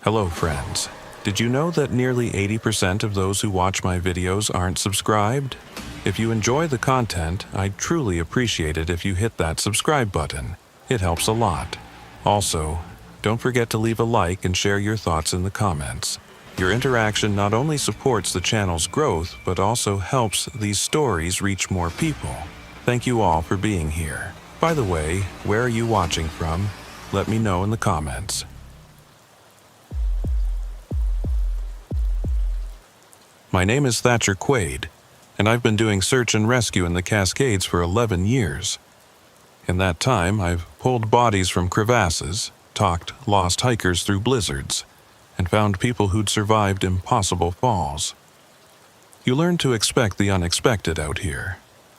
Hello friends. Did you know that nearly 80% of those who watch my videos aren't subscribed? If you enjoy the content, I'd truly appreciate it if you hit that subscribe button. It helps a lot. Also, don't forget to leave a like and share your thoughts in the comments. Your interaction not only supports the channel's growth, but also helps these stories reach more people. Thank you all for being here. By the way, where are you watching from? Let me know in the comments. My name is Thatcher Quaid, and I've been doing search and rescue in the Cascades for 11 years. In that time, I've pulled bodies from crevasses, talked lost hikers through blizzards, and found people who'd survived impossible falls. You learn to expect the unexpected out here,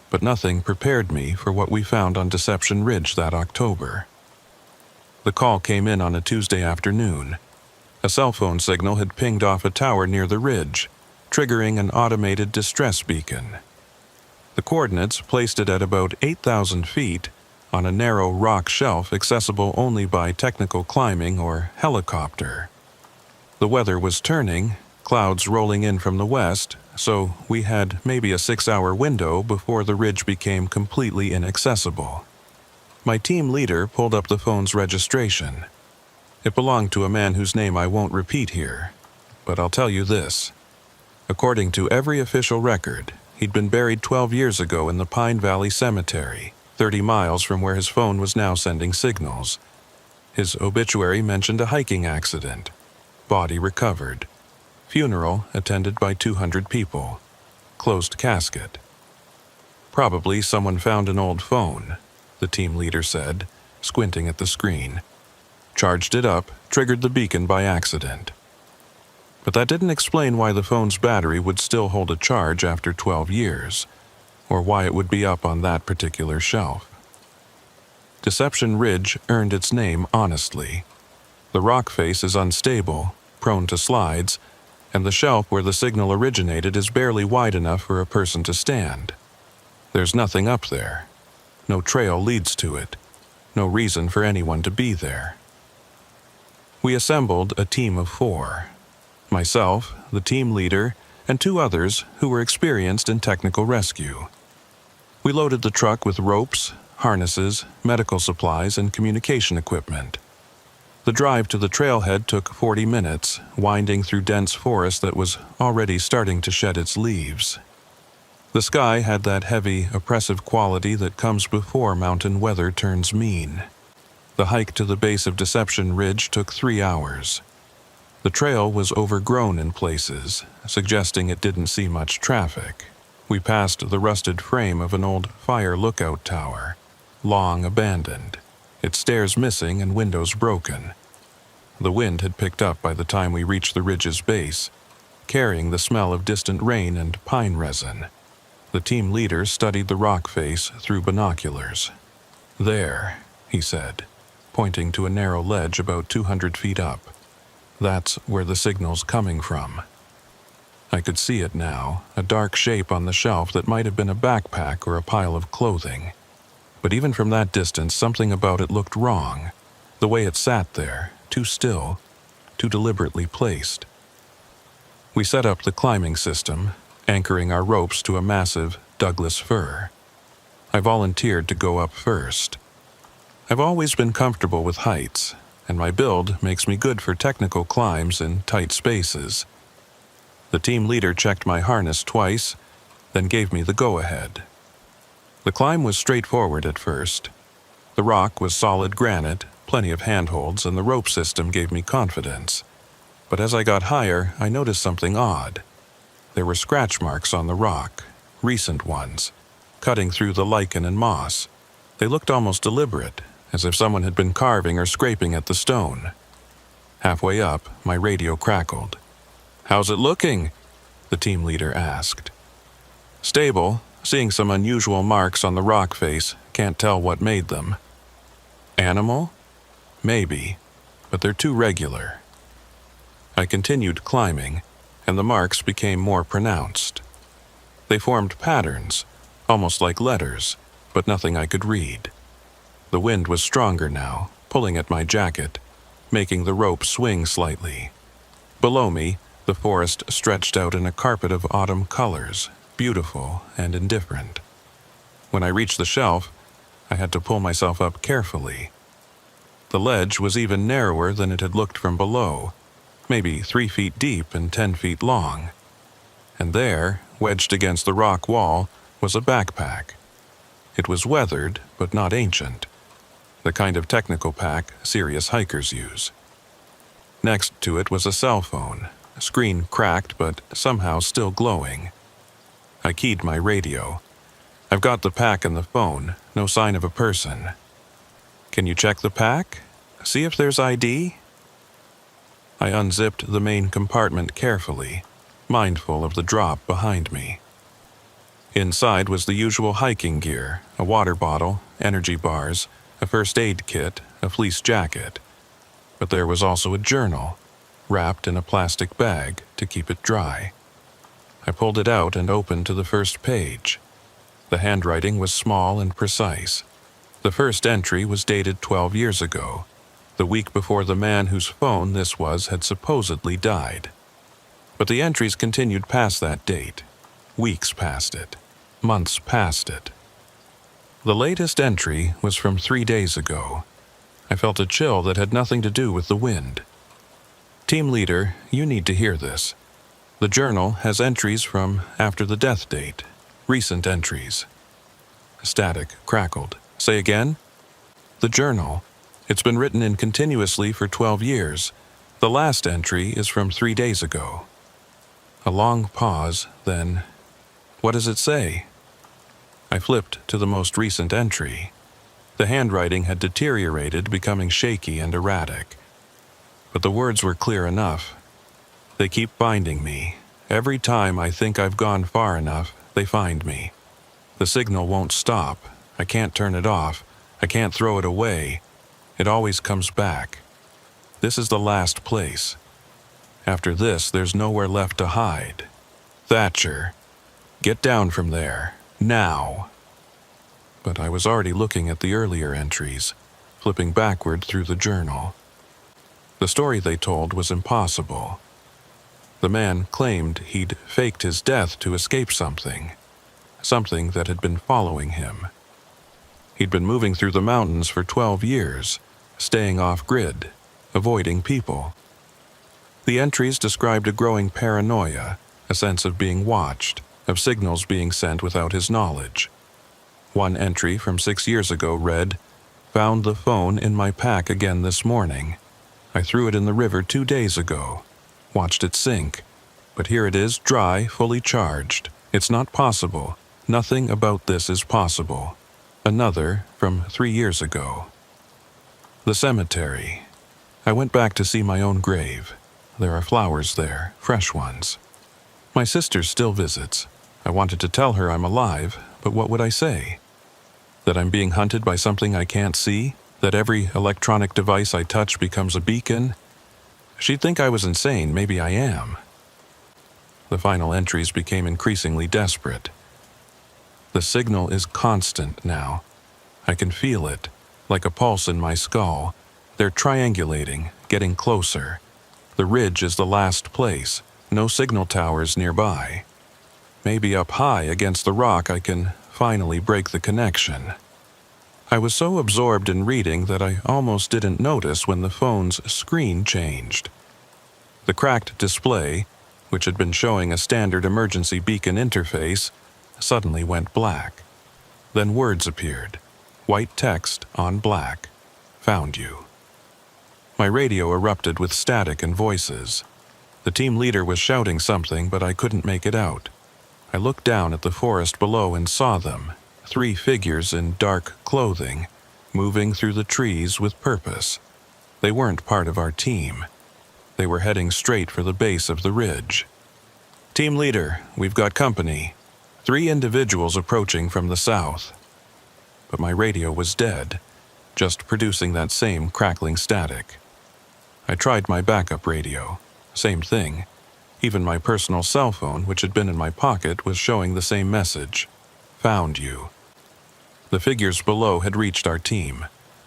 but nothing prepared me for what we found on Deception Ridge that October. The call came in on a Tuesday afternoon. A cell phone signal had pinged off a tower near the ridge, triggering an automated distress beacon. The coordinates placed it at about 8,000 feet on a narrow rock shelf accessible only by technical climbing or helicopter. The weather was turning, clouds rolling in from the west, so we had maybe a 6-hour window before the ridge became completely inaccessible. My team leader pulled up the phone's registration. It belonged to a man whose name I won't repeat here, but I'll tell you this. According to every official record, he'd been buried 12 years ago in the Pine Valley Cemetery, 30 miles from where his phone was now sending signals. His obituary mentioned a hiking accident. Body recovered. Funeral attended by 200 people. Closed casket. Probably someone found an old phone, the team leader said, squinting at the screen. Charged it up, triggered the beacon by accident. But that didn't explain why the phone's battery would still hold a charge after 12 years, or why it would be up on that particular shelf. Deception Ridge earned its name honestly. The rock face is unstable, prone to slides, and the shelf where the signal originated is barely wide enough for a person to stand. There's nothing up there. No trail leads to it. No reason for anyone to be there. We assembled a team of 4. Myself, the team leader, and 2 others who were experienced in technical rescue. We loaded the truck with ropes, harnesses, medical supplies, and communication equipment. The drive to the trailhead took 40 minutes, winding through dense forest that was already starting to shed its leaves. The sky had that heavy, oppressive quality that comes before mountain weather turns mean. The hike to the base of Deception Ridge took 3 hours. The trail was overgrown in places, suggesting it didn't see much traffic. We passed the rusted frame of an old fire lookout tower, long abandoned, its stairs missing and windows broken. The wind had picked up by the time we reached the ridge's base, carrying the smell of distant rain and pine resin. The team leader studied the rock face through binoculars. "There," he said, pointing to a narrow ledge about 200 feet up. "That's where the signal's coming from." I could see it now, a dark shape on the shelf that might have been a backpack or a pile of clothing. But even from that distance, something about it looked wrong. The way it sat there, too still, too deliberately placed. We set up the climbing system, anchoring our ropes to a massive Douglas fir. I volunteered to go up first. I've always been comfortable with heights, and my build makes me good for technical climbs in tight spaces. The team leader checked my harness twice, then gave me the go-ahead. The climb was straightforward at first. The rock was solid granite, plenty of handholds, and the rope system gave me confidence. But as I got higher, I noticed something odd. There were scratch marks on the rock, recent ones, cutting through the lichen and moss. They looked almost deliberate, as if someone had been carving or scraping at the stone. Halfway up, my radio crackled. "How's it looking?" the team leader asked. "Stable, seeing some unusual marks on the rock face, can't tell what made them." "Animal? Maybe, but they're too regular." I continued climbing, and the marks became more pronounced. They formed patterns, almost like letters, but nothing I could read. The wind was stronger now, pulling at my jacket. making the rope swing slightly. Below me, the forest stretched out in a carpet of autumn colors, beautiful and indifferent. When I reached the shelf, I had to pull myself up carefully. The ledge was even narrower than it had looked from below, maybe 3 feet deep and 10 feet long. And there, wedged against the rock wall, was a backpack. It was weathered, but not ancient, the kind of technical pack serious hikers use. Next to it was a cell phone, screen cracked but somehow still glowing. I keyed my radio. I've got the pack and the phone, no sign of a person. Can you check the pack? See if there's ID? I unzipped the main compartment carefully, mindful of the drop behind me. Inside was the usual hiking gear, a water bottle, energy bars, a first aid kit, a fleece jacket. But there was also a journal, wrapped in a plastic bag to keep it dry. I pulled it out and opened to the first page. The handwriting was small and precise. The first entry was dated 12 years ago, the week before the man whose phone this was had supposedly died. But the entries continued past that date. Weeks past it. Months past it. The latest entry was from 3 days ago. I felt a chill that had nothing to do with the wind. Team leader, you need to hear this. The journal has entries from after the death date. Recent entries. Static crackled. Say again? The journal. It's been written in continuously for 12 years. The last entry is from 3 days ago. A long pause, then, what does it say? I flipped to the most recent entry. The handwriting had deteriorated, becoming shaky and erratic. But the words were clear enough. They keep finding me. Every time I think I've gone far enough, they find me. The signal won't stop. I can't turn it off. I can't throw it away. It always comes back. This is the last place. After this, there's nowhere left to hide. Thatcher, get down from there. Now. But I was already looking at the earlier entries, flipping backward through the journal. The story they told was impossible. The man claimed he'd faked his death to escape something that had been following him. He'd been moving through the mountains for 12 years, staying off-grid, avoiding people. The entries described a growing paranoia, a sense of being watched, of signals being sent without his knowledge. One entry from 6 years ago read, "Found the phone in my pack again this morning. I threw it in the river 2 days ago. Watched it sink. But here it is, dry, fully charged. It's not possible. Nothing about this is possible." Another from 3 years ago. The cemetery. I went back to see my own grave. There are flowers there, fresh ones. My sister still visits. I wanted to tell her I'm alive, but what would I say? That I'm being hunted by something I can't see? That every electronic device I touch becomes a beacon? She'd think I was insane, maybe I am. The final entries became increasingly desperate. The signal is constant now. I can feel it, like a pulse in my skull. They're triangulating, getting closer. The ridge is the last place, no signal towers nearby. Maybe up high against the rock I can finally break the connection. I was so absorbed in reading that I almost didn't notice when the phone's screen changed. The cracked display, which had been showing a standard emergency beacon interface, suddenly went black. Then words appeared, white text on black. Found you. My radio erupted with static and voices. The team leader was shouting something, but I couldn't make it out. I looked down at the forest below and saw them, 3 figures in dark clothing, moving through the trees with purpose. They weren't part of our team. They were heading straight for the base of the ridge. "Team leader, we've got company. 3 individuals approaching from the south." But my radio was dead, just producing that same crackling static. I tried my backup radio. Same thing. Even my personal cell phone, which had been in my pocket, was showing the same message. Found you. The figures below had reached our team.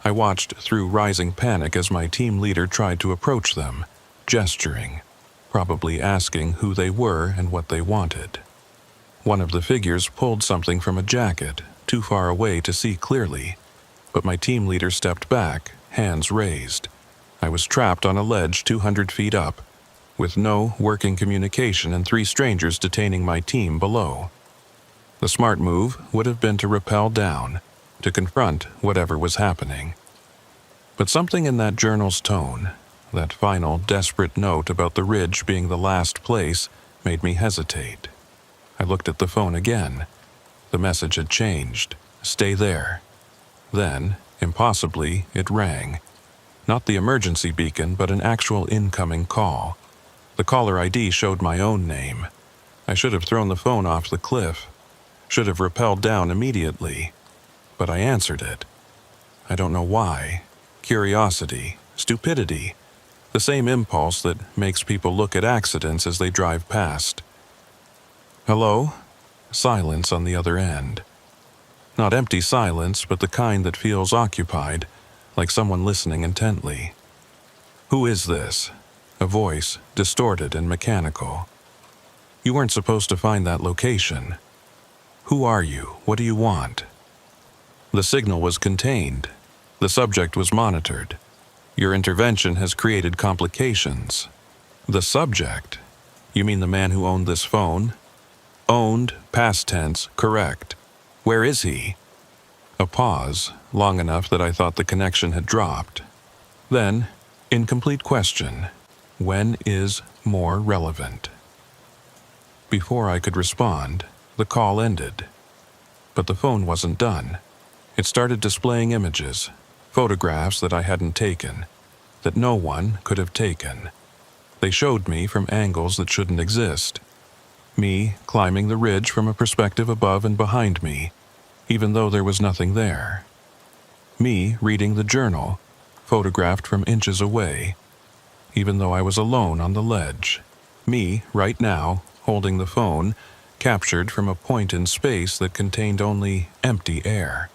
I watched through rising panic as my team leader tried to approach them, gesturing, probably asking who they were and what they wanted. One of the figures pulled something from a jacket, too far away to see clearly, but my team leader stepped back, hands raised. I was trapped on a ledge 200 feet up, with no working communication and 3 strangers detaining my team below. The smart move would have been to rappel down, to confront whatever was happening. But something in that journal's tone, that final desperate note about the ridge being the last place, made me hesitate. I looked at the phone again. The message had changed. Stay there. Then, impossibly, it rang. Not the emergency beacon, but an actual incoming call. The caller ID showed my own name. I should have thrown the phone off the cliff. Should have rappelled down immediately. But I answered it. I don't know why. Curiosity, stupidity, the same impulse that makes people look at accidents as they drive past. Hello? Silence on the other end. Not empty silence, but the kind that feels occupied, like someone listening intently. Who is this? A voice, distorted and mechanical. You weren't supposed to find that location. Who are you? What do you want? The signal was contained. The subject was monitored. Your intervention has created complications. The subject? You mean the man who owned this phone? Owned, past tense, correct. Where is he? A pause, long enough that I thought the connection had dropped. Then, incomplete question. When is more relevant? Before I could respond, the call ended. But the phone wasn't done. It started displaying images, photographs that I hadn't taken, that no one could have taken. They showed me from angles that shouldn't exist. Me climbing the ridge from a perspective above and behind me, even though there was nothing there. Me reading the journal, photographed from inches away, even though I was alone on the ledge. Me, right now, holding the phone, captured from a point in space that contained only empty air.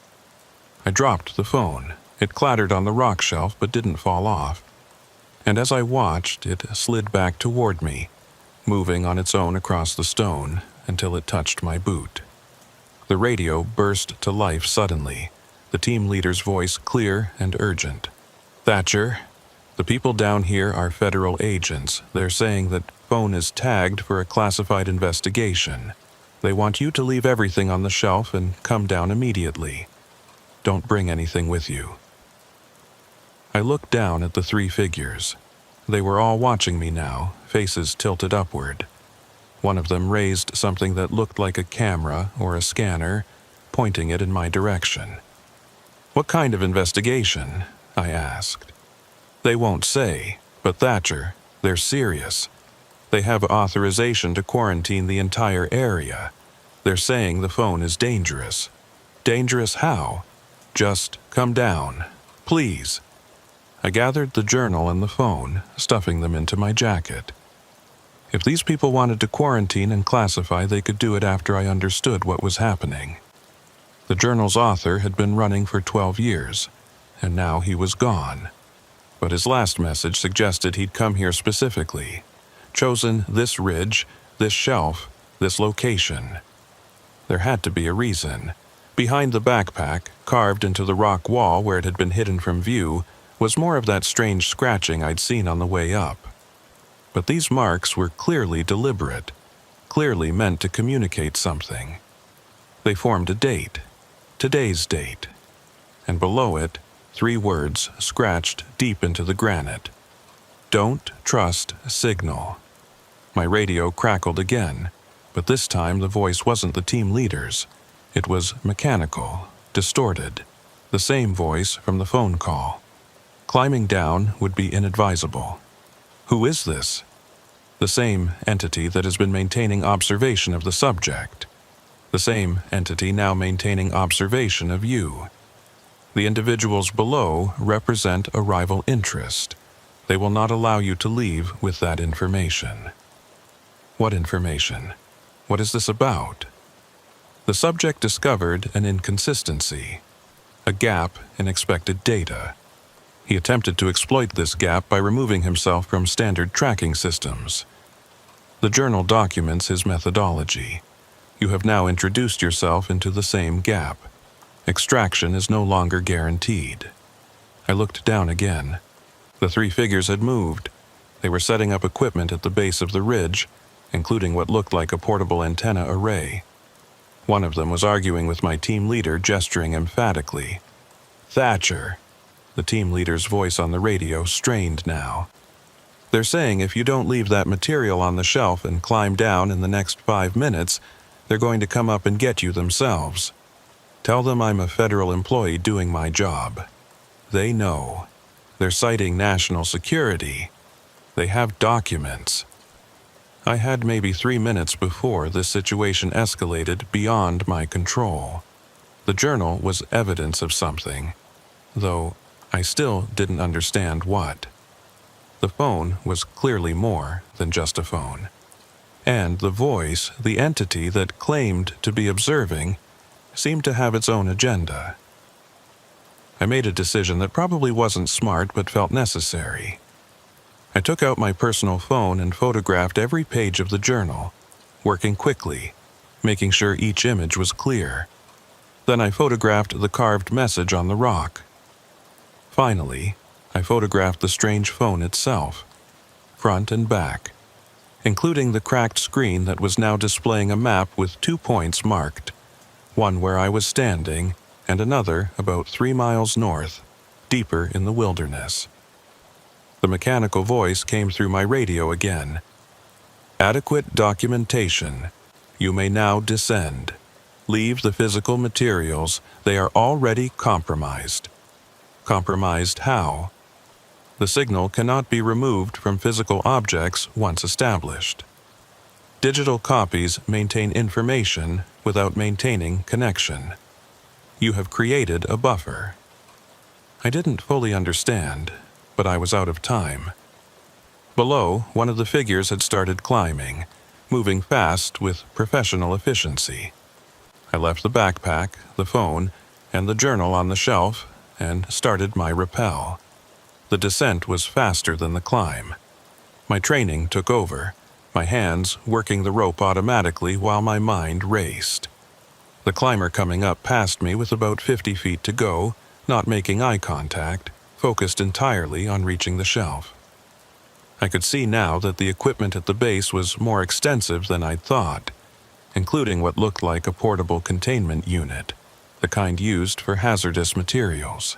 I dropped the phone. It clattered on the rock shelf but didn't fall off. And as I watched, it slid back toward me, moving on its own across the stone until it touched my boot. The radio burst to life suddenly, the team leader's voice clear and urgent. Thatcher, the people down here are federal agents. They're saying that phone is tagged for a classified investigation. They want you to leave everything on the shelf and come down immediately. Don't bring anything with you. I looked down at the 3 figures. They were all watching me now, faces tilted upward. One of them raised something that looked like a camera or a scanner, pointing it in my direction. What kind of investigation? I asked. They won't say, but Thatcher, they're serious. They have authorization to quarantine the entire area. They're saying the phone is dangerous. Dangerous how? Just come down, please. I gathered the journal and the phone, stuffing them into my jacket. If these people wanted to quarantine and classify, they could do it after I understood what was happening. The journal's author had been running for 12 years, and now he was gone. But his last message suggested he'd come here specifically, chosen this ridge, this shelf, this location. There had to be a reason. Behind the backpack, carved into the rock wall where it had been hidden from view, was more of that strange scratching I'd seen on the way up. But these marks were clearly deliberate, clearly meant to communicate something. They formed a date, today's date, and below it, 3 words scratched deep into the granite. Don't trust signal. My radio crackled again, but this time the voice wasn't the team leader's. It was mechanical, distorted, the same voice from the phone call. Climbing down would be inadvisable. Who is this? The same entity that has been maintaining observation of the subject. The same entity now maintaining observation of you. The individuals below represent a rival interest. They will not allow you to leave with that information. What information? What is this about? The subject discovered an inconsistency. a gap in expected data. He attempted to exploit this gap by removing himself from standard tracking systems. The journal documents his methodology. You have now introduced yourself into the same gap. Extraction is no longer guaranteed. I looked down again. The three figures had moved. They were setting up equipment at the base of the ridge, including what looked like a portable antenna array. One of them was arguing with my team leader, gesturing emphatically. "Thatcher." The team leader's voice on the radio strained now. "They're saying if you don't leave that material on the shelf and climb down in the next 5 minutes, they're going to come up and get you themselves. Tell them I'm a federal employee doing my job. They know. They're citing national security. They have documents." I had maybe 3 minutes before this situation escalated beyond my control. The journal was evidence of something, though I still didn't understand what. The phone was clearly more than just a phone. And the voice, the entity that claimed to be observing, seemed to have its own agenda. I made a decision that probably wasn't smart but felt necessary. I took out my personal phone and photographed every page of the journal, working quickly, making sure each image was clear. Then I photographed the carved message on the rock. Finally, I photographed the strange phone itself, front and back, including the cracked screen that was now displaying a map with 2 points marked, one where I was standing and another about 3 miles north, deeper in the wilderness. The mechanical voice came through my radio again. "Adequate documentation. You may now descend. Leave the physical materials. They are already compromised." Compromised how? The signal cannot be removed from physical objects once established. Digital copies maintain information without maintaining connection. You have created a buffer. I didn't fully understand, but I was out of time. Below, one of the figures had started climbing, moving fast with professional efficiency. I left the backpack, the phone, and the journal on the shelf and started my rappel. The descent was faster than the climb. My training took over, my hands working the rope automatically while my mind raced. The climber coming up passed me with about 50 feet to go, not making eye contact, focused entirely on reaching the shelf. I could see now that the equipment at the base was more extensive than I'd thought, including what looked like a portable containment unit, the kind used for hazardous materials.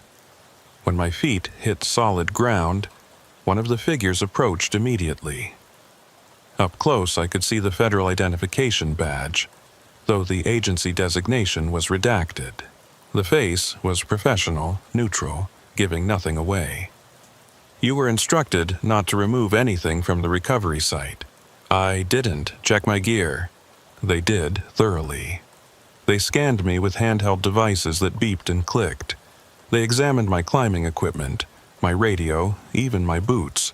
When my feet hit solid ground, one of the figures approached immediately. Up close, I could see the federal identification badge, though the agency designation was redacted. The face was professional, neutral, giving nothing away. "You were instructed not to remove anything from the recovery site." I didn't check my gear. They did thoroughly. They scanned me with handheld devices that beeped and clicked. They examined my climbing equipment, my radio, even my boots.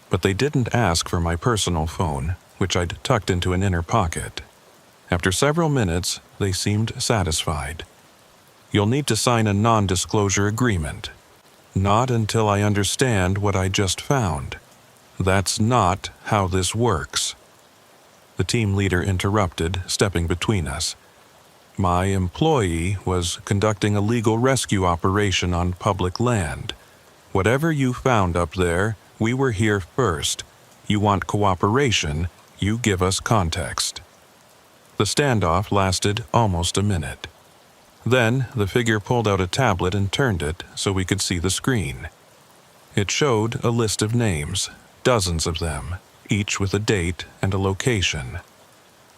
But they didn't ask for my personal phone, which I'd tucked into an inner pocket. After several minutes, they seemed satisfied. "You'll need to sign a non-disclosure agreement." "Not until I understand what I just found." "That's not how this works." The team leader interrupted, stepping between us. "My employee was conducting a legal rescue operation on public land. Whatever you found up there, we were here first. You want cooperation, you give us context." The standoff lasted almost a minute. Then the figure pulled out a tablet and turned it so we could see the screen. It showed a list of names, dozens of them, each with a date and a location.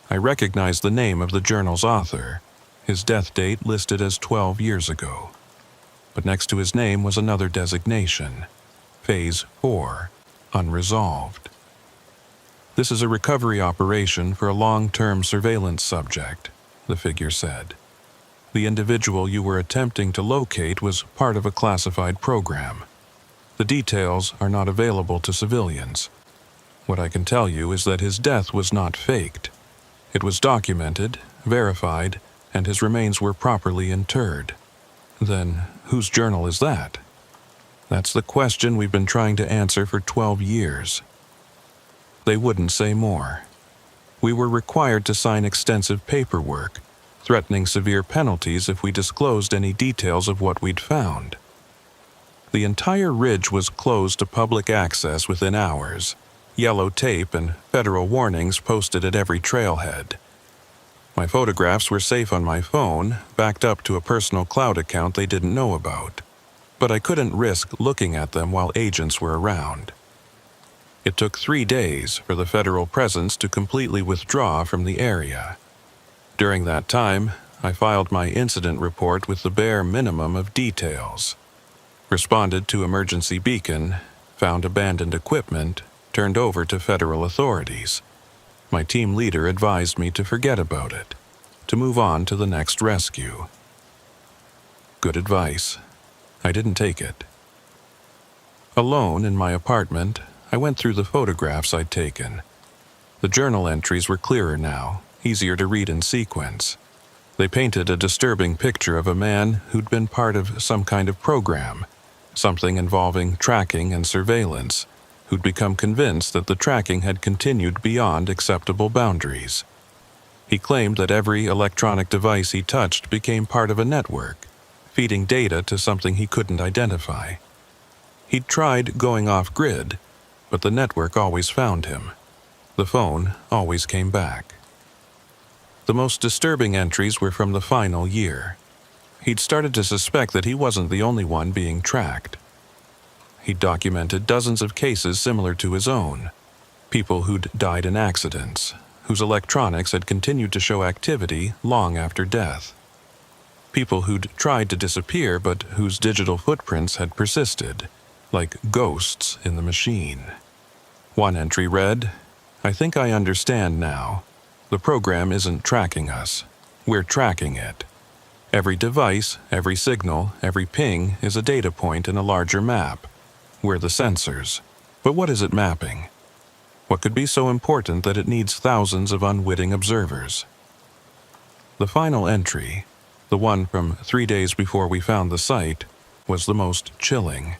I recognized the name of the journal's author, his death date listed as 12 years ago. But next to his name was another designation, Phase 4, Unresolved. "This is a recovery operation for a long-term surveillance subject," the figure said. "The individual you were attempting to locate was part of a classified program. The details are not available to civilians. What I can tell you is that his death was not faked. It was documented, verified, and his remains were properly interred. Then whose journal is that? That's the question we've been trying to answer for 12 years. They wouldn't say more. We were required to sign extensive paperwork, threatening severe penalties if we disclosed any details of what we'd found. The entire ridge was closed to public access within hours, yellow tape and federal warnings posted at every trailhead. My photographs were safe on my phone, backed up to a personal cloud account they didn't know about, but I couldn't risk looking at them while agents were around. It took 3 days for the federal presence to completely withdraw from the area. During that time, I filed my incident report with the bare minimum of details. Responded to emergency beacon, found abandoned equipment, turned over to federal authorities. My team leader advised me to forget about it, to move on to the next rescue. Good advice. I didn't take it. Alone in my apartment, I went through the photographs I'd taken. The journal entries were clearer now, easier to read in sequence. They painted a disturbing picture of a man who'd been part of some kind of program, something involving tracking and surveillance, who'd become convinced that the tracking had continued beyond acceptable boundaries. He claimed that every electronic device he touched became part of a network, feeding data to something he couldn't identify. He'd tried going off-grid, but the network always found him. The phone always came back. The most disturbing entries were from the final year. He'd started to suspect that he wasn't the only one being tracked. He'd documented dozens of cases similar to his own. People who'd died in accidents, whose electronics had continued to show activity long after death. People who'd tried to disappear but whose digital footprints had persisted, like ghosts in the machine. One entry read, "I think I understand now. The program isn't tracking us. We're tracking it. Every device, every signal, every ping is a data point in a larger map. We're the sensors. But what is it mapping? What could be so important that it needs thousands of unwitting observers?" The final entry, the one from 3 days before we found the site, was the most chilling.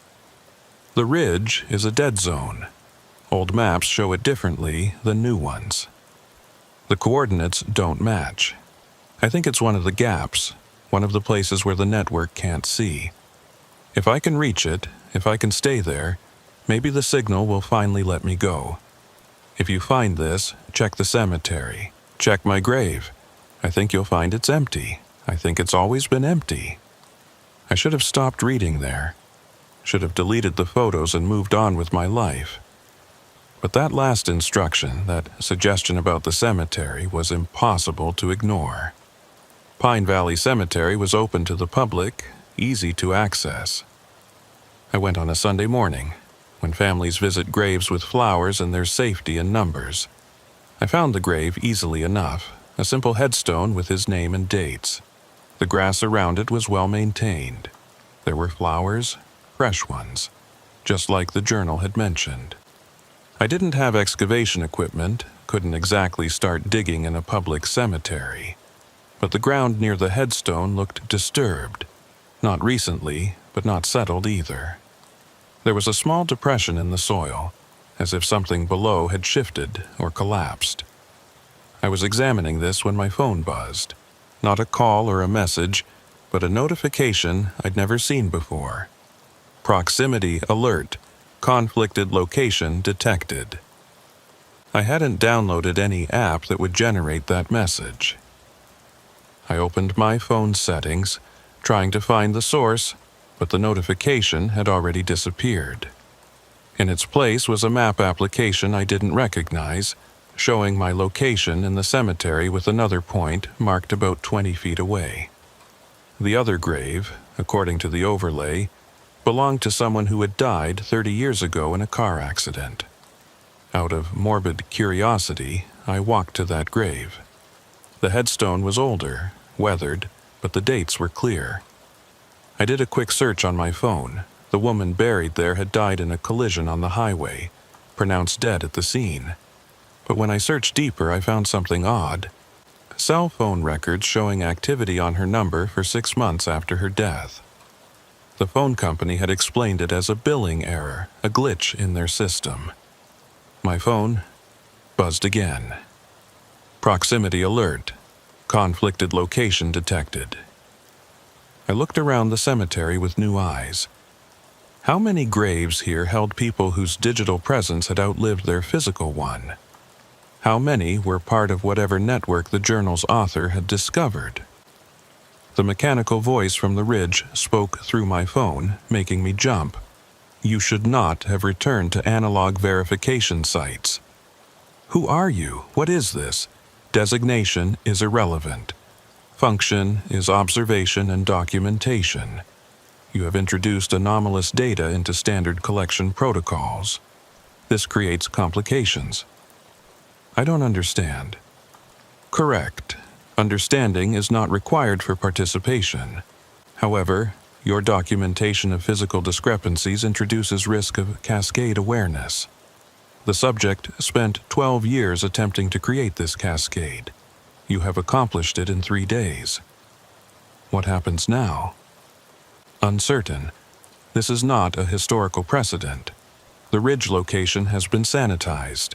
The ridge is a dead zone. Old maps show it differently than new ones. The coordinates don't match. I think it's one of the gaps, one of the places where the network can't see. If I can reach it, if I can stay there, maybe the signal will finally let me go. If you find this, check the cemetery. Check my grave. I think you'll find it's empty. I think it's always been empty. I should have stopped reading there. Should have deleted the photos and moved on with my life. But that last instruction, that suggestion about the cemetery, was impossible to ignore. Pine Valley Cemetery was open to the public, easy to access. I went on a Sunday morning, when families visit graves with flowers and there's safety in numbers. I found the grave easily enough, a simple headstone with his name and dates. The grass around it was well maintained. There were flowers, fresh ones, just like the journal had mentioned. I didn't have excavation equipment, couldn't exactly start digging in a public cemetery. But the ground near the headstone looked disturbed. Not recently, but not settled either. There was a small depression in the soil, as if something below had shifted or collapsed. I was examining this when my phone buzzed. Not a call or a message, but a notification I'd never seen before. Proximity alert. Conflicted location detected. I hadn't downloaded any app that would generate that message. I opened my phone settings, trying to find the source, but the notification had already disappeared. In its place was a map application I didn't recognize, showing my location in the cemetery with another point marked about 20 feet away. The other grave, according to the overlay, belonged to someone who had died 30 years ago in a car accident. Out of morbid curiosity, I walked to that grave. The headstone was older, weathered, but the dates were clear. I did a quick search on my phone. The woman buried there had died in a collision on the highway, pronounced dead at the scene. But when I searched deeper, I found something odd. Cell phone records showing activity on her number for 6 months after her death. The phone company had explained it as a billing error, a glitch in their system. My phone buzzed again. Proximity alert. Conflicted location detected. I looked around the cemetery with new eyes. How many graves here held people whose digital presence had outlived their physical one? How many were part of whatever network the journal's author had discovered? The mechanical voice from the ridge spoke through my phone, making me jump. You should not have returned to analog verification sites. Who are you? What is this? Designation is irrelevant. Function is observation and documentation. You have introduced anomalous data into standard collection protocols. This creates complications. I don't understand. Correct. Understanding is not required for participation. However, your documentation of physical discrepancies introduces risk of cascade awareness. The subject spent 12 years attempting to create this cascade. You have accomplished it in 3 days. What happens now? Uncertain. This is not a historical precedent. The ridge location has been sanitized.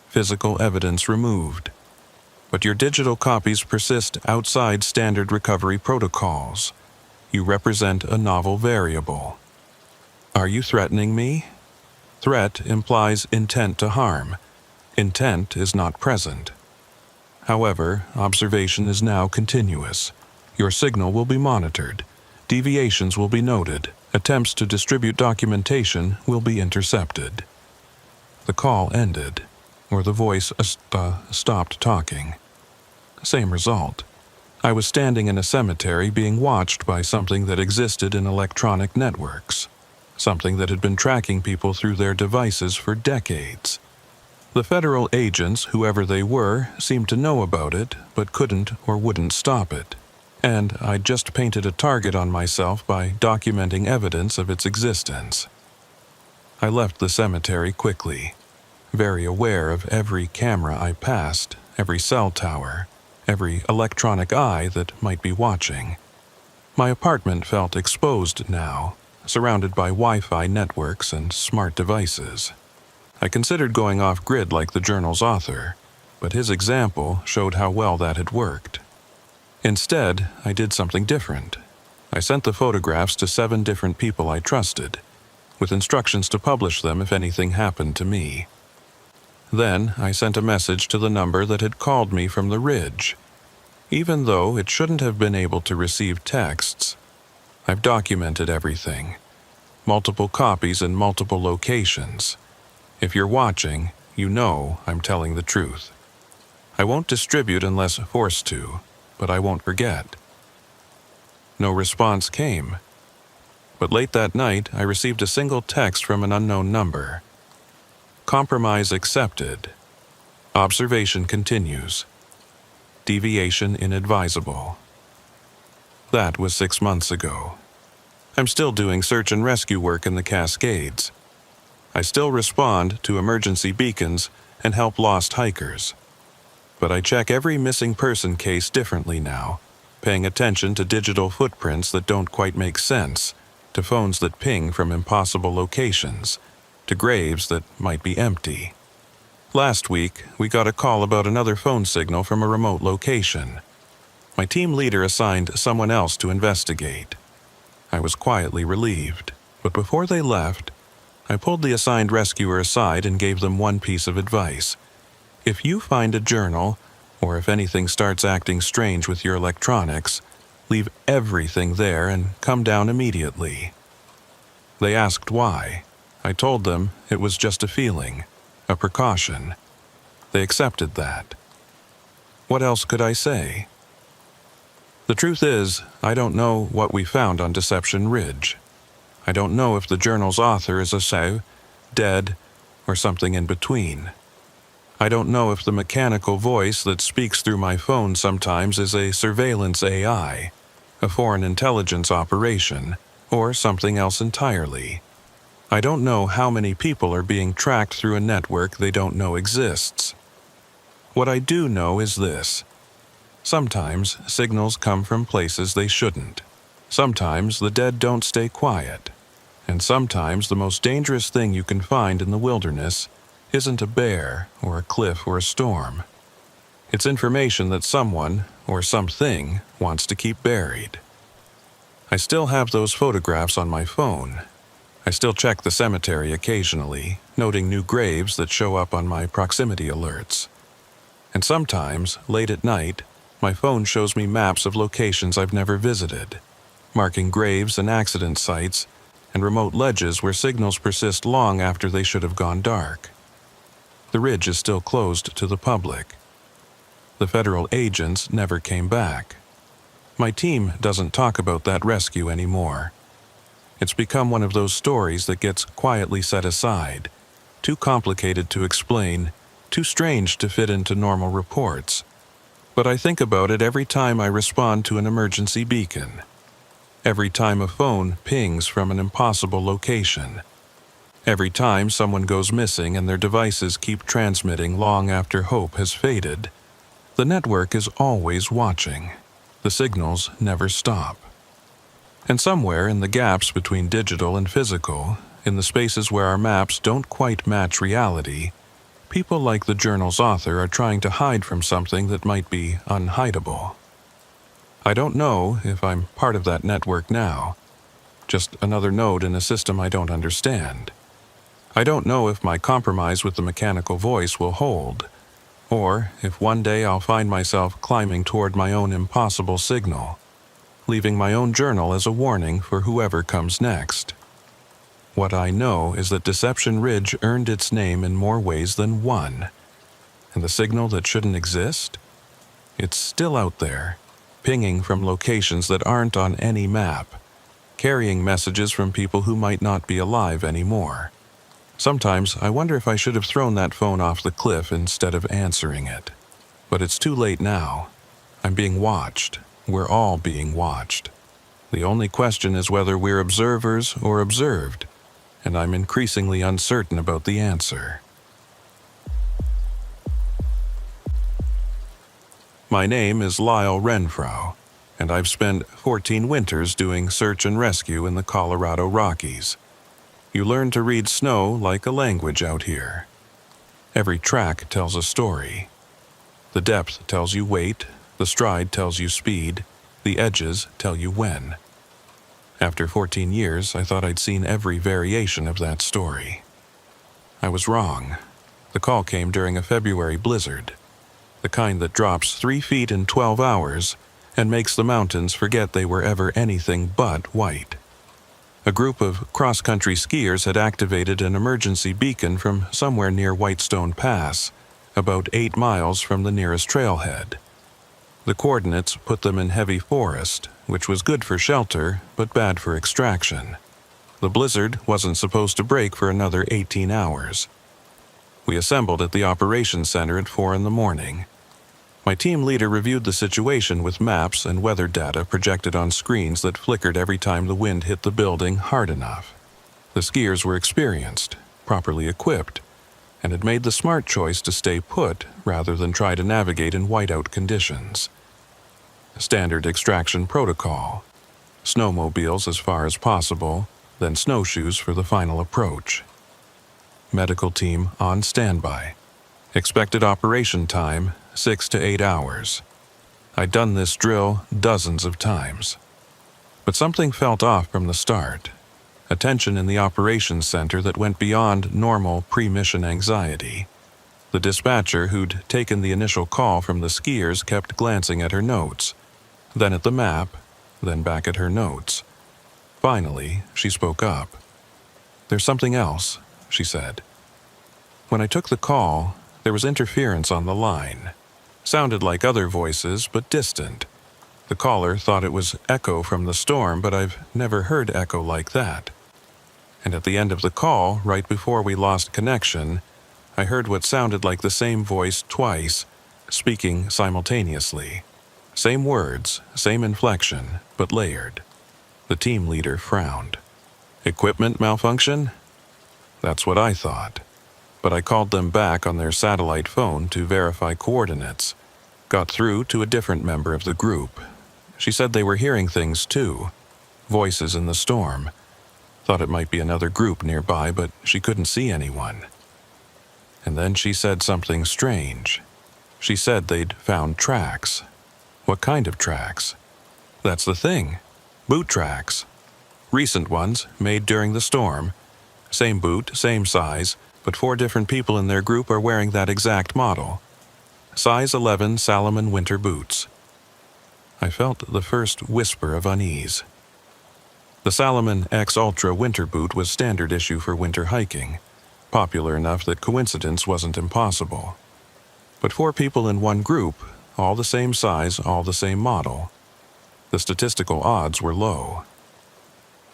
Physical evidence removed. But your digital copies persist outside standard recovery protocols. You represent a novel variable. Are you threatening me? Threat implies intent to harm. Intent is not present. However, observation is now continuous. Your signal will be monitored. Deviations will be noted. Attempts to distribute documentation will be intercepted. The call ended, or the voice stopped talking. Same result. I was standing in a cemetery being watched by something that existed in electronic networks. Something that had been tracking people through their devices for decades. The federal agents, whoever they were, seemed to know about it, but couldn't or wouldn't stop it. And I'd just painted a target on myself by documenting evidence of its existence. I left the cemetery quickly, very aware of every camera I passed, every cell tower, every electronic eye that might be watching. My apartment felt exposed now, surrounded by Wi-Fi networks and smart devices. I considered going off-grid like the journal's author, but his example showed how well that had worked. Instead, I did something different. I sent the photographs to 7 different people I trusted, with instructions to publish them if anything happened to me. Then, I sent a message to the number that had called me from the ridge. Even though it shouldn't have been able to receive texts, I've documented everything. Multiple copies in multiple locations. If you're watching, you know I'm telling the truth. I won't distribute unless forced to, but I won't forget. No response came. But late that night, I received a single text from an unknown number. Compromise accepted. Observation continues. Deviation inadvisable. That was 6 months ago. I'm still doing search and rescue work in the Cascades. I still respond to emergency beacons and help lost hikers. But I check every missing person case differently now, paying attention to digital footprints that don't quite make sense, to phones that ping from impossible locations, to graves that might be empty. Last week, we got a call about another phone signal from a remote location. My team leader assigned someone else to investigate. I was quietly relieved, but before they left, I pulled the assigned rescuer aside and gave them one piece of advice. If you find a journal, or if anything starts acting strange with your electronics, leave everything there and come down immediately. They asked why. I told them it was just a feeling, a precaution. They accepted that. What else could I say? The truth is, I don't know what we found on Deception Ridge. I don't know if the journal's author is a dead, or something in between. I don't know if the mechanical voice that speaks through my phone sometimes is a surveillance AI, a foreign intelligence operation, or something else entirely. I don't know how many people are being tracked through a network they don't know exists. What I do know is this. Sometimes signals come from places they shouldn't. Sometimes the dead don't stay quiet, and sometimes the most dangerous thing you can find in the wilderness isn't a bear or a cliff or a storm. It's information that someone or something wants to keep buried. I still have those photographs on my phone. I still check the cemetery occasionally, noting new graves that show up on my proximity alerts. And sometimes, late at night, my phone shows me maps of locations I've never visited, marking graves and accident sites and remote ledges where signals persist long after they should have gone dark. The ridge is still closed to the public. The federal agents never came back. My team doesn't talk about that rescue anymore. It's become one of those stories that gets quietly set aside, too complicated to explain, too strange to fit into normal reports. But I think about it every time I respond to an emergency beacon. Every time a phone pings from an impossible location. Every time someone goes missing and their devices keep transmitting long after hope has faded. The network is always watching. The signals never stop. And somewhere in the gaps between digital and physical, in the spaces where our maps don't quite match reality, people like the journal's author are trying to hide from something that might be unhideable. I don't know if I'm part of that network now, just another node in a system I don't understand. I don't know if my compromise with the mechanical voice will hold, or if one day I'll find myself climbing toward my own impossible signal, leaving my own journal as a warning for whoever comes next. What I know is that Deception Ridge earned its name in more ways than one. And the signal that shouldn't exist? It's still out there, pinging from locations that aren't on any map, carrying messages from people who might not be alive anymore. Sometimes I wonder if I should have thrown that phone off the cliff instead of answering it. But it's too late now. I'm being watched. We're all being watched. The only question is whether we're observers or observed, and I'm increasingly uncertain about the answer. My name is Lyle Renfrow, and I've spent 14 winters doing search and rescue in the Colorado Rockies. You learn to read snow like a language out here. Every track tells a story. The depth tells you weight, the stride tells you speed, the edges tell you when. After 14 years, I thought I'd seen every variation of that story. I was wrong. The call came during a February blizzard, the kind that drops 3 feet in 12 hours and makes the mountains forget they were ever anything but white. A group of cross-country skiers had activated an emergency beacon from somewhere near Whitestone Pass, about 8 miles from the nearest trailhead. The coordinates put them in heavy forest, which was good for shelter, but bad for extraction. The blizzard wasn't supposed to break for another 18 hours. We assembled at the operations center at 4 in the morning. My team leader reviewed the situation with maps and weather data projected on screens that flickered every time the wind hit the building hard enough. The skiers were experienced, properly equipped, and had made the smart choice to stay put rather than try to navigate in whiteout conditions. Standard extraction protocol: snowmobiles as far as possible, then snowshoes for the final approach. Medical team on standby. Expected operation time, 6 to 8 hours. I'd done this drill dozens of times. But something felt off from the start. A tension in the operations center that went beyond normal pre-mission anxiety. The dispatcher who'd taken the initial call from the skiers kept glancing at her notes, then at the map, then back at her notes. Finally, she spoke up. "There's something else," she said. When I took the call, there was interference on the line. Sounded like other voices, but distant. The caller thought it was echo from the storm, but I've never heard echo like that. And at the end of the call, right before we lost connection, I heard what sounded like the same voice twice, speaking simultaneously. Same words, same inflection, but layered. The team leader frowned. Equipment malfunction? That's what I thought. But I called them back on their satellite phone to verify coordinates. Got through to a different member of the group. She said they were hearing things too. voices in the storm. Thought it might be another group nearby, but she couldn't see anyone. And then she said something strange. She said they'd found tracks. What kind of tracks? That's the thing. Boot tracks. Recent ones, made during the storm. Same boot, same size, but 4 different people in their group are wearing that exact model. Size 11 Salomon winter boots. I felt the first whisper of unease. The Salomon X Ultra winter boot was standard issue for winter hiking, popular enough that coincidence wasn't impossible. But 4 people in one group, all the same size, all the same model. The statistical odds were low.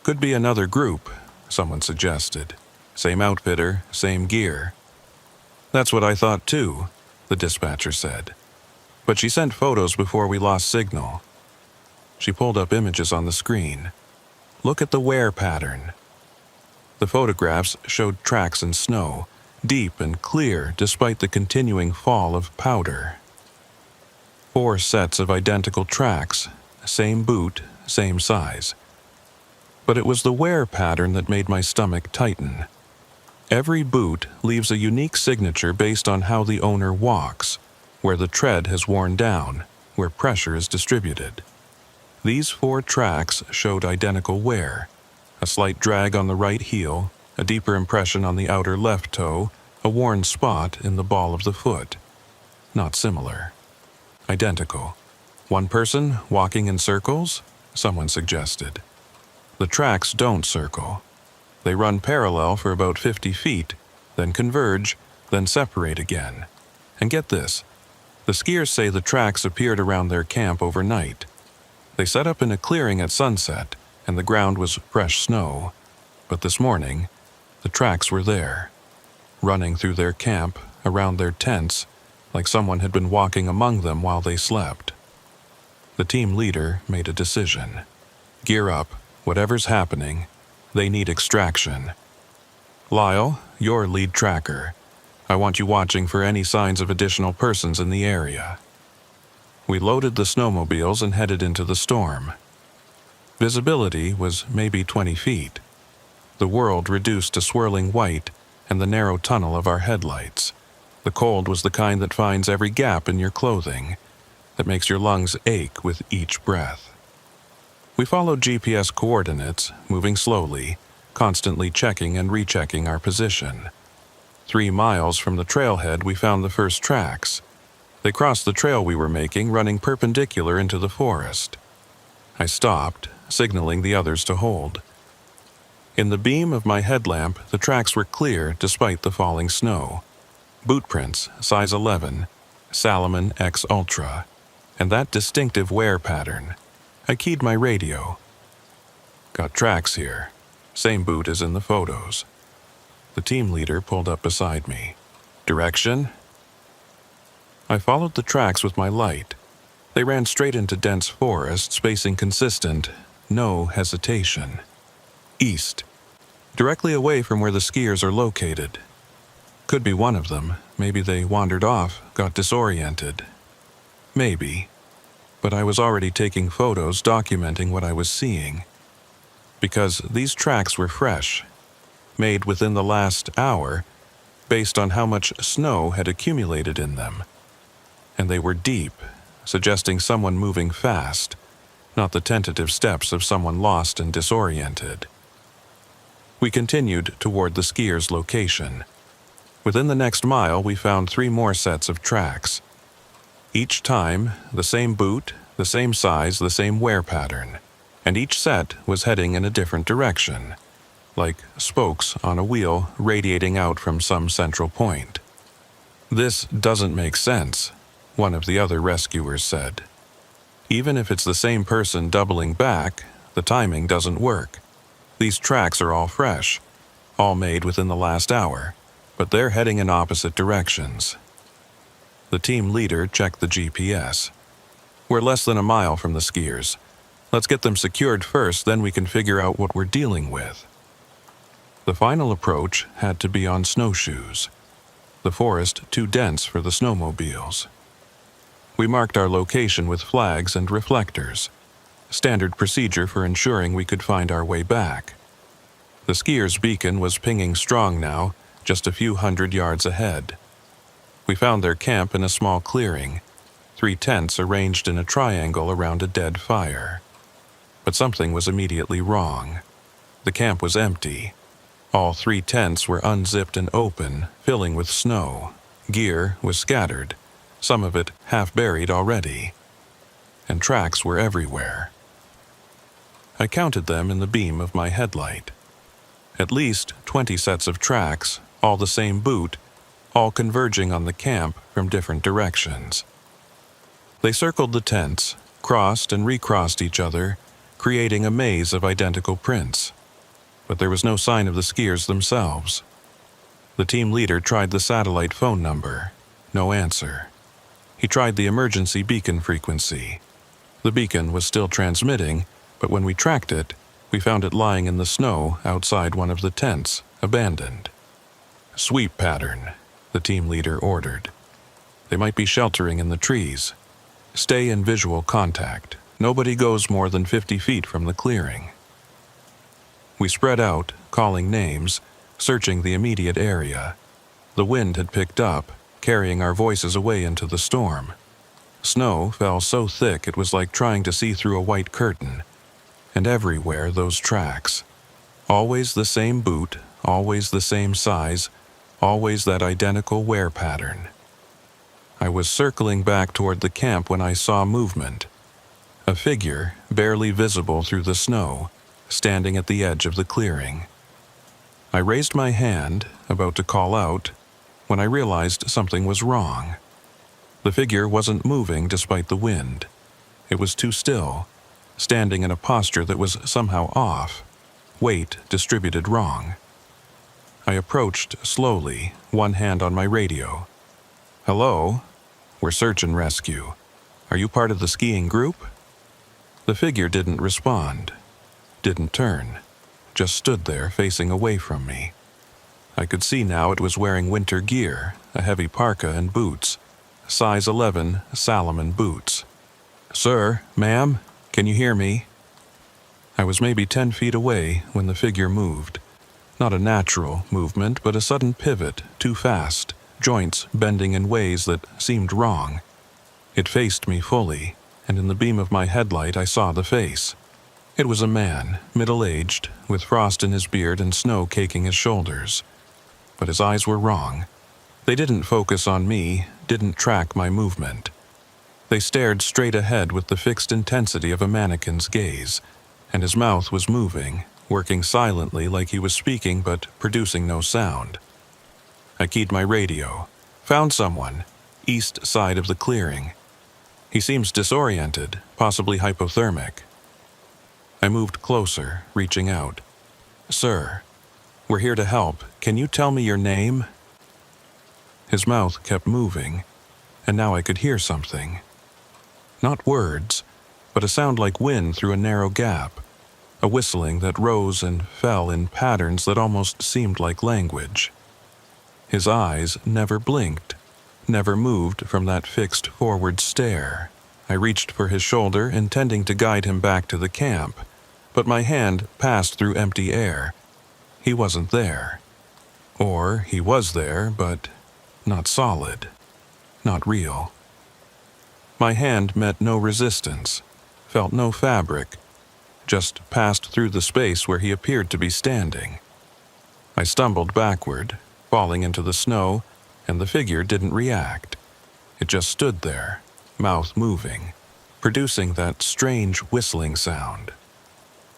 Could be another group, someone suggested. Same outfitter, same gear. That's what I thought too, the dispatcher said. But she sent photos before we lost signal. She pulled up images on the screen. Look at the wear pattern. The photographs showed tracks in snow, deep and clear despite the continuing fall of powder. 4 sets of identical tracks, same boot, same size. But it was the wear pattern that made my stomach tighten. Every boot leaves a unique signature based on how the owner walks, where the tread has worn down, where pressure is distributed. These 4 tracks showed identical wear, a slight drag on the right heel, a deeper impression on the outer left toe, a worn spot in the ball of the foot. Not similar. Identical. One person walking in circles? Someone suggested. The tracks don't circle. They run parallel for about 50 feet, then converge, then separate again. And get this, the skiers say the tracks appeared around their camp overnight. They set up in a clearing at sunset, and the ground was fresh snow. But this morning, the tracks were there, running through their camp, around their tents, like someone had been walking among them while they slept. The team leader made a decision. Gear up, whatever's happening, they need extraction. Lyle, you're lead tracker. I want you watching for any signs of additional persons in the area. We loaded the snowmobiles and headed into the storm. Visibility was maybe 20 feet. The world reduced to swirling white and the narrow tunnel of our headlights. The cold was the kind that finds every gap in your clothing, that makes your lungs ache with each breath. We followed GPS coordinates, moving slowly, constantly checking and rechecking our position. 3 miles from the trailhead, we found the first tracks. They crossed the trail we were making, running perpendicular into the forest. I stopped, signaling the others to hold. In the beam of my headlamp, the tracks were clear despite the falling snow. Boot prints, size 11, Salomon X Ultra, and that distinctive wear pattern. I keyed my radio. Got tracks here. Same boot as in the photos. The team leader pulled up beside me. Direction? I followed the tracks with my light. They ran straight into dense forest, spacing consistent, no hesitation. East. Directly away from where the skiers are located. Could be one of them. Maybe they wandered off, got disoriented. Maybe. But I was already taking photos documenting what I was seeing. Because these tracks were fresh, made within the last hour, based on how much snow had accumulated in them. And they were deep, suggesting someone moving fast, not the tentative steps of someone lost and disoriented. We continued toward the skiers' location. Within the next mile, we found 3 more sets of tracks. Each time, the same boot, the same size, the same wear pattern, and each set was heading in a different direction, like spokes on a wheel radiating out from some central point. This doesn't make sense, one of the other rescuers said. Even if it's the same person doubling back, the timing doesn't work. These tracks are all fresh, all made within the last hour, but they're heading in opposite directions. The team leader checked the GPS. We're less than a mile from the skiers. Let's get them secured first, then we can figure out what we're dealing with. The final approach had to be on snowshoes. The forest too dense for the snowmobiles. We marked our location with flags and reflectors. standard procedure for ensuring we could find our way back. The skiers' beacon was pinging strong now, just a few hundred yards ahead. We found their camp in a small clearing, 3 tents arranged in a triangle around a dead fire. But something was immediately wrong. The camp was empty. All 3 tents were unzipped and open, filling with snow. Gear was scattered, some of it half buried already. And tracks were everywhere. I counted them in the beam of my headlight. At least 20 sets of tracks, all the same boot, all converging on the camp from different directions. They circled the tents, crossed and recrossed each other, creating a maze of identical prints. But there was no sign of the skiers themselves. The team leader tried the satellite phone number. No answer. He tried the emergency beacon frequency. The beacon was still transmitting, but when we tracked it, we found it lying in the snow outside one of the tents, abandoned. "Sweep pattern," the team leader ordered. "They might be sheltering in the trees. Stay in visual contact. Nobody goes more than 50 feet from the clearing." We spread out, calling names, searching the immediate area. The wind had picked up, carrying our voices away into the storm. Snow fell so thick it was like trying to see through a white curtain. And everywhere those tracks. Always the same boot, always the same size, always that identical wear pattern. I was circling back toward the camp when I saw movement. A figure, barely visible through the snow, standing at the edge of the clearing. I raised my hand, about to call out, when I realized something was wrong. The figure wasn't moving despite the wind. It was too still, standing in a posture that was somehow off, weight distributed wrong. I approached slowly, one hand on my radio. "Hello? We're search and rescue. Are you part of the skiing group?" The figure didn't respond, didn't turn, just stood there facing away from me. I could see now it was wearing winter gear, a heavy parka and boots, size 11 Salomon boots. "Sir, ma'am, can you hear me?" I was maybe 10 feet away when the figure moved. Not a natural movement, but a sudden pivot, too fast, joints bending in ways that seemed wrong. It faced me fully, and in the beam of my headlight I saw the face. It was a man, middle-aged, with frost in his beard and snow caking his shoulders. But his eyes were wrong. They didn't focus on me, didn't track my movement. They stared straight ahead with the fixed intensity of a mannequin's gaze, and his mouth was moving, working silently like he was speaking but producing no sound. I keyed my radio. "Found someone. East side of the clearing. He seems disoriented, possibly hypothermic." I moved closer, reaching out. "Sir, we're here to help. Can you tell me your name?" His mouth kept moving, and now I could hear something. Not words, but a sound like wind through a narrow gap, a whistling that rose and fell in patterns that almost seemed like language. His eyes never blinked, never moved from that fixed forward stare. I reached for his shoulder, intending to guide him back to the camp, but my hand passed through empty air. He wasn't there. Or he was there, but not solid, not real. My hand met no resistance, felt no fabric, just passed through the space where he appeared to be standing. I stumbled backward, falling into the snow, and the figure didn't react. It just stood there, mouth moving, producing that strange whistling sound.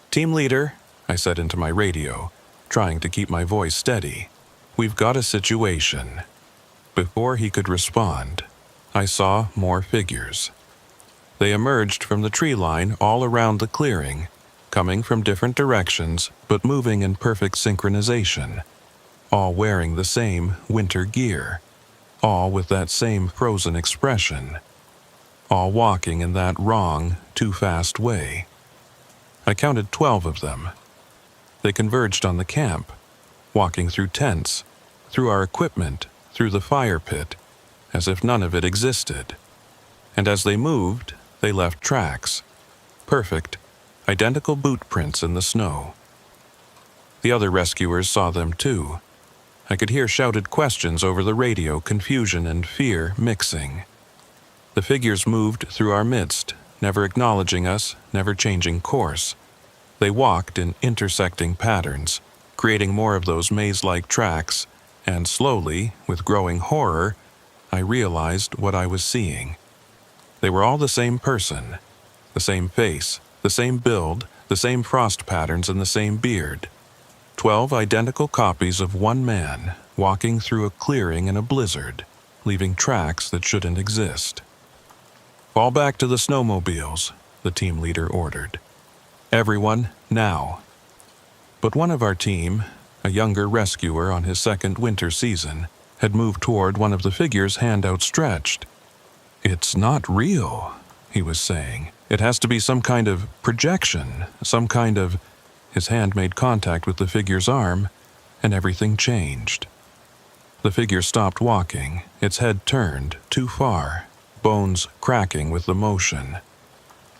"Team leader," I said into my radio, trying to keep my voice steady, "we've got a situation." Before he could respond, I saw more figures. They emerged from the tree line all around the clearing, coming from different directions but moving in perfect synchronization, all wearing the same winter gear, all with that same frozen expression, all walking in that wrong, too fast way. I counted 12 of them. They converged on the camp, walking through tents, through our equipment, through the fire pit, as if none of it existed. And as they moved, they left tracks. Perfect, identical boot prints in the snow. The other rescuers saw them too. I could hear shouted questions over the radio, confusion and fear mixing. The figures moved through our midst, never acknowledging us, never changing course. They walked in intersecting patterns, creating more of those maze-like tracks, and slowly, with growing horror, I realized what I was seeing. They were all the same person, the same face, the same build, the same frost patterns and the same beard. 12 identical copies of one man walking through a clearing in a blizzard, leaving tracks that shouldn't exist. "Fall back to the snowmobiles," the team leader ordered. "Everyone, now." But one of our team, a younger rescuer on his second winter season, had moved toward one of the figures, hand outstretched. "It's not real," he was saying. "It has to be some kind of projection, some kind of—" His hand made contact with the figure's arm, and everything changed. The figure stopped walking, its head turned too far, bones cracking with the motion.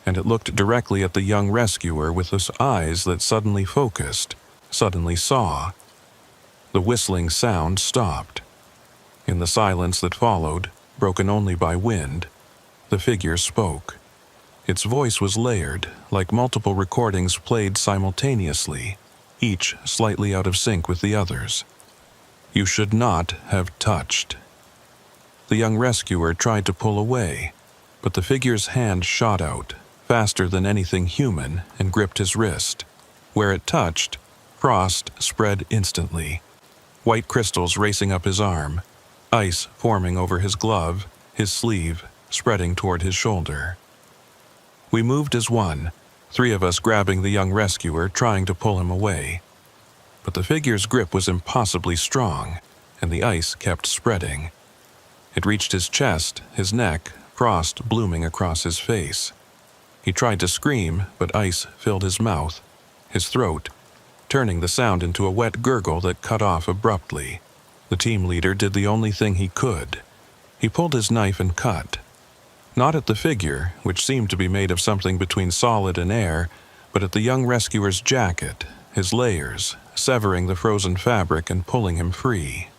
And it looked directly at the young rescuer with those eyes that suddenly focused, suddenly saw. The whistling sound stopped. In the silence that followed, broken only by wind, the figure spoke. Its voice was layered, like multiple recordings played simultaneously, each slightly out of sync with the others. "You should not have touched." The young rescuer tried to pull away, but the figure's hand shot out, faster than anything human, and gripped his wrist. Where it touched, frost spread instantly. White crystals racing up his arm, ice forming over his glove, his sleeve, spreading toward his shoulder. We moved as one, 3 of us grabbing the young rescuer, trying to pull him away. But the figure's grip was impossibly strong, and the ice kept spreading. It reached his chest, his neck, frost blooming across his face. He tried to scream, but ice filled his mouth, his throat, turning the sound into a wet gurgle that cut off abruptly. The team leader did the only thing he could. He pulled his knife and cut. Not at the figure, which seemed to be made of something between solid and air, but at the young rescuer's jacket, his layers, severing the frozen fabric and pulling him free.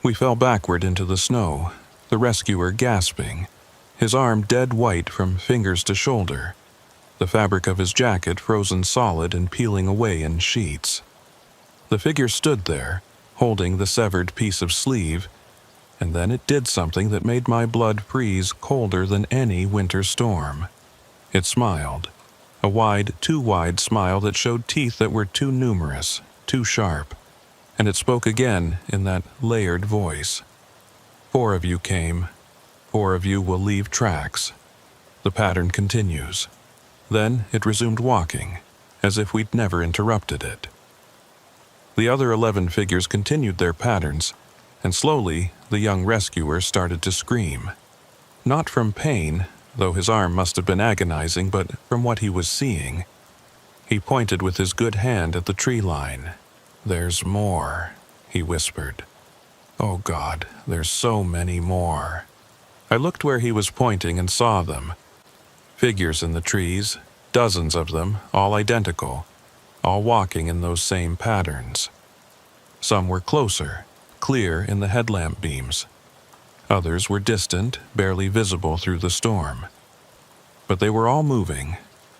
We fell backward into the snow, the rescuer gasping, his arm dead white from fingers to shoulder, the fabric of his jacket frozen solid and peeling away in sheets. The figure stood there, holding the severed piece of sleeve, and then it did something that made my blood freeze colder than any winter storm. It smiled, a wide, too wide smile that showed teeth that were too numerous, too sharp, and it spoke again in that layered voice. 4 of you came. 4 of you will leave tracks. The pattern continues. Then it resumed walking, as if we'd never interrupted it. The other 11 figures continued their patterns, and slowly the young rescuer started to scream. Not from pain, though his arm must have been agonizing, but from what he was seeing. He pointed with his good hand at the tree line. "There's more," he whispered. "Oh God, there's so many more." I looked where he was pointing and saw them. Figures in the trees, dozens of them, all identical, all walking in those same patterns. Some were closer, clear in the headlamp beams. Others were distant, barely visible through the storm. But they were all moving,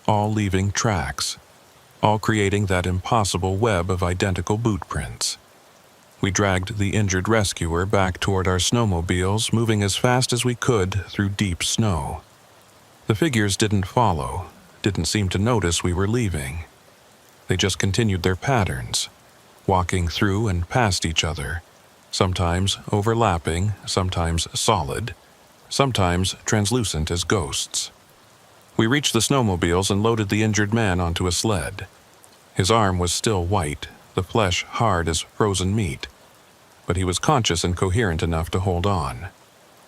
all leaving tracks, all creating that impossible web of identical boot prints. We dragged the injured rescuer back toward our snowmobiles, moving as fast as we could through deep snow. The figures didn't follow, didn't seem to notice we were leaving. They just continued their patterns, walking through and past each other, sometimes overlapping, sometimes solid, sometimes translucent as ghosts. We reached the snowmobiles and loaded the injured man onto a sled. His arm was still white, the flesh hard as frozen meat, but he was conscious and coherent enough to hold on.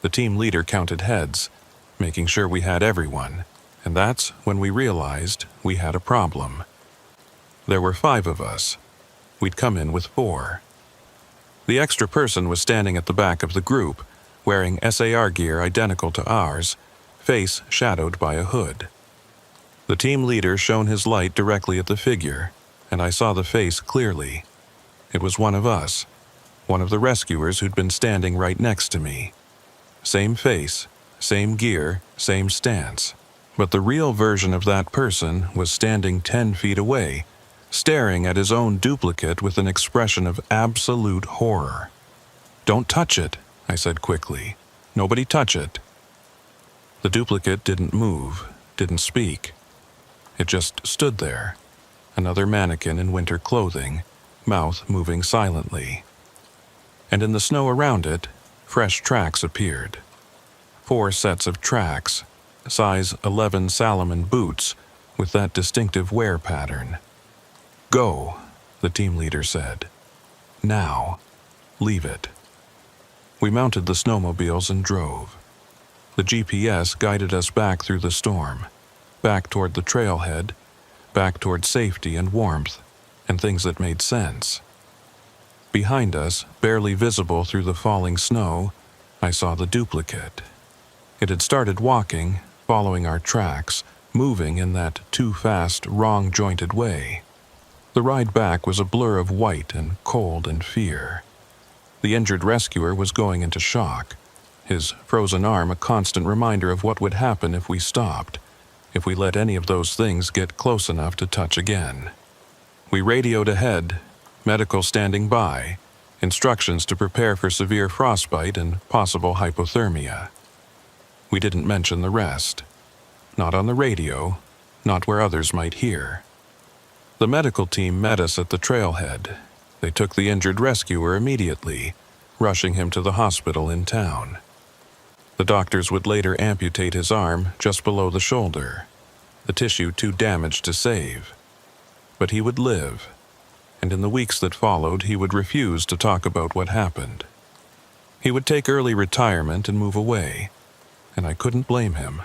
The team leader counted heads, making sure we had everyone, and that's when we realized we had a problem. There were 5 of us. We'd come in with 4. The extra person was standing at the back of the group, wearing SAR gear identical to ours, face shadowed by a hood. The team leader shone his light directly at the figure, and I saw the face clearly. It was one of us, one of the rescuers who'd been standing right next to me. Same face, same gear, same stance. But the real version of that person was standing 10 feet away, staring at his own duplicate with an expression of absolute horror. "Don't touch it," I said quickly. "Nobody touch it." The duplicate didn't move, didn't speak. It just stood there, another mannequin in winter clothing, mouth moving silently. And in the snow around it, fresh tracks appeared. 4 sets of tracks, size 11 Salomon boots with that distinctive wear pattern. "Go," the team leader said. "Now. Leave it." We mounted the snowmobiles and drove. The GPS guided us back through the storm, back toward the trailhead, back toward safety and warmth, and things that made sense. Behind us, barely visible through the falling snow, I saw the duplicate. It had started walking, following our tracks, moving in that too-fast, wrong-jointed way. The ride back was a blur of white and cold and fear. The injured rescuer was going into shock, his frozen arm a constant reminder of what would happen if we stopped, if we let any of those things get close enough to touch again. We radioed ahead, medical standing by, instructions to prepare for severe frostbite and possible hypothermia. We didn't mention the rest. Not on the radio, not where others might hear. The medical team met us at the trailhead. They took the injured rescuer immediately, rushing him to the hospital in town. The doctors would later amputate his arm just below the shoulder, the tissue too damaged to save. But he would live, and in the weeks that followed he would refuse to talk about what happened. He would take early retirement and move away, and I couldn't blame him.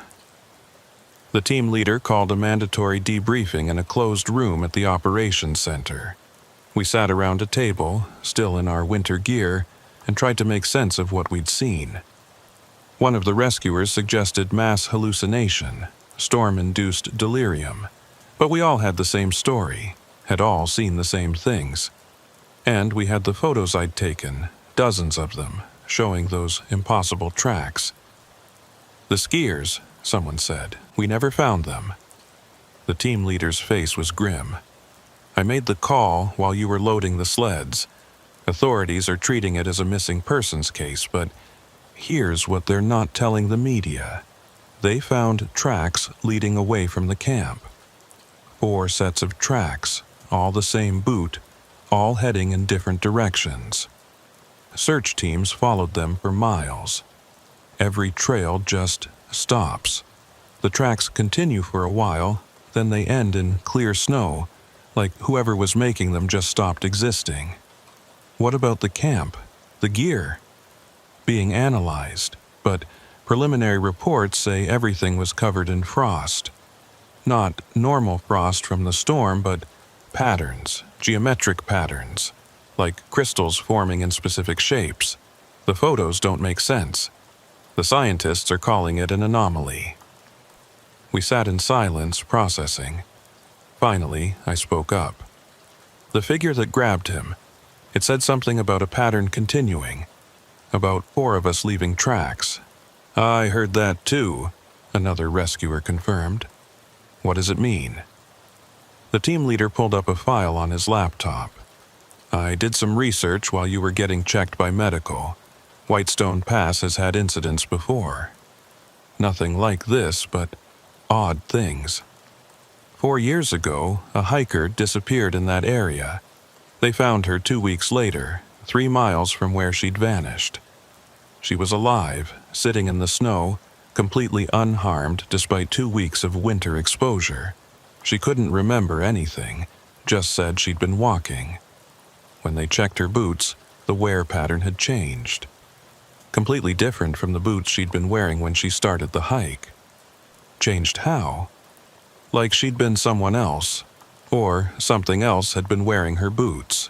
The team leader called a mandatory debriefing in a closed room at the operations center. We sat around a table, still in our winter gear, and tried to make sense of what we'd seen. One of the rescuers suggested mass hallucination, storm-induced delirium, but we all had the same story, had all seen the same things. And we had the photos I'd taken, dozens of them, showing those impossible tracks. "The skiers," someone said. "We never found them." The team leader's face was grim. "I made the call while you were loading the sleds. Authorities are treating it as a missing persons case, but here's what they're not telling the media. They found tracks leading away from the camp. 4 sets of tracks, all the same boot, all heading in different directions. Search teams followed them for miles. Every trail just stops. The tracks continue for a while, then they end in clear snow, like whoever was making them just stopped existing. What about the camp, the gear? Being analyzed, but preliminary reports say everything was covered in frost. Not normal frost from the storm, but patterns, geometric patterns, like crystals forming in specific shapes. The photos don't make sense. The scientists are calling it an anomaly." We sat in silence, processing. Finally, I spoke up. "The figure that grabbed him, it said something about a pattern continuing, about 4 of us leaving tracks." "I heard that too," another rescuer confirmed. "What does it mean?" The team leader pulled up a file on his laptop. "I did some research while you were getting checked by medical. Whitestone Pass has had incidents before. Nothing like this, but odd things. 4 years ago, a hiker disappeared in that area. They found her 2 weeks later, 3 miles from where she'd vanished. She was alive, sitting in the snow, completely unharmed despite 2 weeks of winter exposure. She couldn't remember anything, just said she'd been walking. When they checked her boots, the wear pattern had changed. Completely different from the boots she'd been wearing when she started the hike. Changed how? Like she'd been someone else, or something else had been wearing her boots."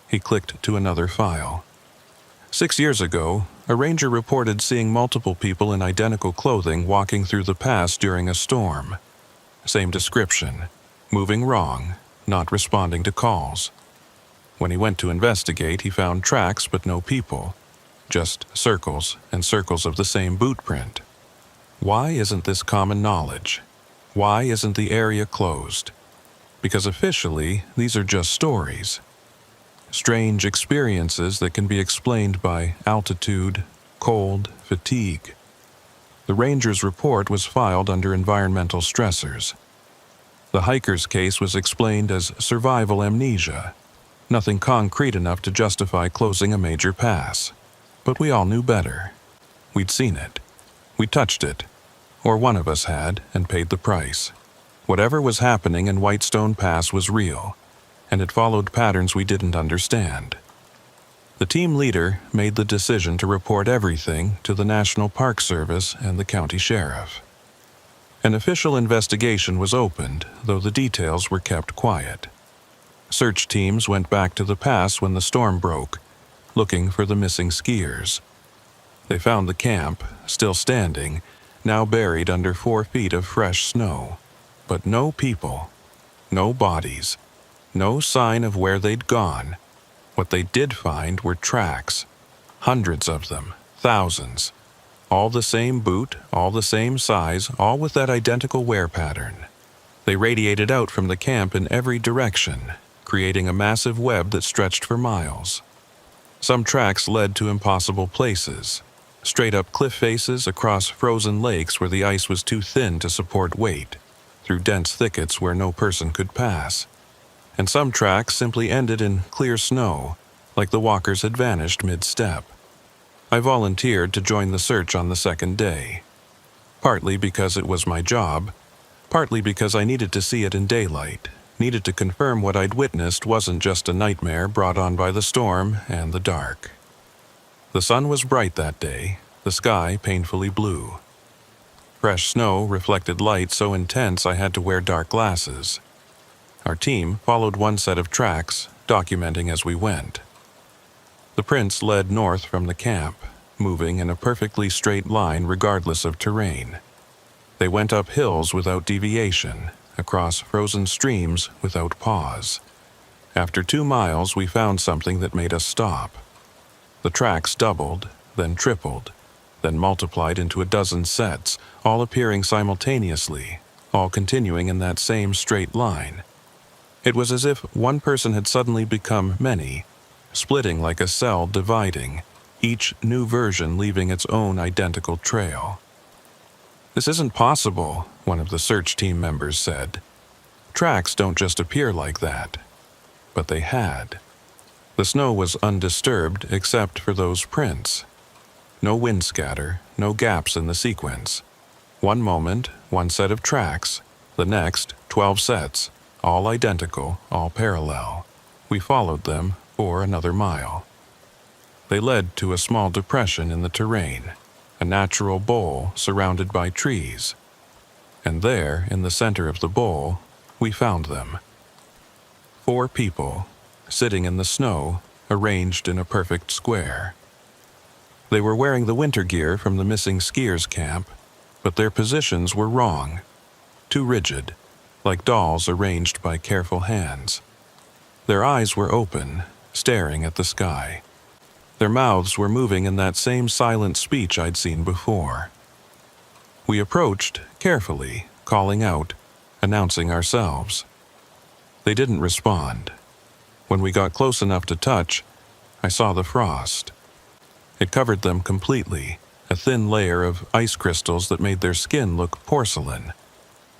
He clicked to another file. 6 years ago, a ranger reported seeing multiple people in identical clothing walking through the pass during a storm. same description. Moving wrong, not responding to calls. When he went to investigate, he found tracks but no people. Just circles and circles of the same boot print. Why isn't this common knowledge? Why isn't the area closed? Because officially, these are just stories. Strange experiences that can be explained by altitude, cold, fatigue. The ranger's report was filed under environmental stressors. The hiker's case was explained as survival amnesia, nothing concrete enough to justify closing a major pass. But we all knew better. We'd seen it. We touched it. Or one of us had, and paid the price. Whatever was happening in Whitestone Pass was real, and it followed patterns we didn't understand. The team leader made the decision to report everything to the National Park Service and the county sheriff. An official investigation was opened, though the details were kept quiet. Search teams went back to the pass when the storm broke, looking for the missing skiers. They found the camp, still standing, now buried under 4 feet of fresh snow. But no people, no bodies, no sign of where they'd gone. What they did find were tracks. Hundreds of them, thousands. All the same boot, all the same size, all with that identical wear pattern. They radiated out from the camp in every direction, creating a massive web that stretched for miles. Some tracks led to impossible places, straight-up cliff faces across frozen lakes where the ice was too thin to support weight, through dense thickets where no person could pass. And some tracks simply ended in clear snow, like the walkers had vanished mid-step. I volunteered to join the search on the second day, partly because it was my job, partly because I needed to see it in daylight, needed to confirm what I'd witnessed wasn't just a nightmare brought on by the storm and the dark. The sun was bright that day, the sky painfully blue. Fresh snow reflected light so intense I had to wear dark glasses. Our team followed one set of tracks, documenting as we went. The prints led north from the camp, moving in a perfectly straight line regardless of terrain. They went up hills without deviation, across frozen streams without pause. After 2 miles, we found something that made us stop. The tracks doubled, then tripled, then multiplied into a dozen sets, all appearing simultaneously, all continuing in that same straight line. It was as if one person had suddenly become many, splitting like a cell dividing, each new version leaving its own identical trail. "This isn't possible," one of the search team members said. "Tracks don't just appear like that." But they had. The snow was undisturbed except for those prints. No wind scatter, no gaps in the sequence. One moment, one set of tracks, the next, 12 sets, all identical, all parallel. We followed them for another mile. They led to a small depression in the terrain, a natural bowl surrounded by trees. And there, in the center of the bowl, we found them. 4 people, sitting in the snow, arranged in a perfect square. They were wearing the winter gear from the missing skiers' camp, but their positions were wrong, too rigid, like dolls arranged by careful hands. Their eyes were open, staring at the sky. Their mouths were moving in that same silent speech I'd seen before. We approached, carefully, calling out, announcing ourselves. They didn't respond. When we got close enough to touch, I saw the frost. It covered them completely, a thin layer of ice crystals that made their skin look porcelain.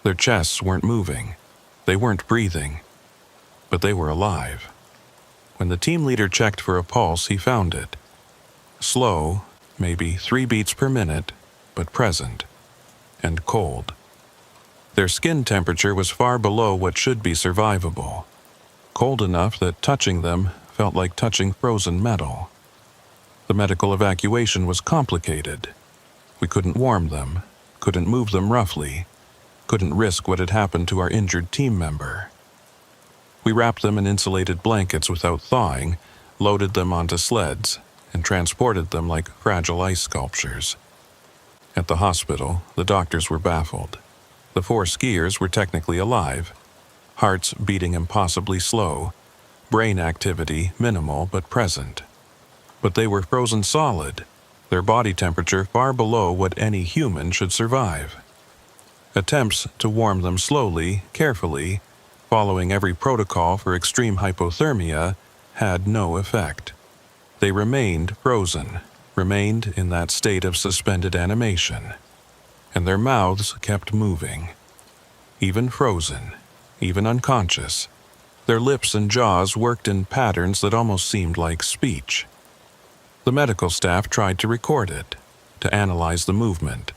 Their chests weren't moving. They weren't breathing. But they were alive. When the team leader checked for a pulse, he found it. Slow, maybe 3 beats per minute, but present. And cold. Their skin temperature was far below what should be survivable. Cold enough that touching them felt like touching frozen metal. The medical evacuation was complicated. We couldn't warm them, couldn't move them roughly, couldn't risk what had happened to our injured team member. We wrapped them in insulated blankets without thawing, loaded them onto sleds, and transported them like fragile ice sculptures. At the hospital, the doctors were baffled. The 4 skiers were technically alive, hearts beating impossibly slow, brain activity minimal but present. But they were frozen solid, their body temperature far below what any human should survive. Attempts to warm them slowly, carefully, following every protocol for extreme hypothermia, had no effect. They remained frozen, remained in that state of suspended animation, and their mouths kept moving. Even frozen, even unconscious, their lips and jaws worked in patterns that almost seemed like speech. The medical staff tried to record it, to analyze the movement,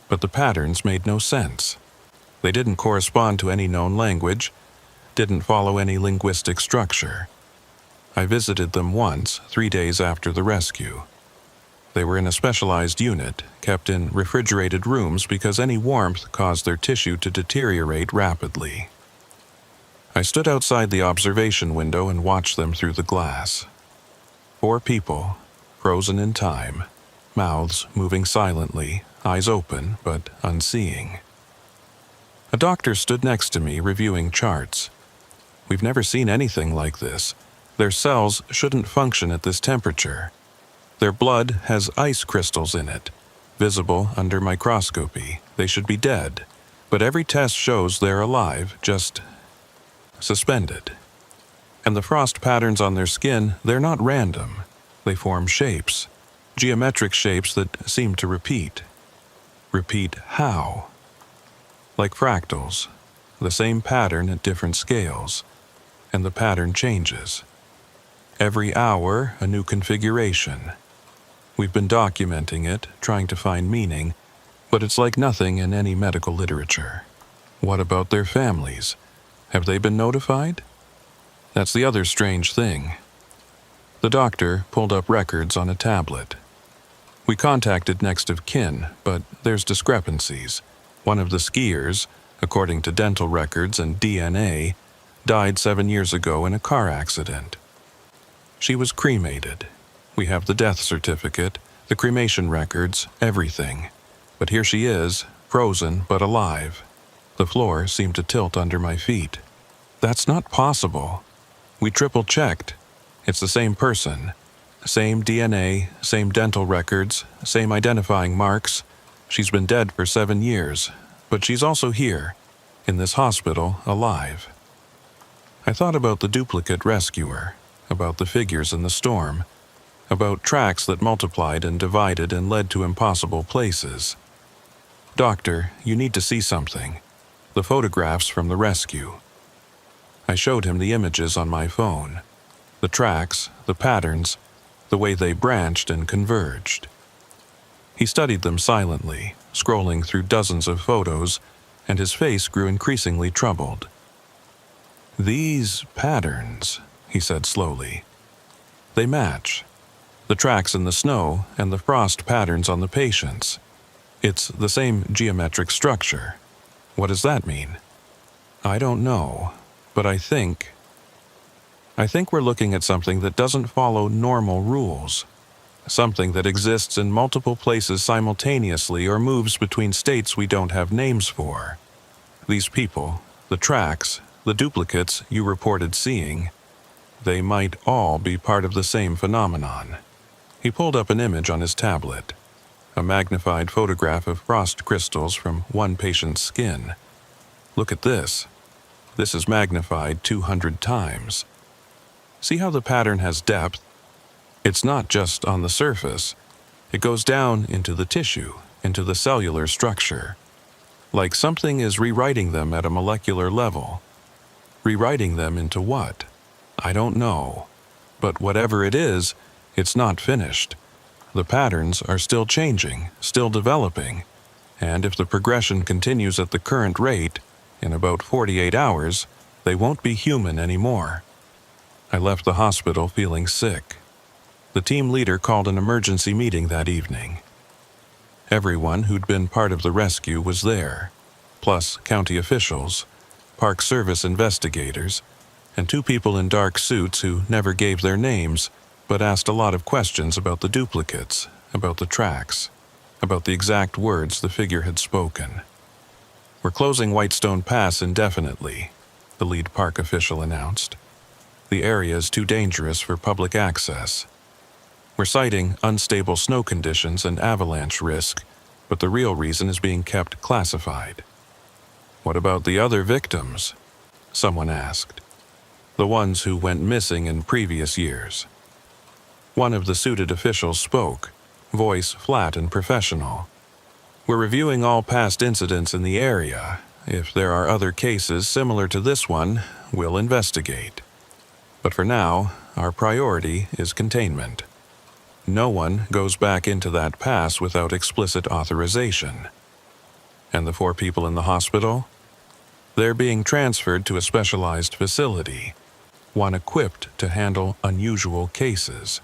but the patterns made no sense. They didn't correspond to any known language, didn't follow any linguistic structure. I visited them once, 3 days after the rescue. They were in a specialized unit, kept in refrigerated rooms because any warmth caused their tissue to deteriorate rapidly. I stood outside the observation window and watched them through the glass. 4 people, frozen in time, mouths moving silently, eyes open but unseeing. A doctor stood next to me reviewing charts. "We've never seen anything like this. Their cells shouldn't function at this temperature. Their blood has ice crystals in it, visible under microscopy. They should be dead, but every test shows they're alive, just suspended. And the frost patterns on their skin, they're not random. They form shapes, geometric shapes that seem to repeat. Repeat how? Like fractals, the same pattern at different scales, and the pattern changes. Every hour, a new configuration. We've been documenting it, trying to find meaning, but it's like nothing in any medical literature. What about their families? Have they been notified? That's the other strange thing." The doctor pulled up records on a tablet. "We contacted next of kin, but there's discrepancies. One of the skiers, according to dental records and DNA, died 7 years ago in a car accident. She was cremated. We have the death certificate, the cremation records, everything. But here she is, frozen but alive." The floor seemed to tilt under my feet. "That's not possible. We triple-checked. It's the same person. Same DNA, same dental records, same identifying marks. She's been dead for 7 years, but she's also here, in this hospital, alive." I thought about the duplicate rescuer, about the figures in the storm, about tracks that multiplied and divided and led to impossible places. "Doctor, you need to see something. The photographs from the rescue." I showed him the images on my phone, the tracks, the patterns, the way they branched and converged. He studied them silently, scrolling through dozens of photos, and his face grew increasingly troubled. "These patterns," he said slowly, "they match. The tracks in the snow and the frost patterns on the patients. It's the same geometric structure. What does that mean?" "I don't know, but I think we're looking at something that doesn't follow normal rules. Something that exists in multiple places simultaneously or moves between states we don't have names for. These people, the tracks, the duplicates you reported seeing, they might all be part of the same phenomenon." He pulled up an image on his tablet, a magnified photograph of frost crystals from one patient's skin. "Look at this. This is magnified 200 times. See how the pattern has depth? It's not just on the surface. It goes down into the tissue, into the cellular structure. Like something is rewriting them at a molecular level. Rewriting them into what? I don't know. But whatever it is, it's not finished. The patterns are still changing, still developing, and if the progression continues at the current rate, in about 48 hours, they won't be human anymore." I left the hospital feeling sick. The team leader called an emergency meeting that evening. Everyone who'd been part of the rescue was there, plus county officials, Park Service investigators, and 2 people in dark suits who never gave their names, but asked a lot of questions about the duplicates, about the tracks, about the exact words the figure had spoken. "We're closing Whitestone Pass indefinitely," the lead park official announced. "The area is too dangerous for public access. We're citing unstable snow conditions and avalanche risk, but the real reason is being kept classified." "What about the other victims?" someone asked. "The ones who went missing in previous years." One of the suited officials spoke, voice flat and professional. "We're reviewing all past incidents in the area. If there are other cases similar to this one, we'll investigate. But for now, our priority is containment. No one goes back into that pass without explicit authorization." "And the 4 people in the hospital?" "They're being transferred to a specialized facility, one equipped to handle unusual cases.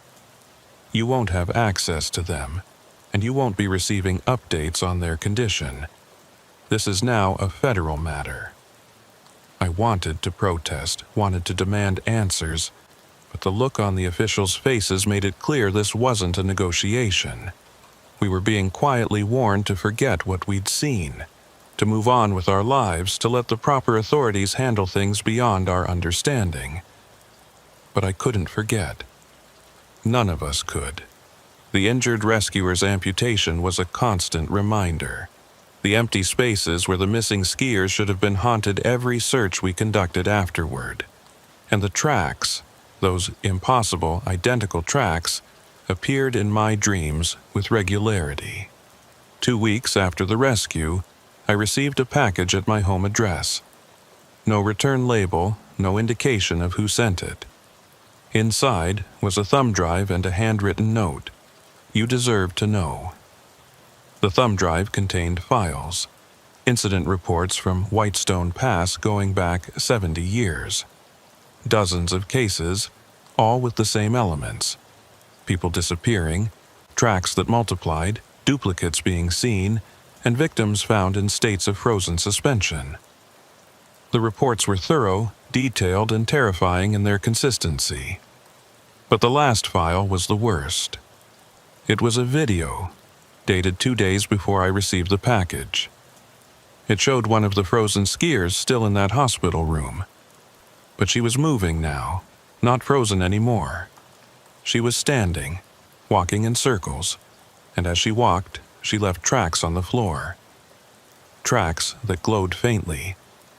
You won't have access to them, and you won't be receiving updates on their condition. This is now a federal matter." I wanted to protest, wanted to demand answers, but the look on the officials' faces made it clear this wasn't a negotiation. We were being quietly warned to forget what we'd seen, to move on with our lives, to let the proper authorities handle things beyond our understanding. But I couldn't forget. None of us could. The injured rescuer's amputation was a constant reminder. The empty spaces where the missing skiers should have been haunted every search we conducted afterward. And the tracks, those impossible, identical tracks, appeared in my dreams with regularity. 2 weeks after the rescue, I received a package at my home address. No return label, no indication of who sent it. Inside was a thumb drive and a handwritten note. "You deserve to know." The thumb drive contained files, incident reports from Whitestone Pass going back 70 years. Dozens of cases, all with the same elements. People disappearing, tracks that multiplied, duplicates being seen, and victims found in states of frozen suspension. The reports were thorough, detailed, and terrifying in their consistency. But the last file was the worst. It was a video, dated 2 days before I received the package. It showed one of the frozen skiers still in that hospital room. But she was moving now, not frozen anymore. She was standing, walking in circles, and as she walked, she left tracks on the floor. Tracks that glowed faintly,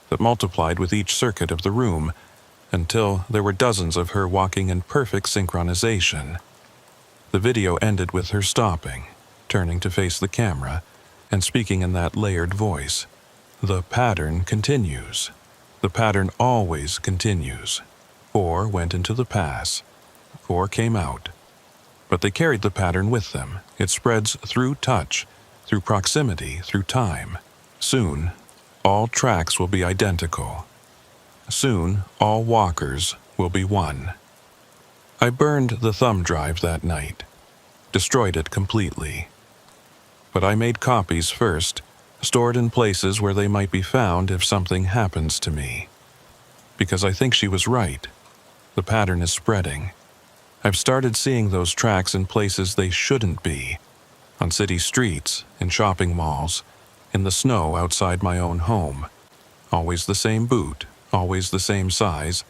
that multiplied with each circuit of the room, until there were dozens of her walking in perfect synchronization. The video ended with her stopping, turning to face the camera, and speaking in that layered voice. "The pattern continues. The pattern always continues. 4 went into the pass. 4 came out. But they carried the pattern with them. It spreads through touch, through proximity, through time. Soon, all tracks will be identical. Soon, all walkers will be one." I burned the thumb drive that night, destroyed it completely. But I made copies first, stored in places where they might be found if something happens to me. Because I think she was right. The pattern is spreading. I've started seeing those tracks in places they shouldn't be. On city streets, in shopping malls, in the snow outside my own home. Always the same boot, always the same size,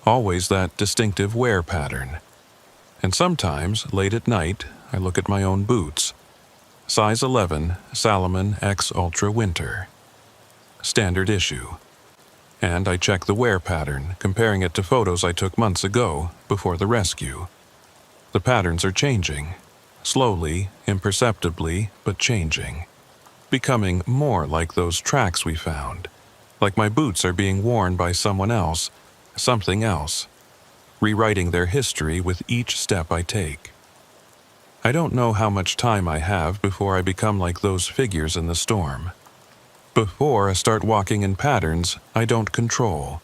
always that distinctive wear pattern. And sometimes, late at night, I look at my own boots. Size 11, Salomon X Ultra Winter. Standard issue. And I check the wear pattern, comparing it to photos I took months ago, before the rescue. The patterns are changing. Slowly, imperceptibly, but changing. Becoming more like those tracks we found. Like my boots are being worn by someone else, something else. Rewriting their history with each step I take. I don't know how much time I have before I become like those figures in the storm. Before I start walking in patterns I don't control,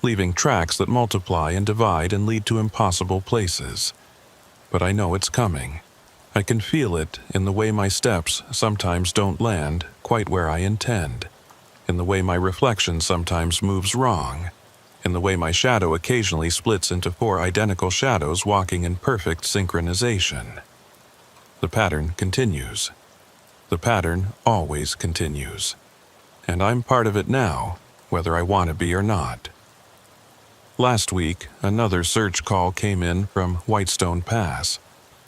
leaving tracks that multiply and divide and lead to impossible places. But I know it's coming. I can feel it in the way my steps sometimes don't land quite where I intend, in the way my reflection sometimes moves wrong, in the way my shadow occasionally splits into 4 identical shadows walking in perfect synchronization. The pattern continues. The pattern always continues. and I'm part of it now, whether I want to be or not. Last week, another search call came in from Whitestone Pass.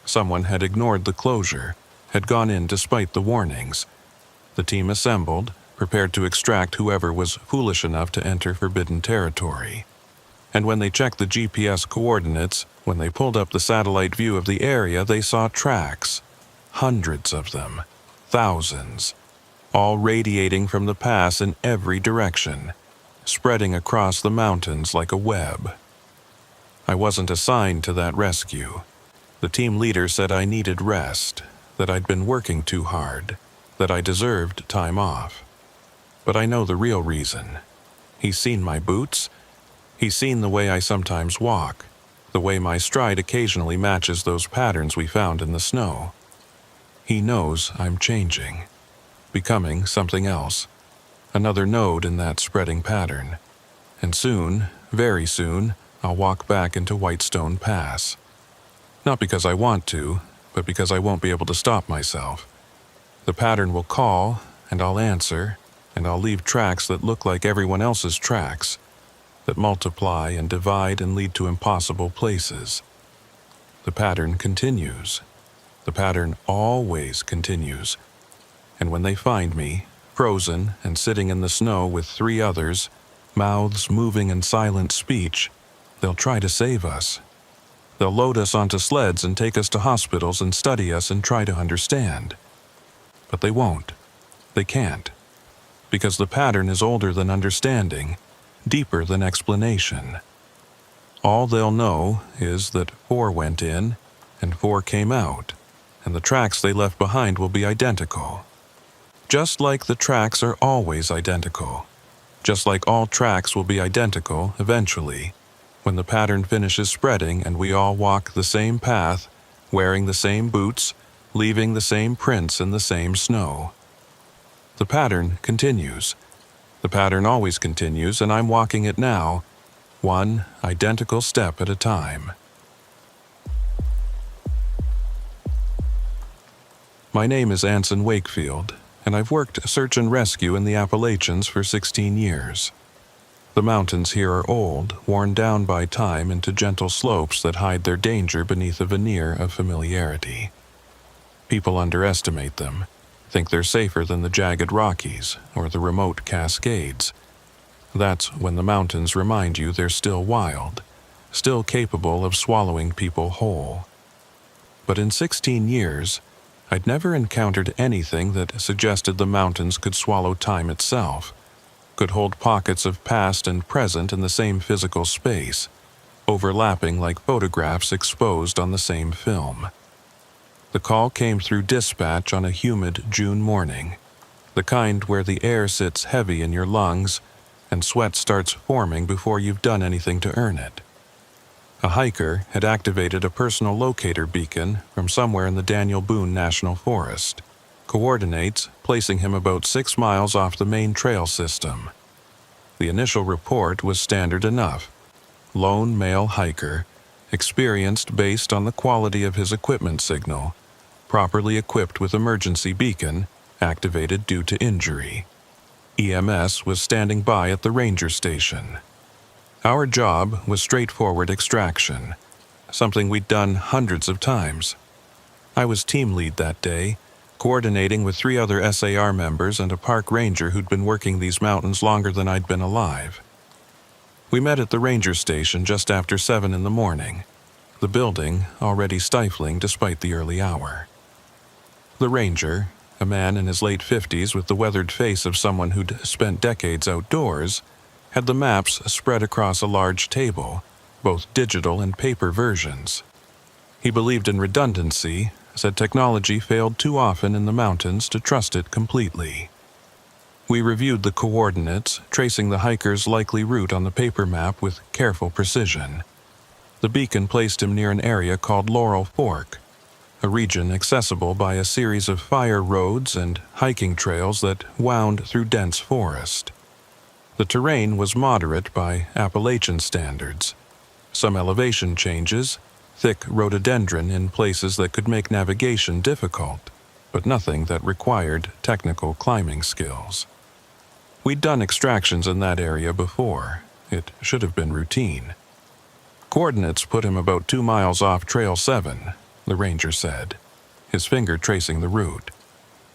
Someone had ignored the closure, had gone in despite the warnings. The team assembled, prepared to extract whoever was foolish enough to enter forbidden territory. And when they checked the GPS coordinates, when they pulled up the satellite view of the area, they saw tracks. Hundreds of them. Thousands. All radiating from the pass in every direction, spreading across the mountains like a web. I wasn't assigned to that rescue. The team leader said I needed rest, that I'd been working too hard, that I deserved time off. But I know the real reason. He's seen my boots. He's seen the way I sometimes walk, the way my stride occasionally matches those patterns we found in the snow. He knows I'm changing, becoming something else, another node in that spreading pattern. And soon, very soon, I'll walk back into Whitestone Pass. Not because I want to, but because I won't be able to stop myself. The pattern will call, and I'll answer, and I'll leave tracks that look like everyone else's tracks, that multiply and divide and lead to impossible places. The pattern continues. The pattern always continues. And when they find me, frozen and sitting in the snow with 3 others, mouths moving in silent speech, they'll try to save us. They'll load us onto sleds and take us to hospitals and study us and try to understand. But they won't. They can't. Because the pattern is older than understanding, deeper than explanation. All they'll know is that 4 went in and 4 came out, and the tracks they left behind will be identical. Just like the tracks are always identical. Just like all tracks will be identical eventually, when the pattern finishes spreading and we all walk the same path, wearing the same boots, leaving the same prints in the same snow. The pattern continues. The pattern always continues, and I'm walking it now, one identical step at a time. My name is Anson Wakefield, and I've worked search and rescue in the Appalachians for 16 years. The mountains here are old, worn down by time into gentle slopes that hide their danger beneath a veneer of familiarity. People underestimate them, think they're safer than the jagged Rockies or the remote Cascades. That's when the mountains remind you they're still wild, still capable of swallowing people whole. But in 16 years, I'd never encountered anything that suggested the mountains could swallow time itself, could hold pockets of past and present in the same physical space, overlapping like photographs exposed on the same film. The call came through dispatch on a humid June morning, the kind where the air sits heavy in your lungs and sweat starts forming before you've done anything to earn it. A hiker had activated a personal locator beacon from somewhere in the Daniel Boone National Forest, coordinates placing him about 6 miles off the main trail system. The initial report was standard enough. Lone male hiker, experienced based on the quality of his equipment signal, properly equipped with emergency beacon, activated due to injury. EMS was standing by at the ranger station. Our job was straightforward extraction, something we'd done hundreds of times. I was team lead that day, coordinating with 3 other SAR members and a park ranger who'd been working these mountains longer than I'd been alive. We met at the ranger station just after 7 in the morning, the building already stifling despite the early hour. The ranger, a man in his late 50s with the weathered face of someone who'd spent decades outdoors, had the maps spread across a large table, both digital and paper versions. He believed in redundancy, said technology failed too often in the mountains to trust it completely. We reviewed the coordinates, tracing the hiker's likely route on the paper map with careful precision. The beacon placed him near an area called Laurel Fork, a region accessible by a series of fire roads and hiking trails that wound through dense forest. The terrain was moderate by Appalachian standards. Some elevation changes, thick rhododendron in places that could make navigation difficult, but nothing that required technical climbing skills. We'd done extractions in that area before. It should have been routine. Coordinates put him about 2 miles off Trail 7, the ranger said, his finger tracing the route.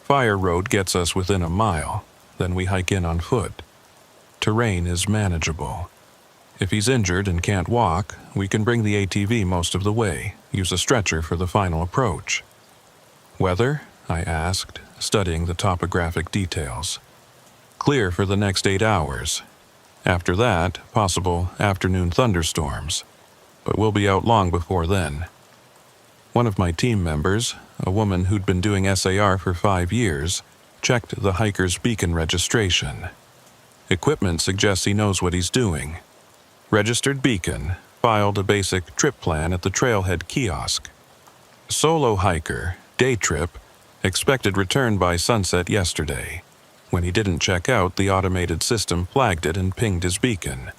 Fire road gets us within a mile, then we hike in on foot. Terrain is manageable. If he's injured and can't walk, we can bring the ATV most of the way, use a stretcher for the final approach. Weather? I asked, studying the topographic details. Clear for the next 8 hours. After that, possible afternoon thunderstorms. But we'll be out long before then. One of my team members, a woman who'd been doing SAR for 5 years, checked the hiker's beacon registration. Equipment suggests he knows what he's doing. Registered beacon, filed a basic trip plan at the trailhead kiosk. Solo hiker, day trip, expected return by sunset yesterday. When he didn't check out, the automated system flagged it and pinged his beacon.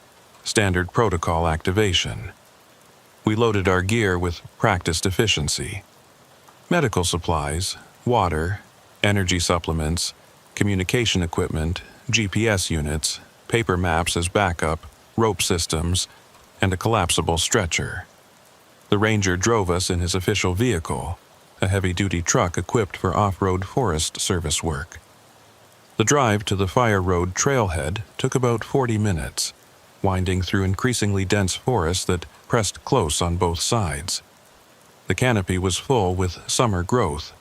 Standard protocol activation. We loaded our gear with practiced efficiency. Medical supplies, water, energy supplements, communication equipment, GPS units, paper maps as backup, rope systems, and a collapsible stretcher. The ranger drove us in his official vehicle, a heavy-duty truck equipped for off-road Forest Service work. The drive to the Fire Road trailhead took about 40 minutes, winding through increasingly dense forest that pressed close on both sides. The canopy was full with summer growth,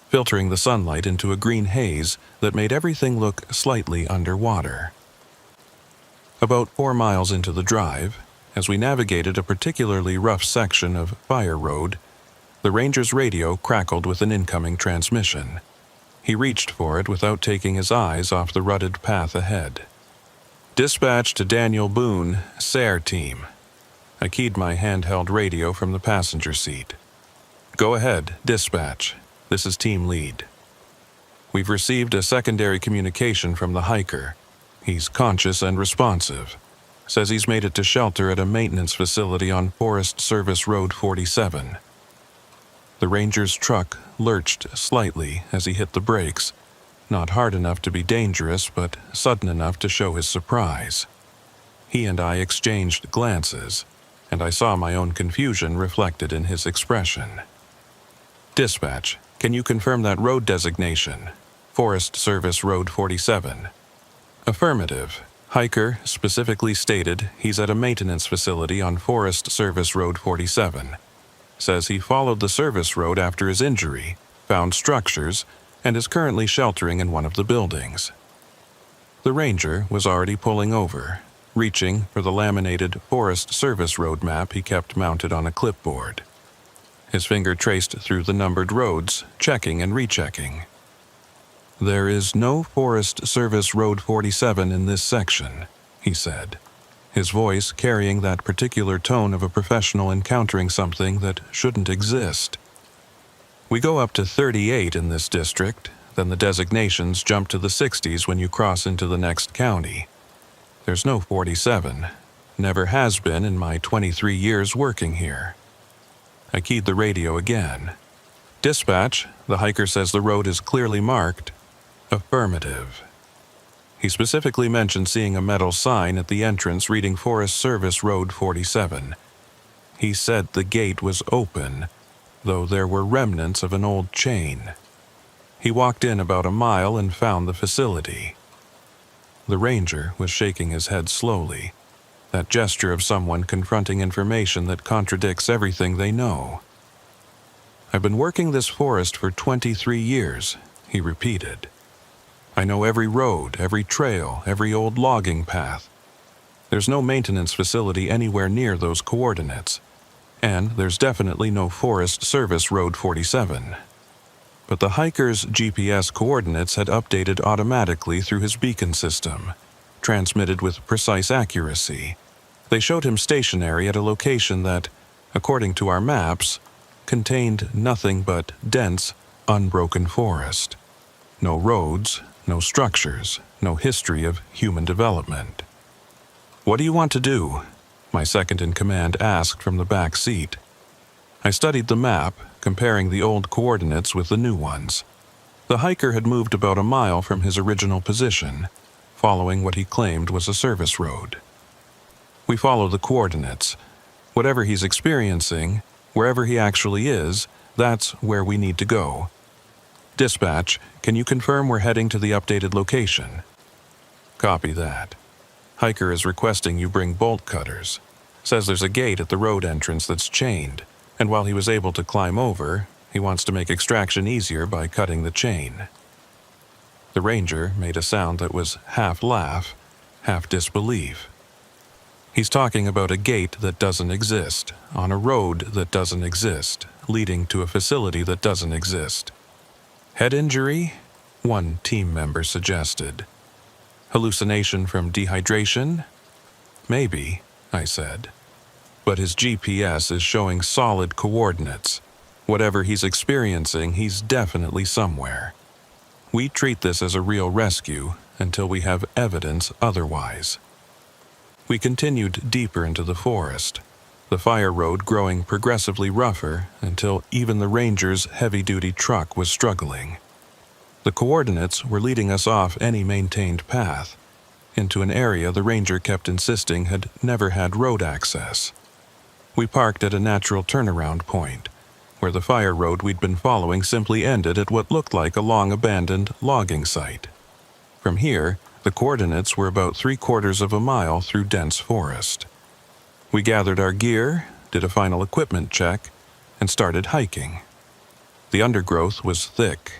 filtering the sunlight into a green haze that made everything look slightly underwater. About 4 miles into the drive, as we navigated a particularly rough section of Fire Road, the ranger's radio crackled with an incoming transmission. He reached for it without taking his eyes off the rutted path ahead. Dispatch to Daniel Boone, SARE team. I keyed my handheld radio from the passenger seat. Go ahead, dispatch. This is team lead. We've received a secondary communication from the hiker. He's conscious and responsive. Says he's made it to shelter at a maintenance facility on Forest Service Road 47. The ranger's truck lurched slightly as he hit the brakes, not hard enough to be dangerous, but sudden enough to show his surprise. He and I exchanged glances, and I saw my own confusion reflected in his expression. Dispatch, can you confirm that road designation? Forest Service Road 47. Affirmative. Hiker specifically stated he's at a maintenance facility on Forest Service Road 47. Says he followed the service road after his injury, found structures, and is currently sheltering in one of the buildings. The ranger was already pulling over, reaching for the laminated Forest Service Road map he kept mounted on a clipboard. His finger traced through the numbered roads, checking and rechecking. There is no Forest Service Road 47 in this section, he said, his voice carrying that particular tone of a professional encountering something that shouldn't exist. We go up to 38 in this district, then the designations jump to the 60s when you cross into the next county. There's no 47, never has been in my 23 years working here. I keyed the radio again. Dispatch, the hiker says the road is clearly marked. Affirmative. He specifically mentioned seeing a metal sign at the entrance reading Forest Service Road 47. He said the gate was open, though there were remnants of an old chain. He walked in about a mile and found the facility. The ranger was shaking his head slowly, that gesture of someone confronting information that contradicts everything they know. I've been working this forest for 23 years, he repeated. I know every road, every trail, every old logging path. There's no maintenance facility anywhere near those coordinates, and there's definitely no Forest Service Road 47. But the hiker's GPS coordinates had updated automatically through his beacon system, transmitted with precise accuracy. They showed him stationary at a location that, according to our maps, contained nothing but dense, unbroken forest. No roads, no structures, no history of human development. What do you want to do? My second-in-command asked from the back seat. I studied the map, comparing the old coordinates with the new ones. The hiker had moved about a mile from his original position. following what he claimed was a service road. We follow the coordinates. Whatever he's experiencing, wherever he actually is, that's where we need to go. Dispatch, can you confirm we're heading to the updated location? Copy that. Hiker is requesting you bring bolt cutters. Says there's a gate at the road entrance that's chained, and while he was able to climb over, he wants to make extraction easier by cutting the chain. The ranger made a sound that was half laugh, half disbelief. He's talking about a gate that doesn't exist, on a road that doesn't exist, leading to a facility that doesn't exist. Head injury? One team member suggested. Hallucination from dehydration? Maybe, I said. But his GPS is showing solid coordinates. Whatever he's experiencing, he's definitely somewhere. We treat this as a real rescue until we have evidence otherwise. We continued deeper into the forest, the fire road growing progressively rougher until even the ranger's heavy-duty truck was struggling. The coordinates were leading us off any maintained path, into an area the ranger kept insisting had never had road access. We parked at a natural turnaround point, where the fire road we'd been following simply ended at what looked like a long-abandoned logging site. From here, the coordinates were about 3/4 of a mile through dense forest. We gathered our gear, did a final equipment check, and started hiking. The undergrowth was thick,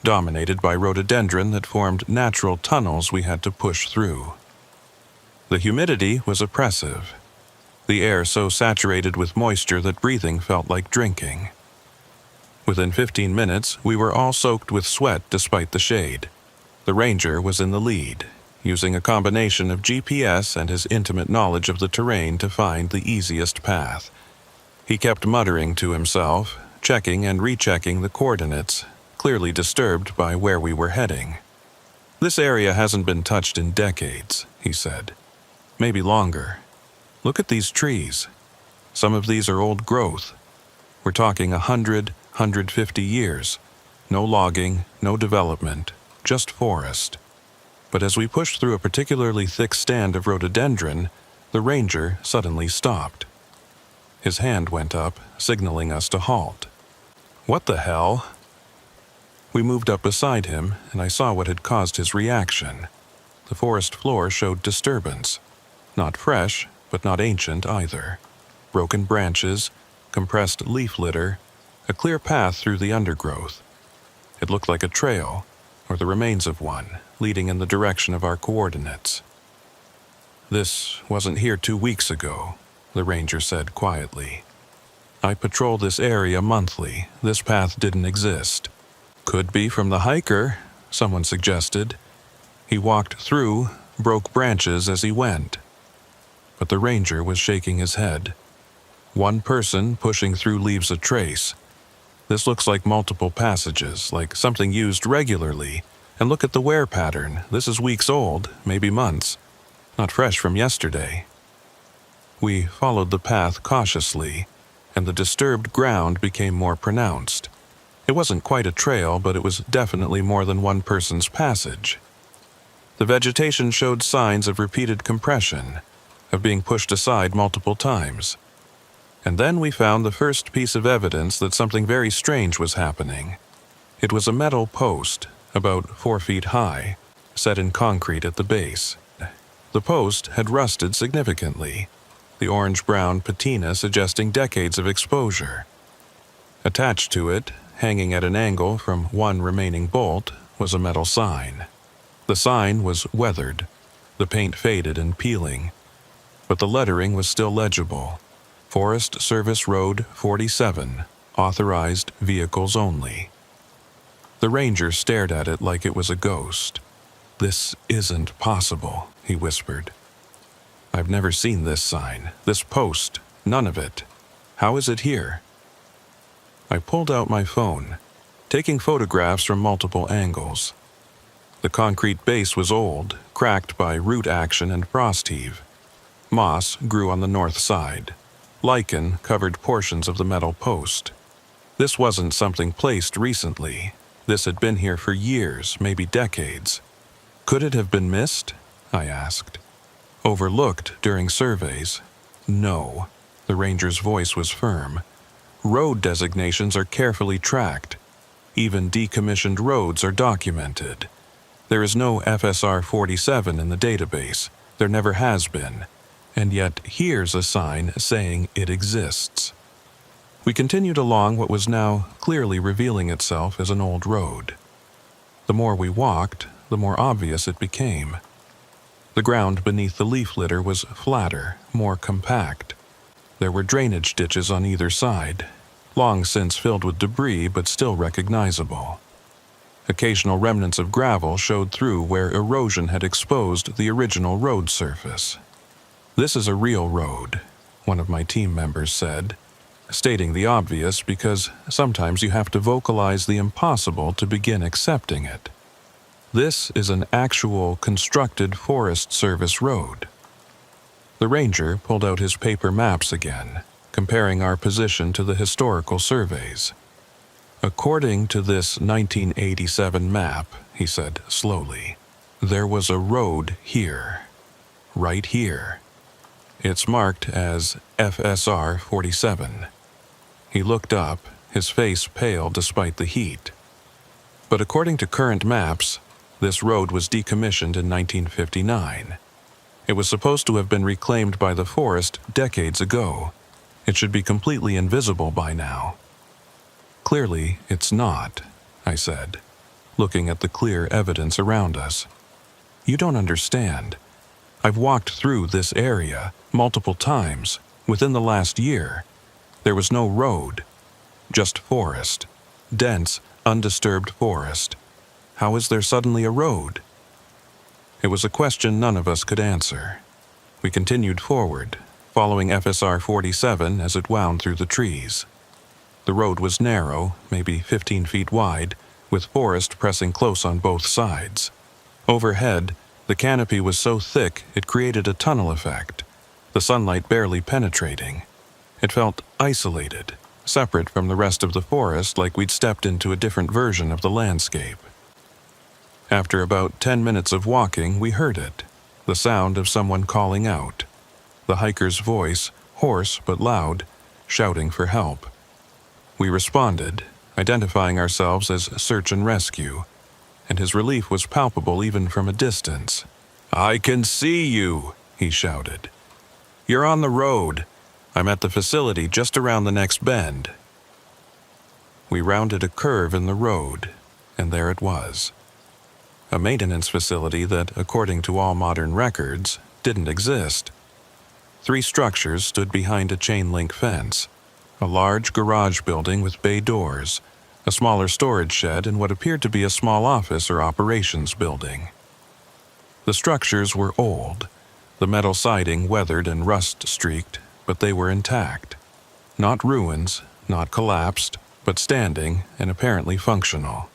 dominated by rhododendron that formed natural tunnels we had to push through. The humidity was oppressive, the air so saturated with moisture that breathing felt like drinking. Within 15 minutes, we were all soaked with sweat despite the shade. The ranger was in the lead, using a combination of GPS and his intimate knowledge of the terrain to find the easiest path. He kept muttering to himself, checking and rechecking the coordinates, clearly disturbed by where we were heading. This area hasn't been touched in decades, he said. Maybe longer. Look at these trees. Some of these are old growth. We're talking 100, 150 years. No logging, no development, just forest. But as we pushed through a particularly thick stand of rhododendron, the ranger suddenly stopped. His hand went up, signaling us to halt. What the hell? We moved up beside him, and I saw what had caused his reaction. The forest floor showed disturbance. Not fresh, but not ancient either. Broken branches, compressed leaf litter, a clear path through the undergrowth. It looked like a trail, or the remains of one, leading in the direction of our coordinates. This wasn't here 2 weeks ago, the ranger said quietly. I patrol this area monthly. This path didn't exist. Could be from the hiker, someone suggested. He walked through, broke branches as he went. But the ranger was shaking his head. One person pushing through leaves a trace. This looks like multiple passages, like something used regularly. And look at the wear pattern. This is weeks old, maybe months. Not fresh from yesterday. We followed the path cautiously, and the disturbed ground became more pronounced. It wasn't quite a trail, but it was definitely more than one person's passage. The vegetation showed signs of repeated compression, of being pushed aside multiple times. And then we found the first piece of evidence that something very strange was happening. It was a metal post, about 4 feet high, set in concrete at the base. The post had rusted significantly, the orange-brown patina suggesting decades of exposure. Attached to it, hanging at an angle from one remaining bolt, was a metal sign. The sign was weathered, the paint faded and peeling, but the lettering was still legible. Forest Service Road 47, authorized vehicles only. The ranger stared at it like it was a ghost. "This isn't possible," he whispered. "I've never seen this sign, this post, none of it. How is it here?" I pulled out my phone, taking photographs from multiple angles. The concrete base was old, cracked by root action and frost heave. Moss grew on the north side. Lichen covered portions of the metal post. This wasn't something placed recently. This had been here for years, maybe decades. Could it have been missed? I asked. Overlooked during surveys? No. The ranger's voice was firm. Road designations are carefully tracked. Even decommissioned roads are documented. There is no FSR 47 in the database. There never has been. And yet here's a sign saying it exists. We continued along what was now clearly revealing itself as an old road. The more we walked, the more obvious it became. The ground beneath the leaf litter was flatter, more compact. There were drainage ditches on either side, long since filled with debris but still recognizable. Occasional remnants of gravel showed through where erosion had exposed the original road surface. "This is a real road," one of my team members said, stating the obvious because sometimes you have to vocalize the impossible to begin accepting it. "This is an actual constructed Forest Service road." The ranger pulled out his paper maps again, comparing our position to the historical surveys. "According to this 1987 map," he said slowly, "there was a road here, right here. It's marked as FSR 47. He looked up, his face pale despite the heat. "But according to current maps, this road was decommissioned in 1959. It was supposed to have been reclaimed by the forest decades ago. It should be completely invisible by now." "Clearly, it's not," I said, looking at the clear evidence around us. "You don't understand. I've walked through this area multiple times within the last year. There was no road, just forest, dense, undisturbed forest. How is there suddenly a road?" It was a question none of us could answer. We continued forward, following FSR 47 as it wound through the trees. The road was narrow, maybe 15 feet wide, with forest pressing close on both sides. Overhead, the canopy was so thick it created a tunnel effect, the sunlight barely penetrating. It felt isolated, separate from the rest of the forest, like we'd stepped into a different version of the landscape. After about 10 minutes of walking, we heard it, the sound of someone calling out. The hiker's voice, hoarse but loud, shouting for help. We responded, identifying ourselves as search and rescue, and his relief was palpable even from a distance. "I can see you," he shouted. "You're on the road. I'm at the facility just around the next bend." We rounded a curve in the road, and there it was. A maintenance facility that, according to all modern records, didn't exist. 3 structures stood behind a chain-link fence. A large garage building with bay doors, a smaller storage shed, and what appeared to be a small office or operations building. The structures were old, the metal siding weathered and rust-streaked, but they were intact. Not ruins, not collapsed, but standing and apparently functional.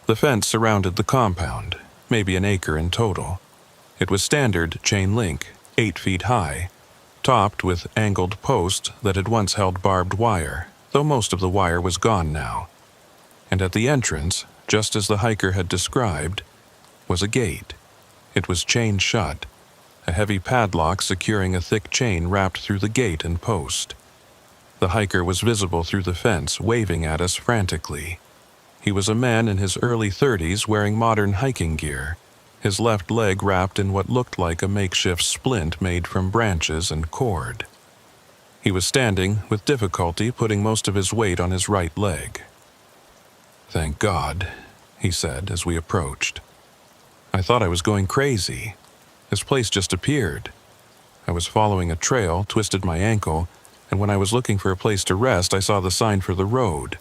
The fence surrounded the compound, maybe an acre in total. It was standard chain link, 8 feet high, topped with angled posts that had once held barbed wire, though most of the wire was gone now. And at the entrance, just as the hiker had described, was a gate. It was chained shut, a heavy padlock securing a thick chain wrapped through the gate and post. The hiker was visible through the fence, waving at us frantically. He was a man in his early 30s wearing modern hiking gear, his left leg wrapped in what looked like a makeshift splint made from branches and cord. He was standing, with difficulty putting most of his weight on his right leg. "Thank God," he said as we approached. "I thought I was going crazy. This place just appeared. I was following a trail, twisted my ankle, and when I was looking for a place to rest, I saw the sign for the road.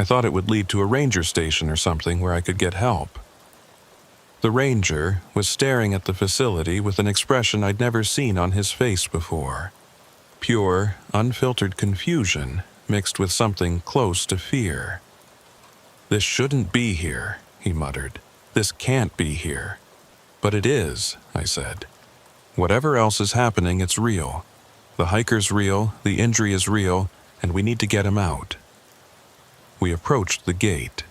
I thought it would lead to a ranger station or something where I could get help." The ranger was staring at the facility with an expression I'd never seen on his face before. Pure, unfiltered confusion mixed with something close to fear. "This shouldn't be here," he muttered. "This can't be here." "But it is," I said. "Whatever else is happening, it's real. The hiker's real, the injury is real, and we need to get him out." We approached the gate.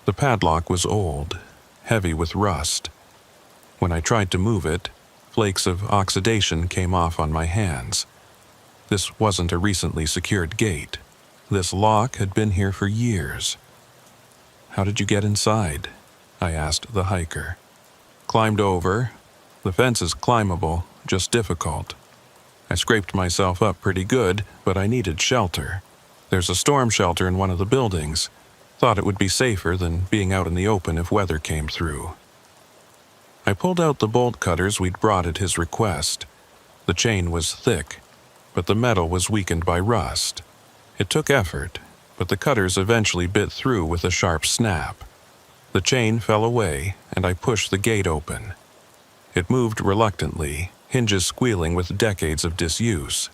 The padlock was old, heavy with rust. When I tried to move it, flakes of oxidation came off on my hands. This wasn't a recently secured gate. This lock had been here for years. "How did you get inside?" I asked the hiker. "Climbed over. The fence is climbable, just difficult. I scraped myself up pretty good, but I needed shelter. There's a storm shelter in one of the buildings. Thought it would be safer than being out in the open if weather came through." I pulled out the bolt cutters we'd brought at his request. The chain was thick, but the metal was weakened by rust. It took effort, but the cutters eventually bit through with a sharp snap. The chain fell away, and I pushed the gate open. It moved reluctantly, hinges squealing with decades of disuse.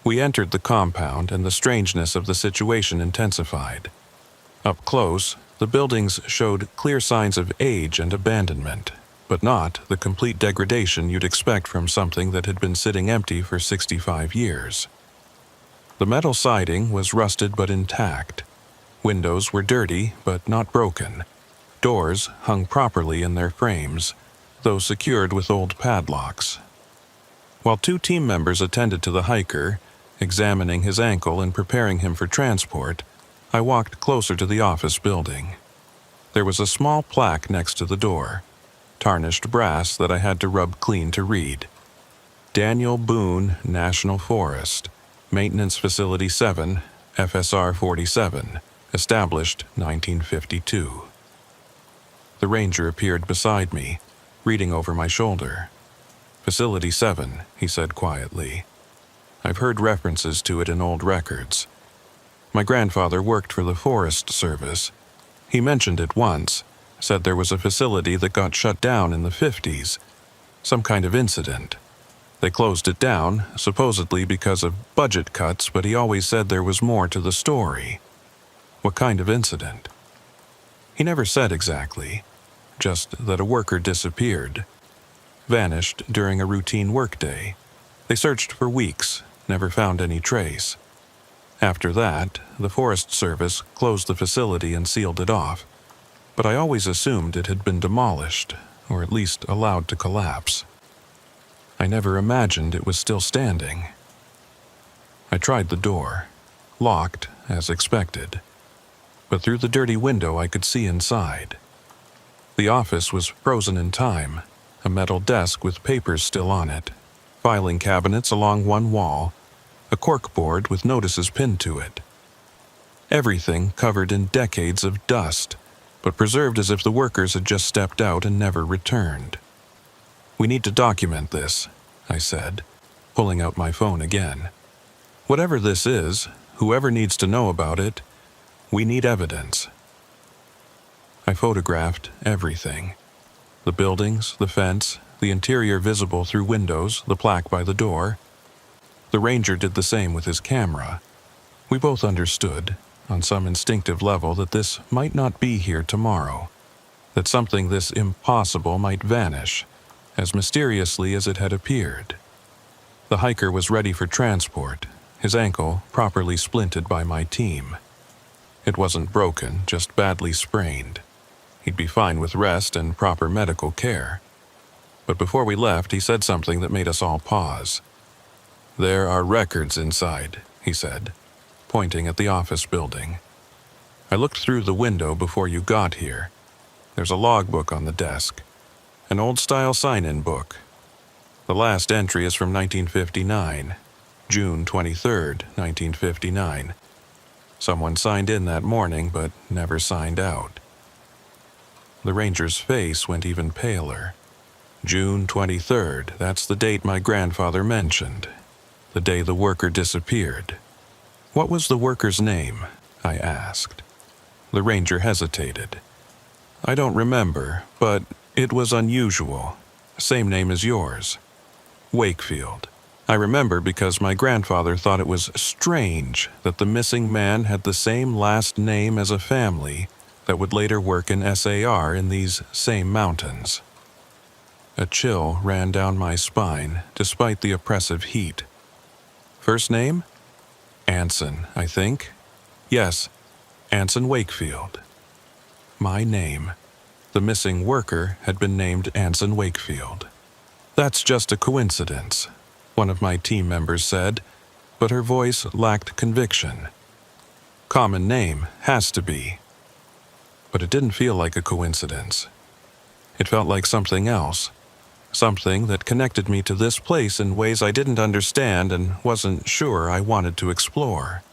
We entered the compound, and the strangeness of the situation intensified. Up close, the buildings showed clear signs of age and abandonment, but not the complete degradation you'd expect from something that had been sitting empty for 65 years. The metal siding was rusted but intact. Windows were dirty but not broken. Doors hung properly in their frames, though secured with old padlocks. While 2 team members attended to the hiker, examining his ankle and preparing him for transport, I walked closer to the office building. There was a small plaque next to the door, tarnished brass that I had to rub clean to read. Daniel Boone National Forest, Maintenance Facility 7, FSR 47, established 1952. The ranger appeared beside me, reading over my shoulder. "Facility 7, he said quietly. "I've heard references to it in old records. My grandfather worked for the Forest Service. He mentioned it once, said there was a facility that got shut down in the 50s. Some kind of incident. They closed it down, supposedly because of budget cuts, but he always said there was more to the story." "What kind of incident?" "He never said exactly, just that a worker disappeared. Vanished during a routine workday. They searched for weeks, never found any trace. After that, the Forest Service closed the facility and sealed it off, but I always assumed it had been demolished, or at least allowed to collapse. I never imagined it was still standing." I tried the door, locked as expected, but through the dirty window I could see inside. The office was frozen in time, a metal desk with papers still on it, filing cabinets along one wall, a corkboard with notices pinned to it. Everything covered in decades of dust, but preserved as if the workers had just stepped out and never returned. "We need to document this," I said, pulling out my phone again. "Whatever this is, whoever needs to know about it, we need evidence." I photographed everything. The buildings, the fence, the interior visible through windows, the plaque by the door. The ranger did the same with his camera. We both understood, on some instinctive level, that this might not be here tomorrow, that something this impossible might vanish, as mysteriously as it had appeared. The hiker was ready for transport, his ankle properly splinted by my team. It wasn't broken, just badly sprained. He'd be fine with rest and proper medical care. But before we left, he said something that made us all pause. "There are records inside," he said, pointing at the office building. "I looked through the window before you got here. There's a logbook on the desk, an old-style sign-in book. The last entry is from 1959, June 23rd, 1959. Someone signed in that morning but never signed out." The ranger's face went even paler. "June 23rd, that's the date my grandfather mentioned. The day the worker disappeared." "What was the worker's name?" I asked. The ranger hesitated. "I don't remember, but it was unusual. Same name as yours. Wakefield. I remember because my grandfather thought it was strange that the missing man had the same last name as a family that would later work in SAR in these same mountains." A chill ran down my spine, despite the oppressive heat. "First name?" "Anson, I think." "Yes, Anson Wakefield." My name. The missing worker had been named Anson Wakefield. "That's just a coincidence," one of my team members said, but her voice lacked conviction. "Common name, has to be." But it didn't feel like a coincidence. It felt like something else, something that connected me to this place in ways I didn't understand and wasn't sure I wanted to explore.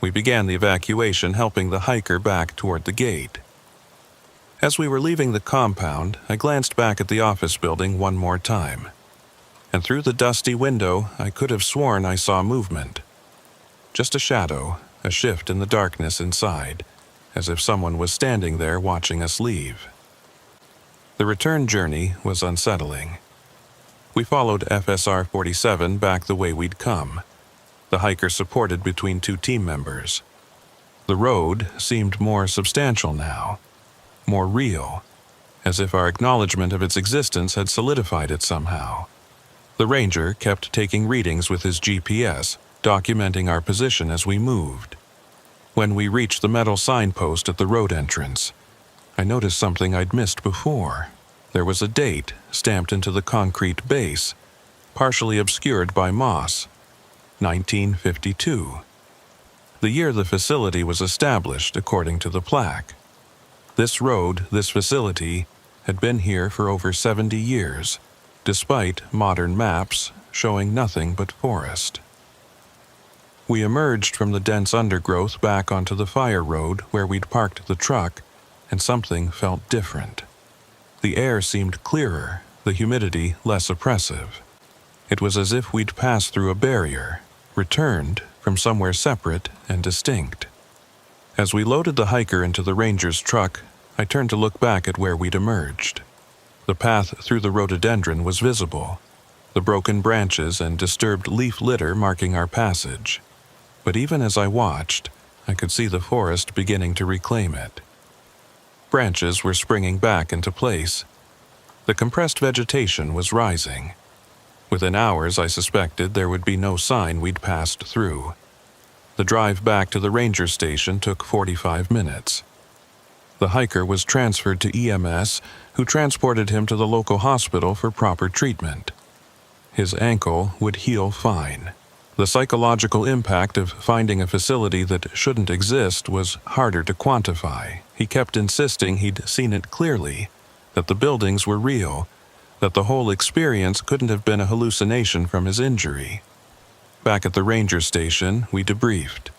We began the evacuation, helping the hiker back toward the gate. As we were leaving the compound, I glanced back at the office building one more time, and through the dusty window, I could have sworn I saw movement. Just a shadow, a shift in the darkness inside, as if someone was standing there watching us leave. The return journey was unsettling. We followed FSR 47 back the way we'd come, the hiker supported between two team members. The road seemed more substantial now, more real, as if our acknowledgement of its existence had solidified it somehow. The ranger kept taking readings with his GPS, documenting our position as we moved. When we reached the metal signpost at the road entrance, I noticed something I'd missed before. There was a date stamped into the concrete base, partially obscured by moss: 1952. The year the facility was established, according to the plaque. This road, this facility, had been here for over 70 years, despite modern maps showing nothing but forest. We emerged from the dense undergrowth back onto the fire road where we'd parked the truck, and something felt different. The air seemed clearer, the humidity less oppressive. It was as if we'd passed through a barrier, returned from somewhere separate and distinct. As we loaded the hiker into the ranger's truck, I turned to look back at where we'd emerged. The path through the rhododendron was visible, the broken branches and disturbed leaf litter marking our passage. But even as I watched, I could see the forest beginning to reclaim it. Branches were springing back into place. The compressed vegetation was rising. Within hours, I suspected there would be no sign we'd passed through. The drive back to the ranger station took 45 minutes. The hiker was transferred to EMS, who transported him to the local hospital for proper treatment. His ankle would heal fine. The psychological impact of finding a facility that shouldn't exist was harder to quantify. He kept insisting he'd seen it clearly, that the buildings were real, that the whole experience couldn't have been a hallucination from his injury. Back at the ranger station, we debriefed.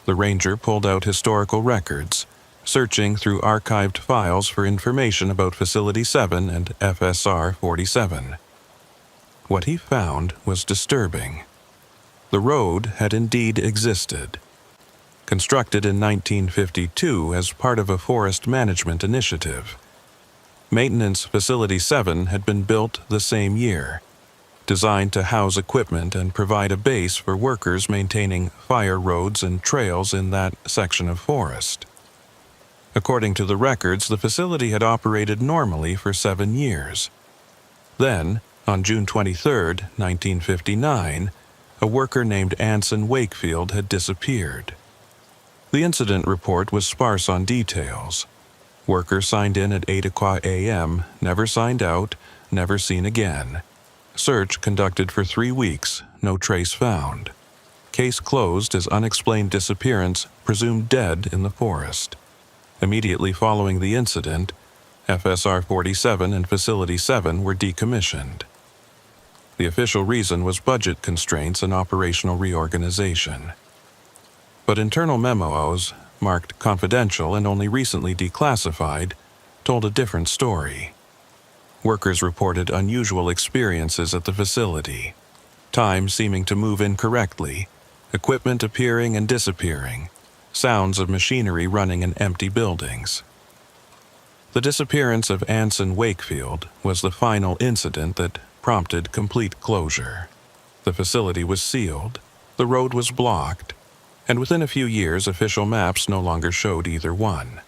The ranger pulled out historical records, searching through archived files for information about Facility 7 and FSR 47. What he found was disturbing. The road had indeed existed. Constructed in 1952 as part of a forest management initiative. Maintenance Facility 7 had been built the same year, designed to house equipment and provide a base for workers maintaining fire roads and trails in that section of forest. According to the records, the facility had operated normally for 7 years. Then, on June 23, 1959, a worker named Anson Wakefield had disappeared. The incident report was sparse on details. Worker signed in at 8 o'clock a.m., never signed out, never seen again. Search conducted for 3 weeks, no trace found. Case closed as unexplained disappearance, presumed dead in the forest. Immediately following the incident, FSR 47 and Facility 7 were decommissioned. The official reason was budget constraints and operational reorganization. But internal memos, marked confidential and only recently declassified, told a different story. Workers reported unusual experiences at the facility, time seeming to move incorrectly, equipment appearing and disappearing, sounds of machinery running in empty buildings. The disappearance of Anson Wakefield was the final incident that prompted complete closure. The facility was sealed, the road was blocked, and within a few years official maps no longer showed either one.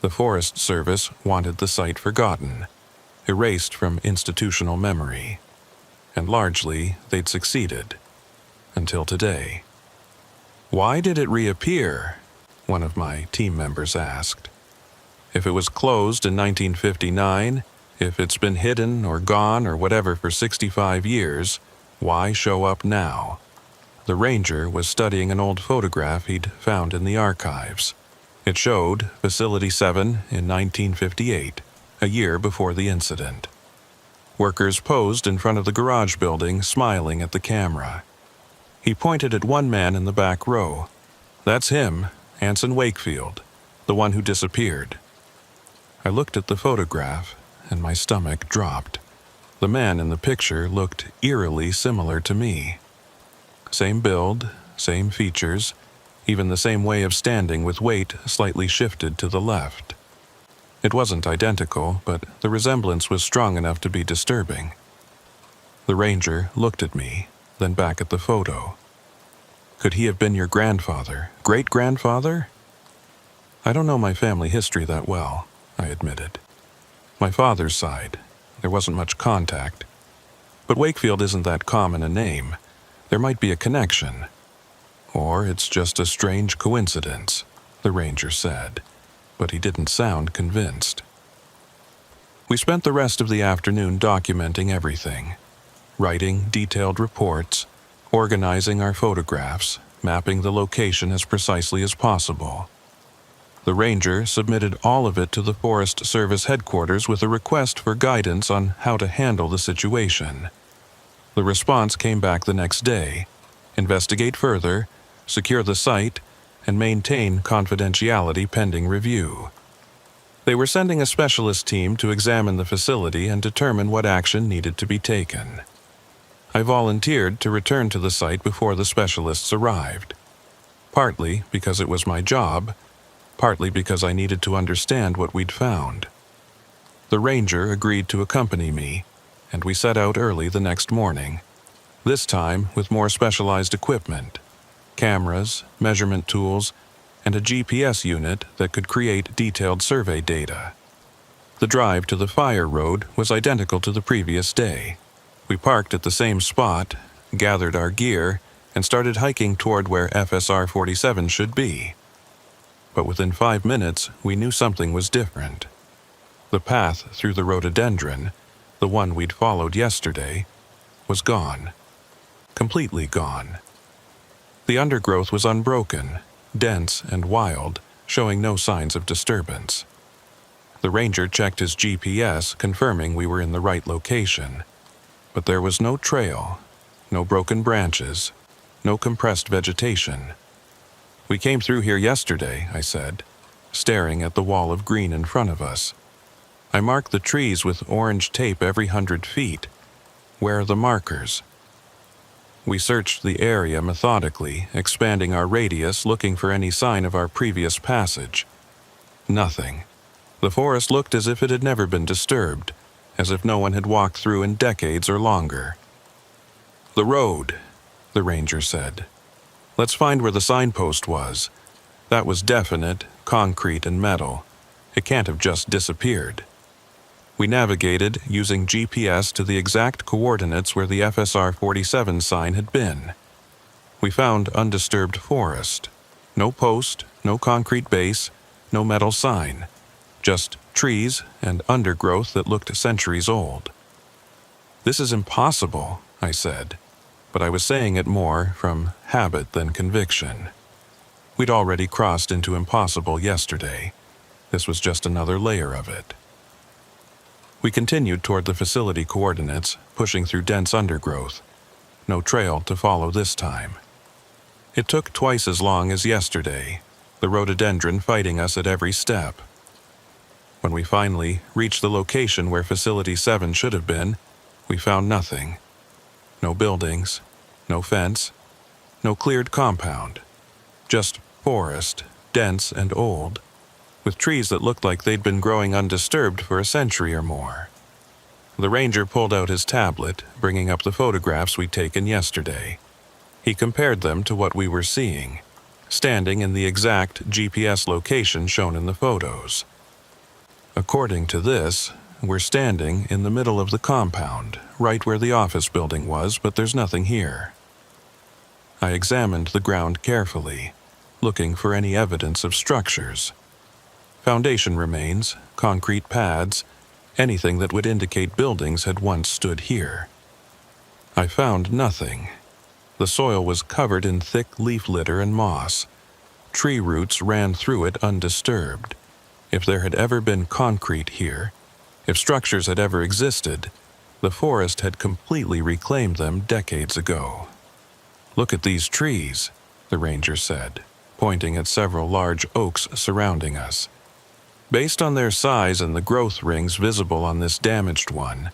The Forest Service wanted the site forgotten, erased from institutional memory, and largely they'd succeeded, until today. "Why did it reappear?" one of my team members asked. If it was closed in 1959, if it's been hidden or gone or whatever for 65 years, why show up now? The ranger was studying an old photograph he'd found in the archives. It showed Facility 7 in 1958, a year before the incident. Workers posed in front of the garage building, smiling at the camera. He pointed at one man in the back row. That's him, Anson Wakefield, the one who disappeared. I looked at the photograph, and my stomach dropped. The man in the picture looked eerily similar to me. Same build, same features, even the same way of standing with weight slightly shifted to the left. It wasn't identical, but the resemblance was strong enough to be disturbing. The ranger looked at me, then back at the photo. Could he have been your grandfather, great-grandfather? I don't know my family history that well, I admitted. My father's side, there wasn't much contact. But Wakefield isn't that common a name. There might be a connection. Or it's just a strange coincidence, the ranger said, but he didn't sound convinced. We spent the rest of the afternoon documenting everything, writing detailed reports, organizing our photographs, mapping the location as precisely as possible. The ranger submitted all of it to the Forest Service headquarters with a request for guidance on how to handle the situation. The response came back the next day: investigate further, secure the site, and maintain confidentiality pending review. They were sending a specialist team to examine the facility and determine what action needed to be taken. I volunteered to return to the site before the specialists arrived, partly because it was my job, partly because I needed to understand what we'd found. The ranger agreed to accompany me, and we set out early the next morning, this time with more specialized equipment, cameras, measurement tools, and a GPS unit that could create detailed survey data. The drive to the fire road was identical to the previous day. We parked at the same spot, gathered our gear, and started hiking toward where FSR 47 should be. But within 5 minutes, we knew something was different. The path through the rhododendron, the one we'd followed yesterday, was gone. Completely gone. The undergrowth was unbroken, dense and wild, showing no signs of disturbance. The ranger checked his GPS, confirming we were in the right location. But there was no trail, no broken branches, no compressed vegetation. We came through here yesterday, I said, staring at the wall of green in front of us. I marked the trees with orange tape every 100 feet. Where are the markers? We searched the area methodically, expanding our radius, looking for any sign of our previous passage. Nothing. The forest looked as if it had never been disturbed, as if no one had walked through in decades or longer. The road, the ranger said. Let's find where the signpost was. That was definite, concrete and metal. It can't have just disappeared. We navigated using GPS to the exact coordinates where the FSR 47 sign had been. We found undisturbed forest. No post, no concrete base, no metal sign. Just trees and undergrowth that looked centuries old. This is impossible, I said, but I was saying it more from habit than conviction. We'd already crossed into impossible yesterday. This was just another layer of it. We continued toward the facility coordinates, pushing through dense undergrowth. No trail to follow this time. It took twice as long as yesterday, the rhododendron fighting us at every step. When we finally reached the location where Facility 7 should have been, we found nothing. No buildings, no fence, no cleared compound. Just forest, dense and old, with trees that looked like they'd been growing undisturbed for a century or more. The ranger pulled out his tablet, bringing up the photographs we'd taken yesterday. He compared them to what we were seeing, standing in the exact GPS location shown in the photos. According to this, we're standing in the middle of the compound, right where the office building was, but there's nothing here. I examined the ground carefully, looking for any evidence of structures. Foundation remains, concrete pads, anything that would indicate buildings had once stood here. I found nothing. The soil was covered in thick leaf litter and moss. Tree roots ran through it undisturbed. If there had ever been concrete here, if structures had ever existed, the forest had completely reclaimed them decades ago. "Look at these trees," the ranger said, pointing at several large oaks surrounding us. "Based on their size and the growth rings visible on this damaged one,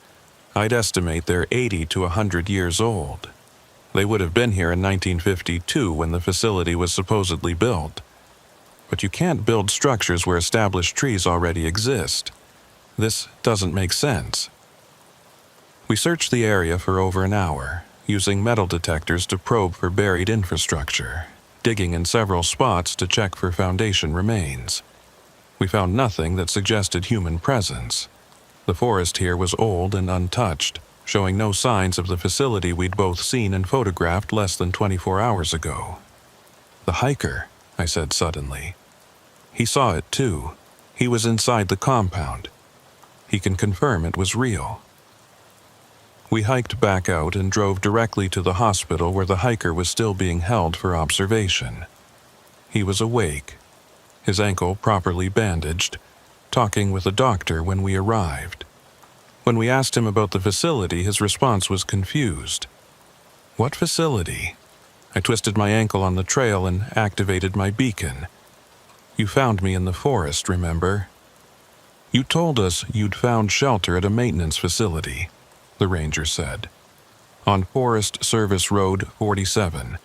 I'd estimate they're 80 to 100 years old. They would have been here in 1952 when the facility was supposedly built. But you can't build structures where established trees already exist. This doesn't make sense." We searched the area for over an hour, using metal detectors to probe for buried infrastructure, digging in several spots to check for foundation remains. We found nothing that suggested human presence. The forest here was old and untouched, showing no signs of the facility we'd both seen and photographed less than 24 hours ago. "The hiker," I said suddenly. "He saw it too. He was inside the compound. He can confirm it was real." We hiked back out and drove directly to the hospital where the hiker was still being held for observation. He was awake, his ankle properly bandaged, talking with a doctor when we arrived. When we asked him about the facility, his response was confused. "What facility?" I twisted my ankle on the trail and activated my beacon. "You found me in the forest, remember? You told us you'd found shelter at a maintenance facility," the ranger said. "On Forest Service Road 47.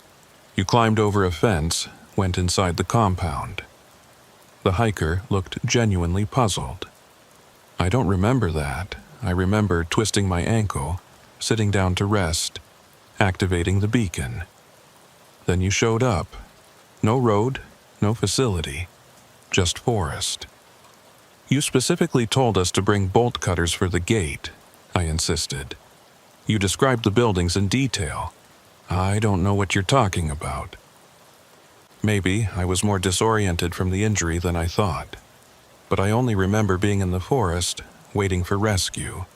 You climbed over a fence, went inside the compound." The hiker looked genuinely puzzled. "I don't remember that. I remember twisting my ankle, sitting down to rest, activating the beacon. Then you showed up. No road, no facility, just forest. You specifically told us to bring bolt cutters for the gate," I insisted. "You described the buildings in detail. I don't know what you're talking about." Maybe I was more disoriented from the injury than I thought, but I only remember being in the forest, waiting for rescue.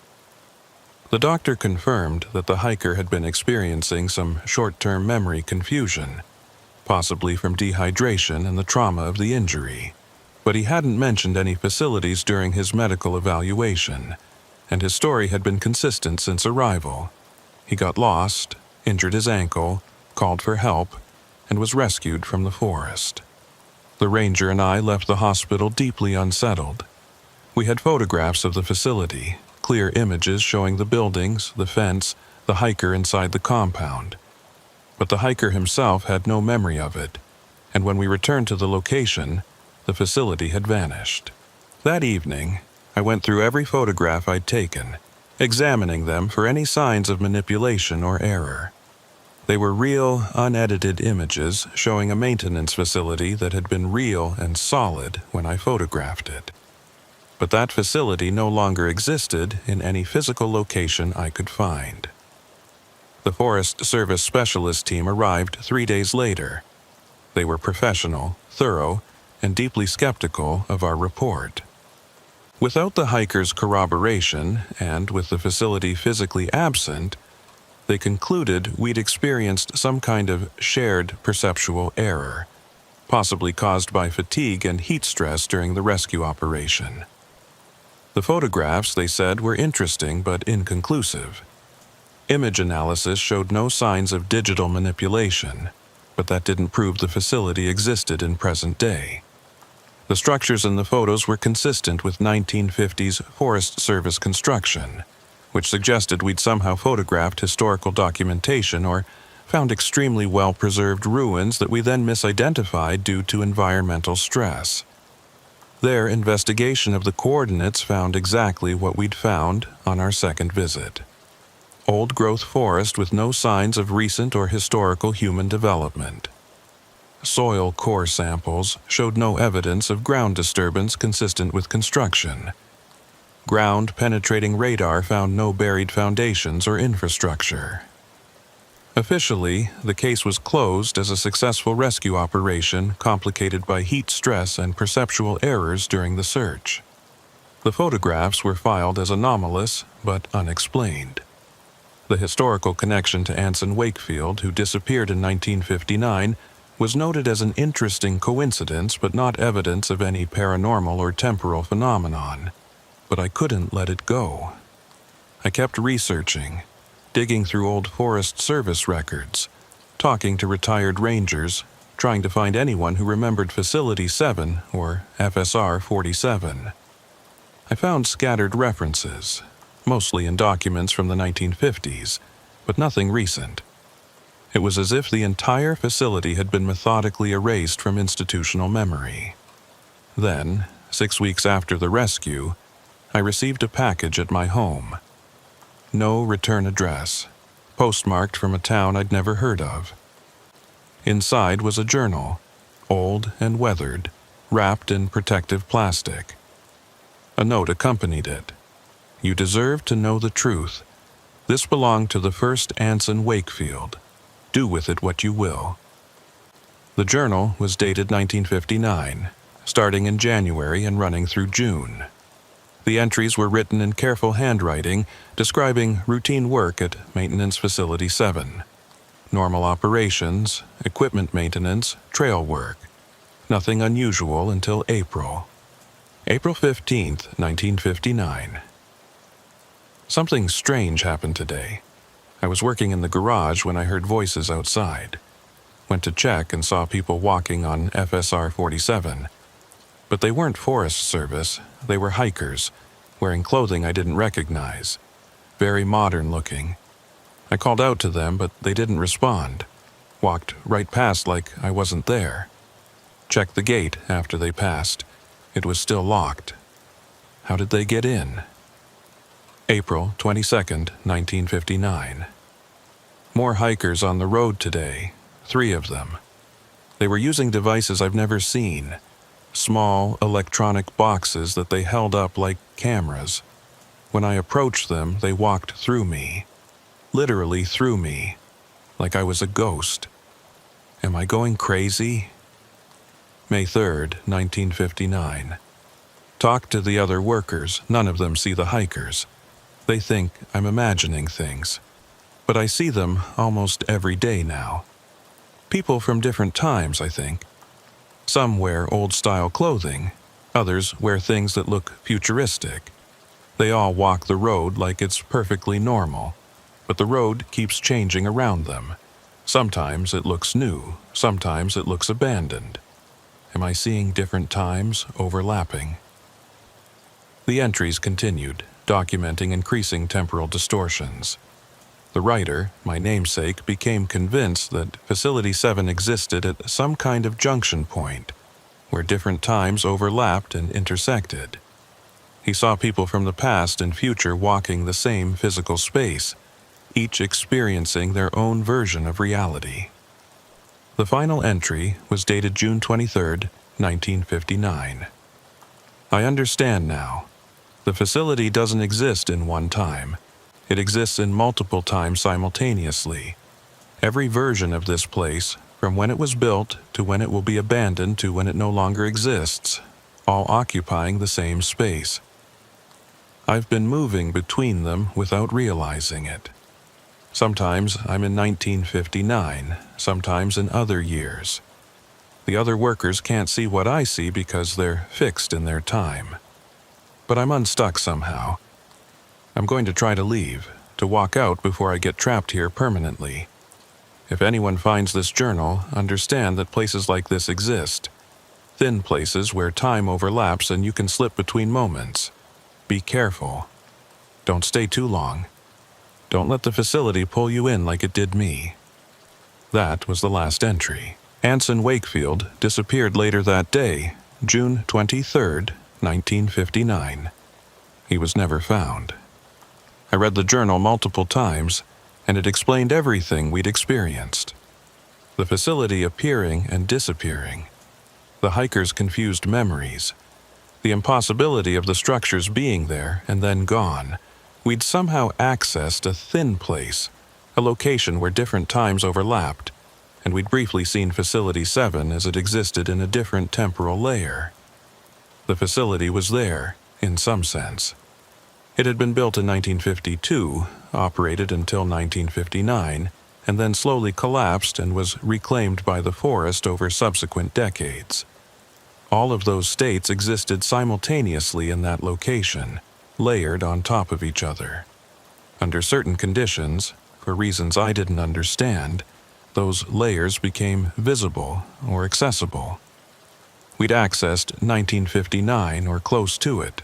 The doctor confirmed that the hiker had been experiencing some short-term memory confusion, possibly from dehydration and the trauma of the injury, but he hadn't mentioned any facilities during his medical evaluation, and his story had been consistent since arrival. He got lost, injured his ankle, called for help, and was rescued from the forest. The ranger and I left the hospital deeply unsettled. We had photographs of the facility, clear images showing the buildings, the fence, the hiker inside the compound. But the hiker himself had no memory of it, and when we returned to the location, the facility had vanished. That evening, I went through every photograph I'd taken, examining them for any signs of manipulation or error. They were real, unedited images showing a maintenance facility that had been real and solid when I photographed it. But that facility no longer existed in any physical location I could find. The Forest Service specialist team arrived 3 days later. They were professional, thorough, and deeply skeptical of our report. Without the hiker's corroboration, and with the facility physically absent, they concluded we'd experienced some kind of shared perceptual error, possibly caused by fatigue and heat stress during the rescue operation. The photographs, they said, were interesting but inconclusive. Image analysis showed no signs of digital manipulation, but that didn't prove the facility existed in present day. The structures in the photos were consistent with 1950s Forest Service construction, which suggested we'd somehow photographed historical documentation or found extremely well-preserved ruins that we then misidentified due to environmental stress. Their investigation of the coordinates found exactly what we'd found on our second visit. Old-growth forest with no signs of recent or historical human development. Soil core samples showed no evidence of ground disturbance consistent with construction. Ground-penetrating radar found no buried foundations or infrastructure. Officially, the case was closed as a successful rescue operation complicated by heat stress and perceptual errors during the search. The photographs were filed as anomalous but unexplained. The historical connection to Anson Wakefield, who disappeared in 1959, was noted as an interesting coincidence but not evidence of any paranormal or temporal phenomenon. But I couldn't let it go. I kept researching, digging through old Forest Service records, talking to retired rangers, trying to find anyone who remembered Facility 7 or FSR 47. I found scattered references, mostly in documents from the 1950s, but nothing recent. It was as if the entire facility had been methodically erased from institutional memory. Then, 6 weeks after the rescue, I received a package at my home. No return address, postmarked from a town I'd never heard of. Inside was a journal, old and weathered, wrapped in protective plastic. A note accompanied it. You deserve to know the truth. This belonged to the first Anson Wakefield. Do with it what you will. The journal was dated 1959, starting in January and running through June. The entries were written in careful handwriting, describing routine work at Maintenance Facility 7, normal operations, equipment maintenance, trail work. Nothing unusual until April. April 15th, 1959. Something strange happened today. I was working in the garage when I heard voices outside. Went to check and saw people walking on FSR 47. But they weren't Forest Service, they were hikers, wearing clothing I didn't recognize. Very modern looking. I called out to them, but they didn't respond. Walked right past like I wasn't there. Checked the gate after they passed. It was still locked. How did they get in? April 22nd, 1959. More hikers on the road today, 3 of them. They were using devices I've never seen, small electronic boxes that they held up like cameras. When I approached them, they walked through me, literally through me, like I was a ghost. Am I going crazy? May 3rd, 1959. Talk to the other workers, none of them see the hikers. They think I'm imagining things. But I see them almost every day now. People from different times, I think. Some wear old-style clothing, others wear things that look futuristic. They all walk the road like it's perfectly normal, but the road keeps changing around them. Sometimes it looks new, sometimes it looks abandoned. Am I seeing different times overlapping? The entries continued, documenting increasing temporal distortions. The writer, my namesake, became convinced that Facility 7 existed at some kind of junction point, where different times overlapped and intersected. He saw people from the past and future walking the same physical space, each experiencing their own version of reality. The final entry was dated June 23, 1959. I understand now. The facility doesn't exist in one time. It exists in multiple times simultaneously. Every version of this place, from when it was built to when it will be abandoned to when it no longer exists, all occupying the same space. I've been moving between them without realizing it. Sometimes I'm in 1959, sometimes in other years. The other workers can't see what I see because they're fixed in their time. But I'm unstuck somehow. I'm going to try to leave, to walk out before I get trapped here permanently. If anyone finds this journal, understand that places like this exist. Thin places where time overlaps and you can slip between moments. Be careful. Don't stay too long. Don't let the facility pull you in like it did me. That was the last entry. Anson Wakefield disappeared later that day, June 23rd, 1959. He was never found. I read the journal multiple times, and it explained everything we'd experienced. The facility appearing and disappearing. The hikers' confused memories. The impossibility of the structures being there and then gone. We'd somehow accessed a thin place, a location where different times overlapped, and we'd briefly seen Facility 7 as it existed in a different temporal layer. The facility was there, in some sense. It had been built in 1952, operated until 1959, and then slowly collapsed and was reclaimed by the forest over subsequent decades. All of those states existed simultaneously in that location, layered on top of each other. Under certain conditions, for reasons I didn't understand, those layers became visible or accessible. We'd accessed 1959 or close to it,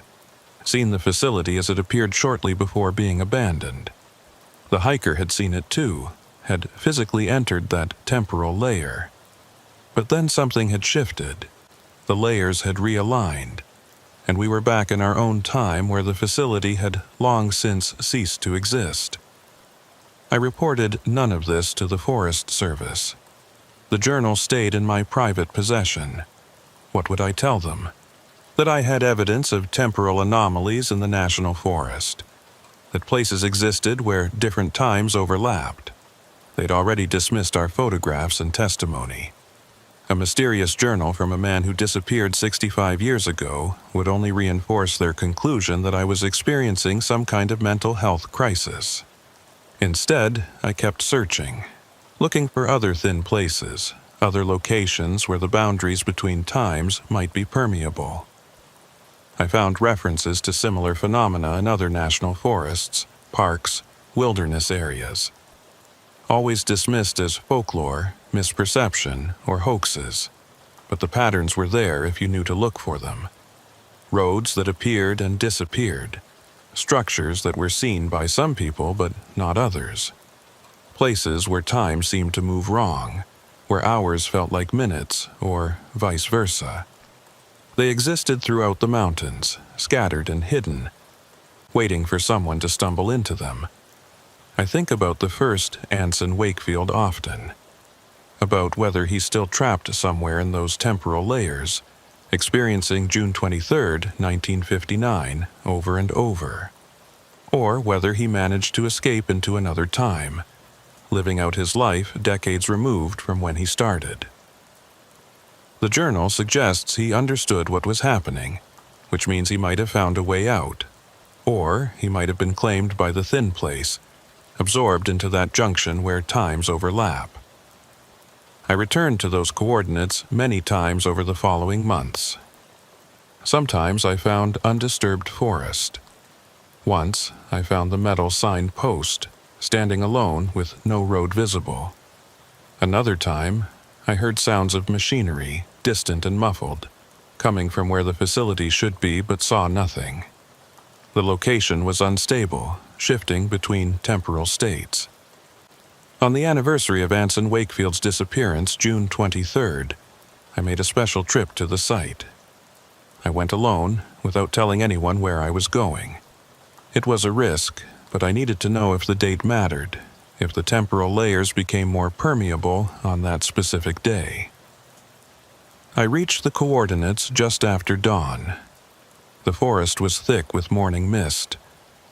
seen the facility as it appeared shortly before being abandoned. The hiker had seen it too, had physically entered that temporal layer. But then something had shifted. The layers had realigned, and we were back in our own time where the facility had long since ceased to exist. I reported none of this to the Forest Service. The journal stayed in my private possession. What would I tell them? That I had evidence of temporal anomalies in the National Forest, that places existed where different times overlapped. They'd already dismissed our photographs and testimony. A mysterious journal from a man who disappeared 65 years ago would only reinforce their conclusion that I was experiencing some kind of mental health crisis. Instead, I kept searching, looking for other thin places, other locations where the boundaries between times might be permeable. I found references to similar phenomena in other national forests, parks, wilderness areas. Always dismissed as folklore, misperception, or hoaxes, but the patterns were there if you knew to look for them. Roads that appeared and disappeared, structures that were seen by some people but not others, places where time seemed to move wrong, where hours felt like minutes, or vice versa. They existed throughout the mountains, scattered and hidden, waiting for someone to stumble into them. I think about the first Anson Wakefield often, about whether he's still trapped somewhere in those temporal layers, experiencing June 23, 1959, over and over, or whether he managed to escape into another time, living out his life decades removed from when he started. The journal suggests he understood what was happening, which means he might have found a way out, or he might have been claimed by the thin place, absorbed into that junction where times overlap. I returned to those coordinates many times over the following months. Sometimes I found undisturbed forest. Once I found the metal sign post, standing alone with no road visible. Another time, I heard sounds of machinery, distant and muffled, coming from where the facility should be but saw nothing. The location was unstable, shifting between temporal states. On the anniversary of Anson Wakefield's disappearance, June 23rd, I made a special trip to the site. I went alone, without telling anyone where I was going. It was a risk, but I needed to know if the date mattered, if the temporal layers became more permeable on that specific day. I reached the coordinates just after dawn. The forest was thick with morning mist,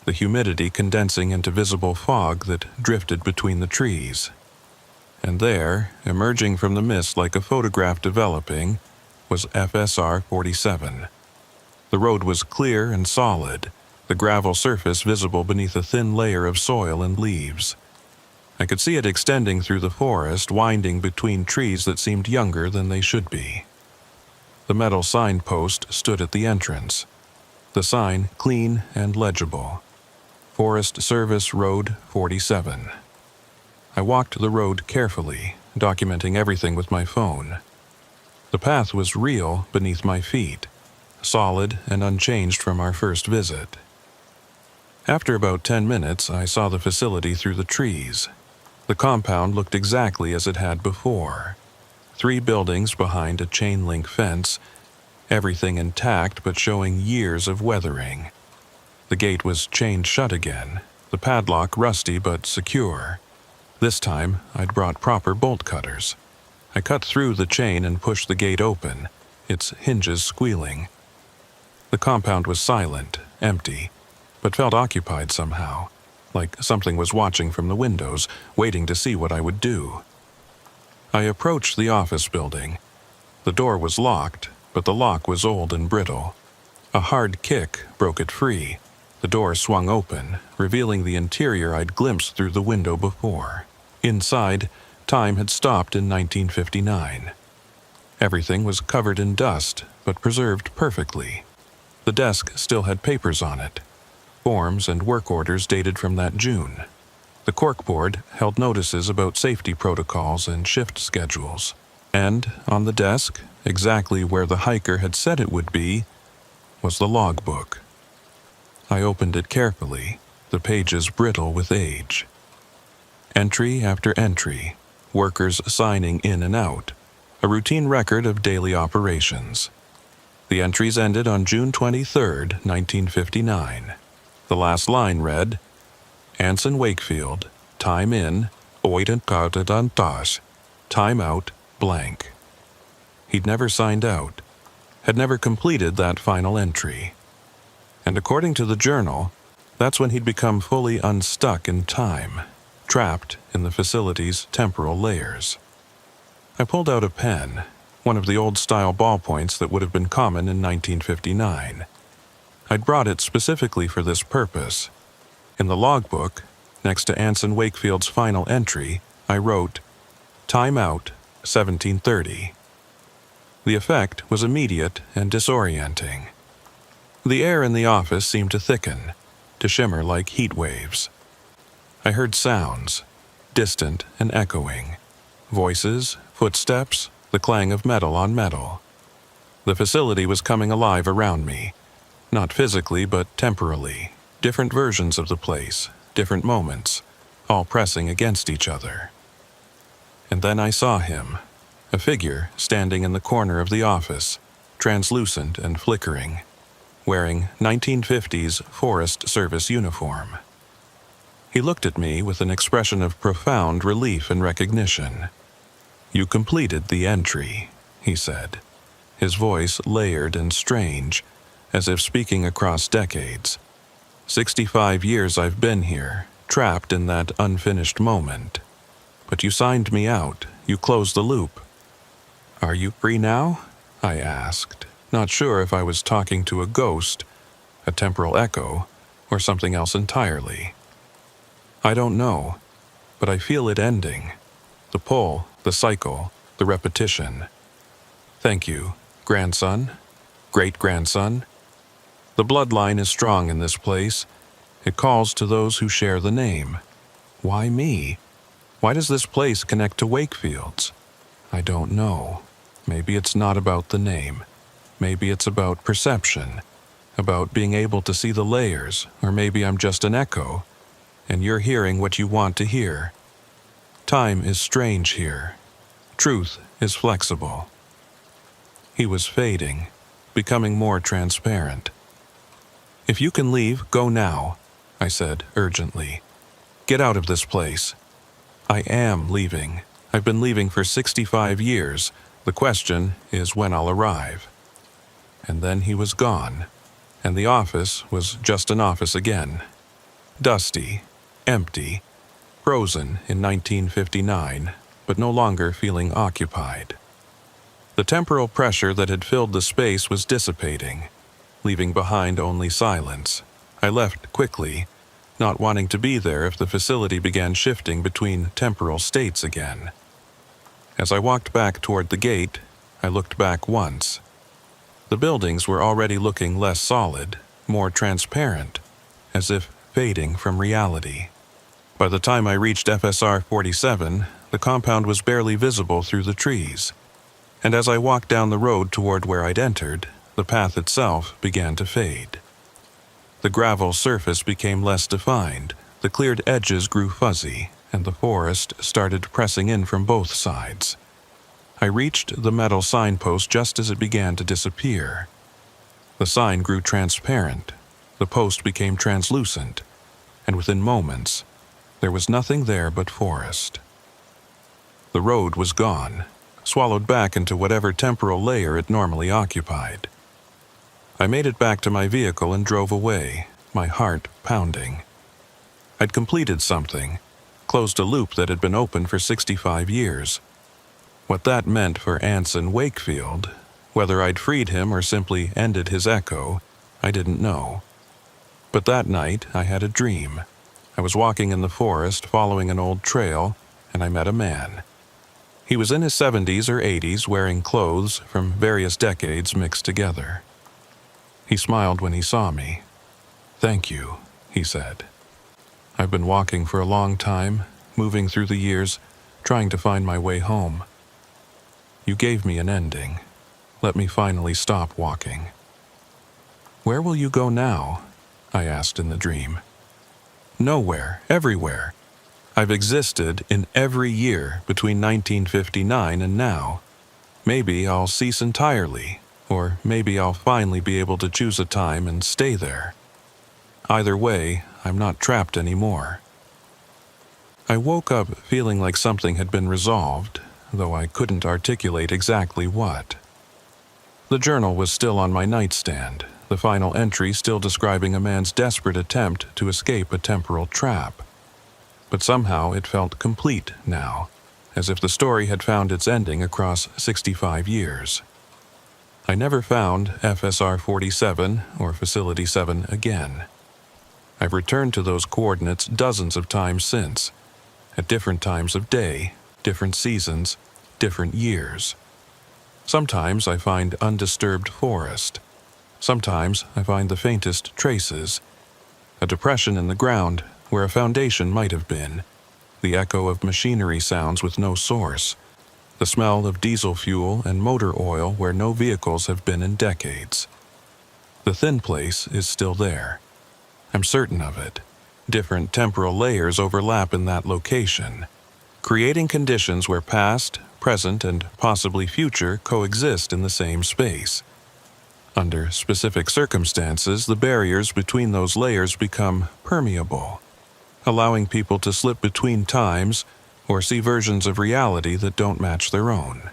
the humidity condensing into visible fog that drifted between the trees. And there, emerging from the mist like a photograph developing, was FSR 47. The road was clear and solid, the gravel surface visible beneath a thin layer of soil and leaves. I could see it extending through the forest, winding between trees that seemed younger than they should be. The metal signpost stood at the entrance. The sign clean and legible. Forest Service Road 47. I walked the road carefully, documenting everything with my phone. The path was real beneath my feet, solid and unchanged from our first visit. After about 10 minutes, I saw the facility through the trees. The compound looked exactly as it had before. 3 buildings behind a chain-link fence, everything intact but showing years of weathering. The gate was chained shut again, the padlock rusty but secure. This time, I'd brought proper bolt cutters. I cut through the chain and pushed the gate open, its hinges squealing. The compound was silent, empty, but felt occupied somehow, like something was watching from the windows, waiting to see what I would do. I approached the office building. The door was locked, but the lock was old and brittle. A hard kick broke it free. The door swung open, revealing the interior I'd glimpsed through the window before. Inside, time had stopped in 1959. Everything was covered in dust, but preserved perfectly. The desk still had papers on it, forms and work orders dated from that June. The corkboard held notices about safety protocols and shift schedules. And on the desk, exactly where the hiker had said it would be, was the logbook. I opened it carefully, the pages brittle with age. Entry after entry, workers signing in and out, a routine record of daily operations. The entries ended on June 23, 1959. The last line read, Anson Wakefield, time in, oitenkautadantas, time out, blank. He'd never signed out, had never completed that final entry. And according to the journal, that's when he'd become fully unstuck in time, trapped in the facility's temporal layers. I pulled out a pen, one of the old-style ballpoints that would have been common in 1959. I'd brought it specifically for this purpose. In the logbook, next to Anson Wakefield's final entry, I wrote, Time out, 1730. The effect was immediate and disorienting. The air in the office seemed to thicken, to shimmer like heat waves. I heard sounds, distant and echoing. Voices, footsteps, the clang of metal on metal. The facility was coming alive around me. Not physically, but temporally. Different versions of the place, different moments, all pressing against each other. And then I saw him, a figure standing in the corner of the office, translucent and flickering, wearing 1950s Forest Service uniform. He looked at me with an expression of profound relief and recognition. You completed the entry, he said, his voice layered and strange, as if speaking across decades. 65 years I've been here, trapped in that unfinished moment. But you signed me out, you closed the loop. Are you free now? I asked, not sure if I was talking to a ghost, a temporal echo, or something else entirely. I don't know, but I feel it ending. The pull, the cycle, the repetition. Thank you, grandson, great-grandson. The bloodline is strong in this place. It calls to those who share the name. Why me? Why does this place connect to Wakefield's? I don't know. Maybe it's not about the name. Maybe it's about perception, about being able to see the layers, or maybe I'm just an echo, and you're hearing what you want to hear. Time is strange here. Truth is flexible. He was fading, becoming more transparent. If you can leave, go now, I said urgently. Get out of this place. I am leaving. I've been leaving for 65 years. The question is when I'll arrive. And then he was gone, and the office was just an office again. Dusty, empty, frozen in 1959, but no longer feeling occupied. The temporal pressure that had filled the space was dissipating, leaving behind only silence. I left quickly, not wanting to be there if the facility began shifting between temporal states again. As I walked back toward the gate, I looked back once. The buildings were already looking less solid, more transparent, as if fading from reality. By the time I reached FSR 47, the compound was barely visible through the trees, and as I walked down the road toward where I'd entered, the path itself began to fade. The gravel surface became less defined, the cleared edges grew fuzzy, and the forest started pressing in from both sides. I reached the metal signpost just as it began to disappear. The sign grew transparent, the post became translucent, and within moments, there was nothing there but forest. The road was gone, swallowed back into whatever temporal layer it normally occupied. I made it back to my vehicle and drove away, my heart pounding. I'd completed something, closed a loop that had been open for 65 years. What that meant for Anson Wakefield, whether I'd freed him or simply ended his echo, I didn't know. But that night, I had a dream. I was walking in the forest following an old trail, and I met a man. He was in his 70s or 80s, wearing clothes from various decades mixed together. He smiled when he saw me. "Thank you," he said. "I've been walking for a long time, moving through the years, trying to find my way home. You gave me an ending. Let me finally stop walking." "Where will you go now?" I asked in the dream. "Nowhere, everywhere. I've existed in every year between 1959 and now. Maybe I'll cease entirely, or maybe I'll finally be able to choose a time and stay there. Either way, I'm not trapped anymore." I woke up feeling like something had been resolved, though I couldn't articulate exactly what. The journal was still on my nightstand, the final entry still describing a man's desperate attempt to escape a temporal trap. But somehow it felt complete now, as if the story had found its ending across 65 years. I never found FSR 47 or Facility 7 again. I've returned to those coordinates dozens of times since, at different times of day, different seasons, different years. Sometimes I find undisturbed forest. Sometimes I find the faintest traces, a depression in the ground where a foundation might have been, the echo of machinery sounds with no source, the smell of diesel fuel and motor oil where no vehicles have been in decades. The thin place is still there. I'm certain of it. Different temporal layers overlap in that location, creating conditions where past, present, and possibly future coexist in the same space. Under specific circumstances, the barriers between those layers become permeable, allowing people to slip between times or see versions of reality that don't match their own.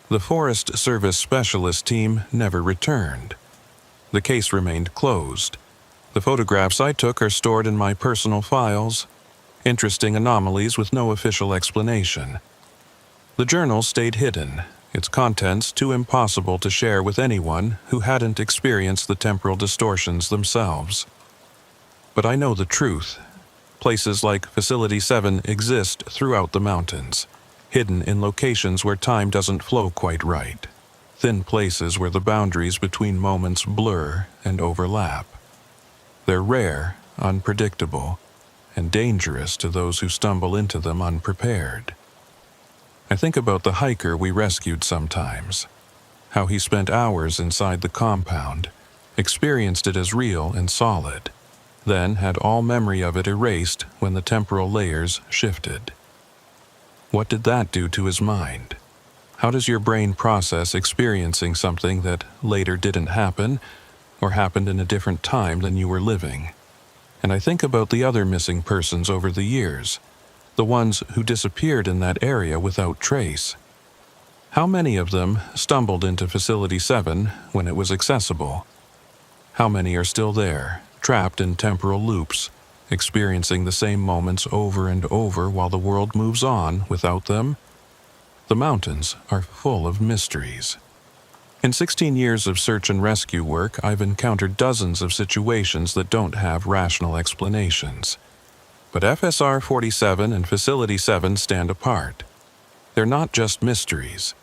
The Forest Service specialist team never returned. The case remained closed. The photographs I took are stored in my personal files, interesting anomalies with no official explanation. The journal stayed hidden, its contents too impossible to share with anyone who hadn't experienced the temporal distortions themselves. But I know the truth. Places like Facility 7 exist throughout the mountains, hidden in locations where time doesn't flow quite right, thin places where the boundaries between moments blur and overlap. They're rare, unpredictable, and dangerous to those who stumble into them unprepared. I think about the hiker we rescued sometimes, how he spent hours inside the compound, experienced it as real and solid, then had all memory of it erased when the temporal layers shifted. What did that do to his mind? How does your brain process experiencing something that later didn't happen, or happened in a different time than you were living? And I think about the other missing persons over the years, the ones who disappeared in that area without trace. How many of them stumbled into Facility 7 when it was accessible? How many are still there, trapped in temporal loops, experiencing the same moments over and over while the world moves on without them? The mountains are full of mysteries. In 16 years of search and rescue work, I've encountered dozens of situations that don't have rational explanations. But FSR 47 and Facility 7 stand apart. They're not just mysteries.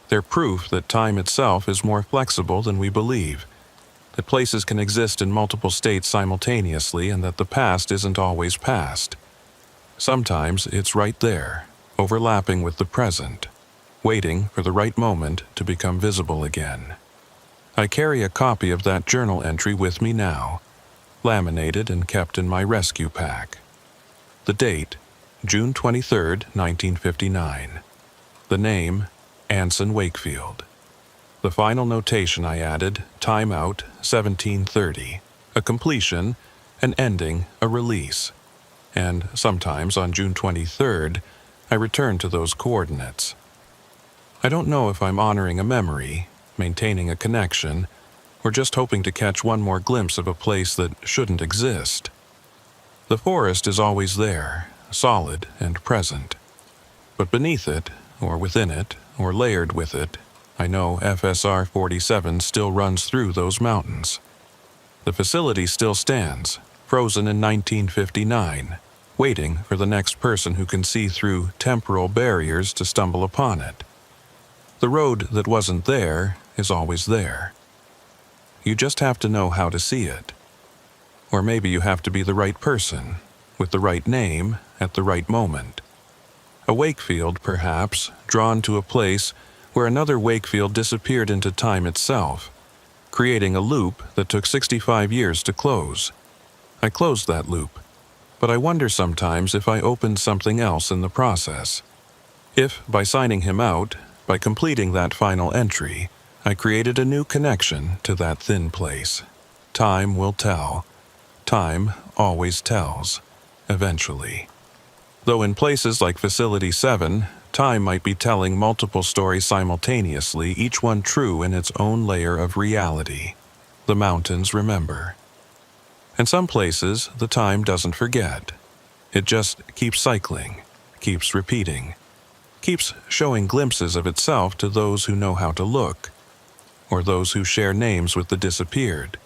They're proof that time itself is more flexible than we believe, that places can exist in multiple states simultaneously, and that the past isn't always past. Sometimes it's right there, overlapping with the present, waiting for the right moment to become visible again. I carry a copy of that journal entry with me now, laminated and kept in my rescue pack. The date, June 23, 1959. The name, Anson Wakefield. The final notation I added, time out, 1730. A completion, an ending, a release. And sometimes on June 23rd, I return to those coordinates. I don't know if I'm honoring a memory, maintaining a connection, or just hoping to catch one more glimpse of a place that shouldn't exist. The forest is always there, solid and present. But beneath it, or within it, or layered with it, I know FSR 47 still runs through those mountains. The facility still stands, frozen in 1959, waiting for the next person who can see through temporal barriers to stumble upon it. The road that wasn't there is always there. You just have to know how to see it. Or maybe you have to be the right person, with the right name, at the right moment. A Wakefield, perhaps, drawn to a place where another Wakefield disappeared into time itself, creating a loop that took 65 years to close. I closed that loop, but I wonder sometimes if I opened something else in the process. If, by signing him out, by completing that final entry, I created a new connection to that thin place. Time will tell. Time always tells, eventually. Though in places like Facility 7, time might be telling multiple stories simultaneously, each one true in its own layer of reality. The mountains remember. In some places, the time doesn't forget. It just keeps cycling, keeps repeating, keeps showing glimpses of itself to those who know how to look, or those who share names with the disappeared,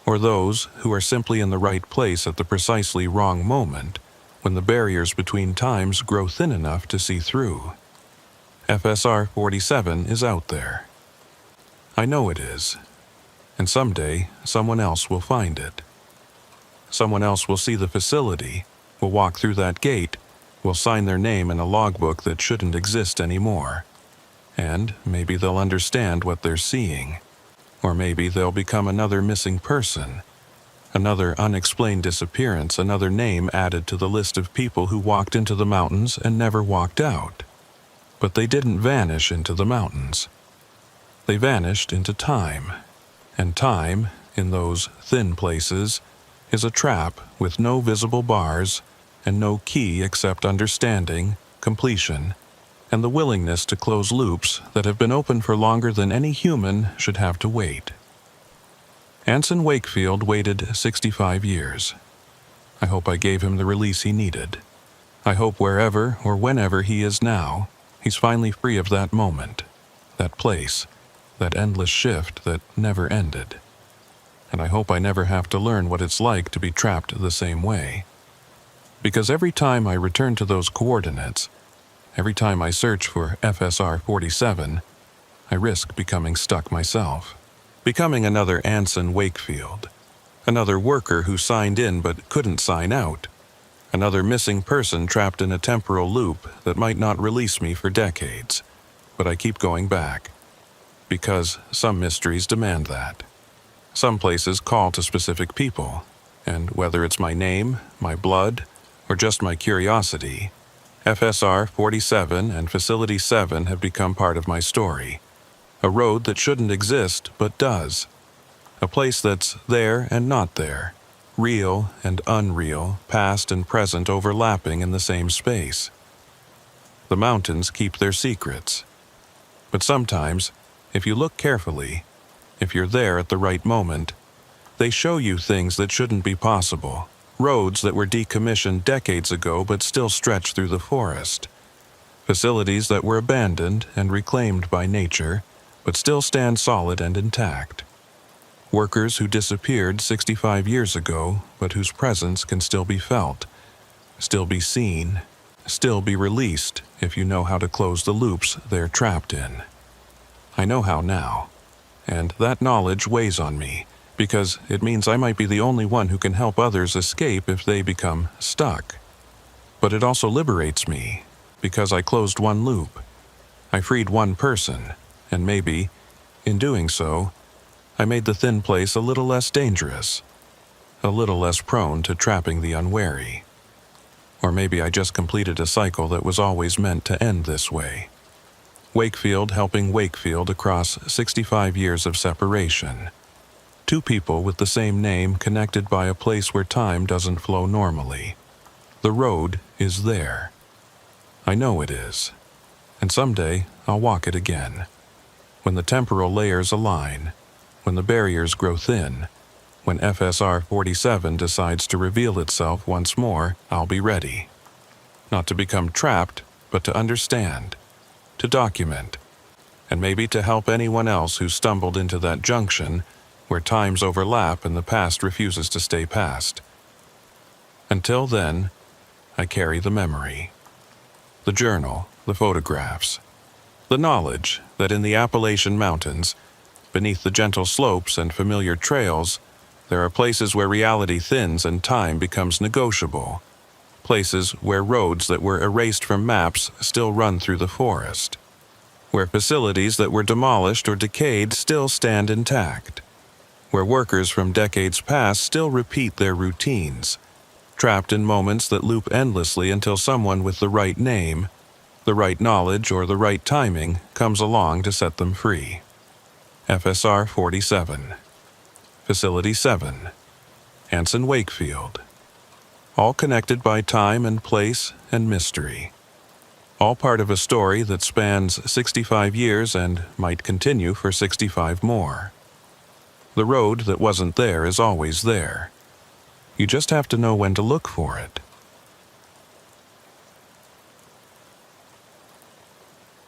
or those who are simply in the right place at the precisely wrong moment when the barriers between times grow thin enough to see through. FSR 47 is out there. I know it is. And someday, someone else will find it. Someone else will see the facility, will walk through that gate, will sign their name in a logbook that shouldn't exist anymore. And maybe they'll understand what they're seeing. Or maybe they'll become another missing person. Another unexplained disappearance, another name added to the list of people who walked into the mountains and never walked out. But they didn't vanish into the mountains. They vanished into time. And time, in those thin places, is a trap with no visible bars and no key except understanding, completion, and the willingness to close loops that have been open for longer than any human should have to wait. Anson Wakefield waited 65 years. I hope I gave him the release he needed. I hope wherever or whenever he is now, he's finally free of that moment, that place, that endless shift that never ended. And I hope I never have to learn what it's like to be trapped the same way. Because every time I return to those coordinates, every time I search for FSR 47, I risk becoming stuck myself. Becoming another Anson Wakefield. Another worker who signed in but couldn't sign out. Another missing person trapped in a temporal loop that might not release me for decades. But I keep going back. Because some mysteries demand that. Some places call to specific people. And whether it's my name, my blood, or just my curiosity, FSR 47 and Facility 7 have become part of my story. A road that shouldn't exist but does. A place that's there and not there, real and unreal, past and present overlapping in the same space. The mountains keep their secrets. But sometimes, if you look carefully, if you're there at the right moment, they show you things that shouldn't be possible. Roads that were decommissioned decades ago but still stretch through the forest. Facilities that were abandoned and reclaimed by nature, but still stand solid and intact. Workers who disappeared 65 years ago, but whose presence can still be felt, still be seen, still be released if you know how to close the loops they're trapped in. I know how now, and that knowledge weighs on me, because it means I might be the only one who can help others escape if they become stuck. But it also liberates me, because I closed one loop. I freed one person, and maybe, in doing so, I made the thin place a little less dangerous, a little less prone to trapping the unwary. Or maybe I just completed a cycle that was always meant to end this way. Wakefield helping Wakefield across 65 years of separation. Two people with the same name connected by a place where time doesn't flow normally. The road is there. I know it is. And someday I'll walk it again. When the temporal layers align, when the barriers grow thin, When FSR 47 decides to reveal itself once more, I'll be ready. Not to become trapped, but to understand, to document, and maybe to help anyone else who stumbled into that junction where times overlap and the past refuses to stay past. Until then, I carry the memory, the journal, the photographs, the knowledge that in the Appalachian Mountains, beneath the gentle slopes and familiar trails, there are places where reality thins and time becomes negotiable, places where roads that were erased from maps still run through the forest, where facilities that were demolished or decayed still stand intact, where workers from decades past still repeat their routines, trapped in moments that loop endlessly until someone with the right name, the right knowledge, or the right timing comes along to set them free. FSR 47, Facility 7, Anson Wakefield. All connected by time and place and mystery. All part of a story that spans 65 years and might continue for 65 more. The road that wasn't there is always there. You just have to know when to look for it.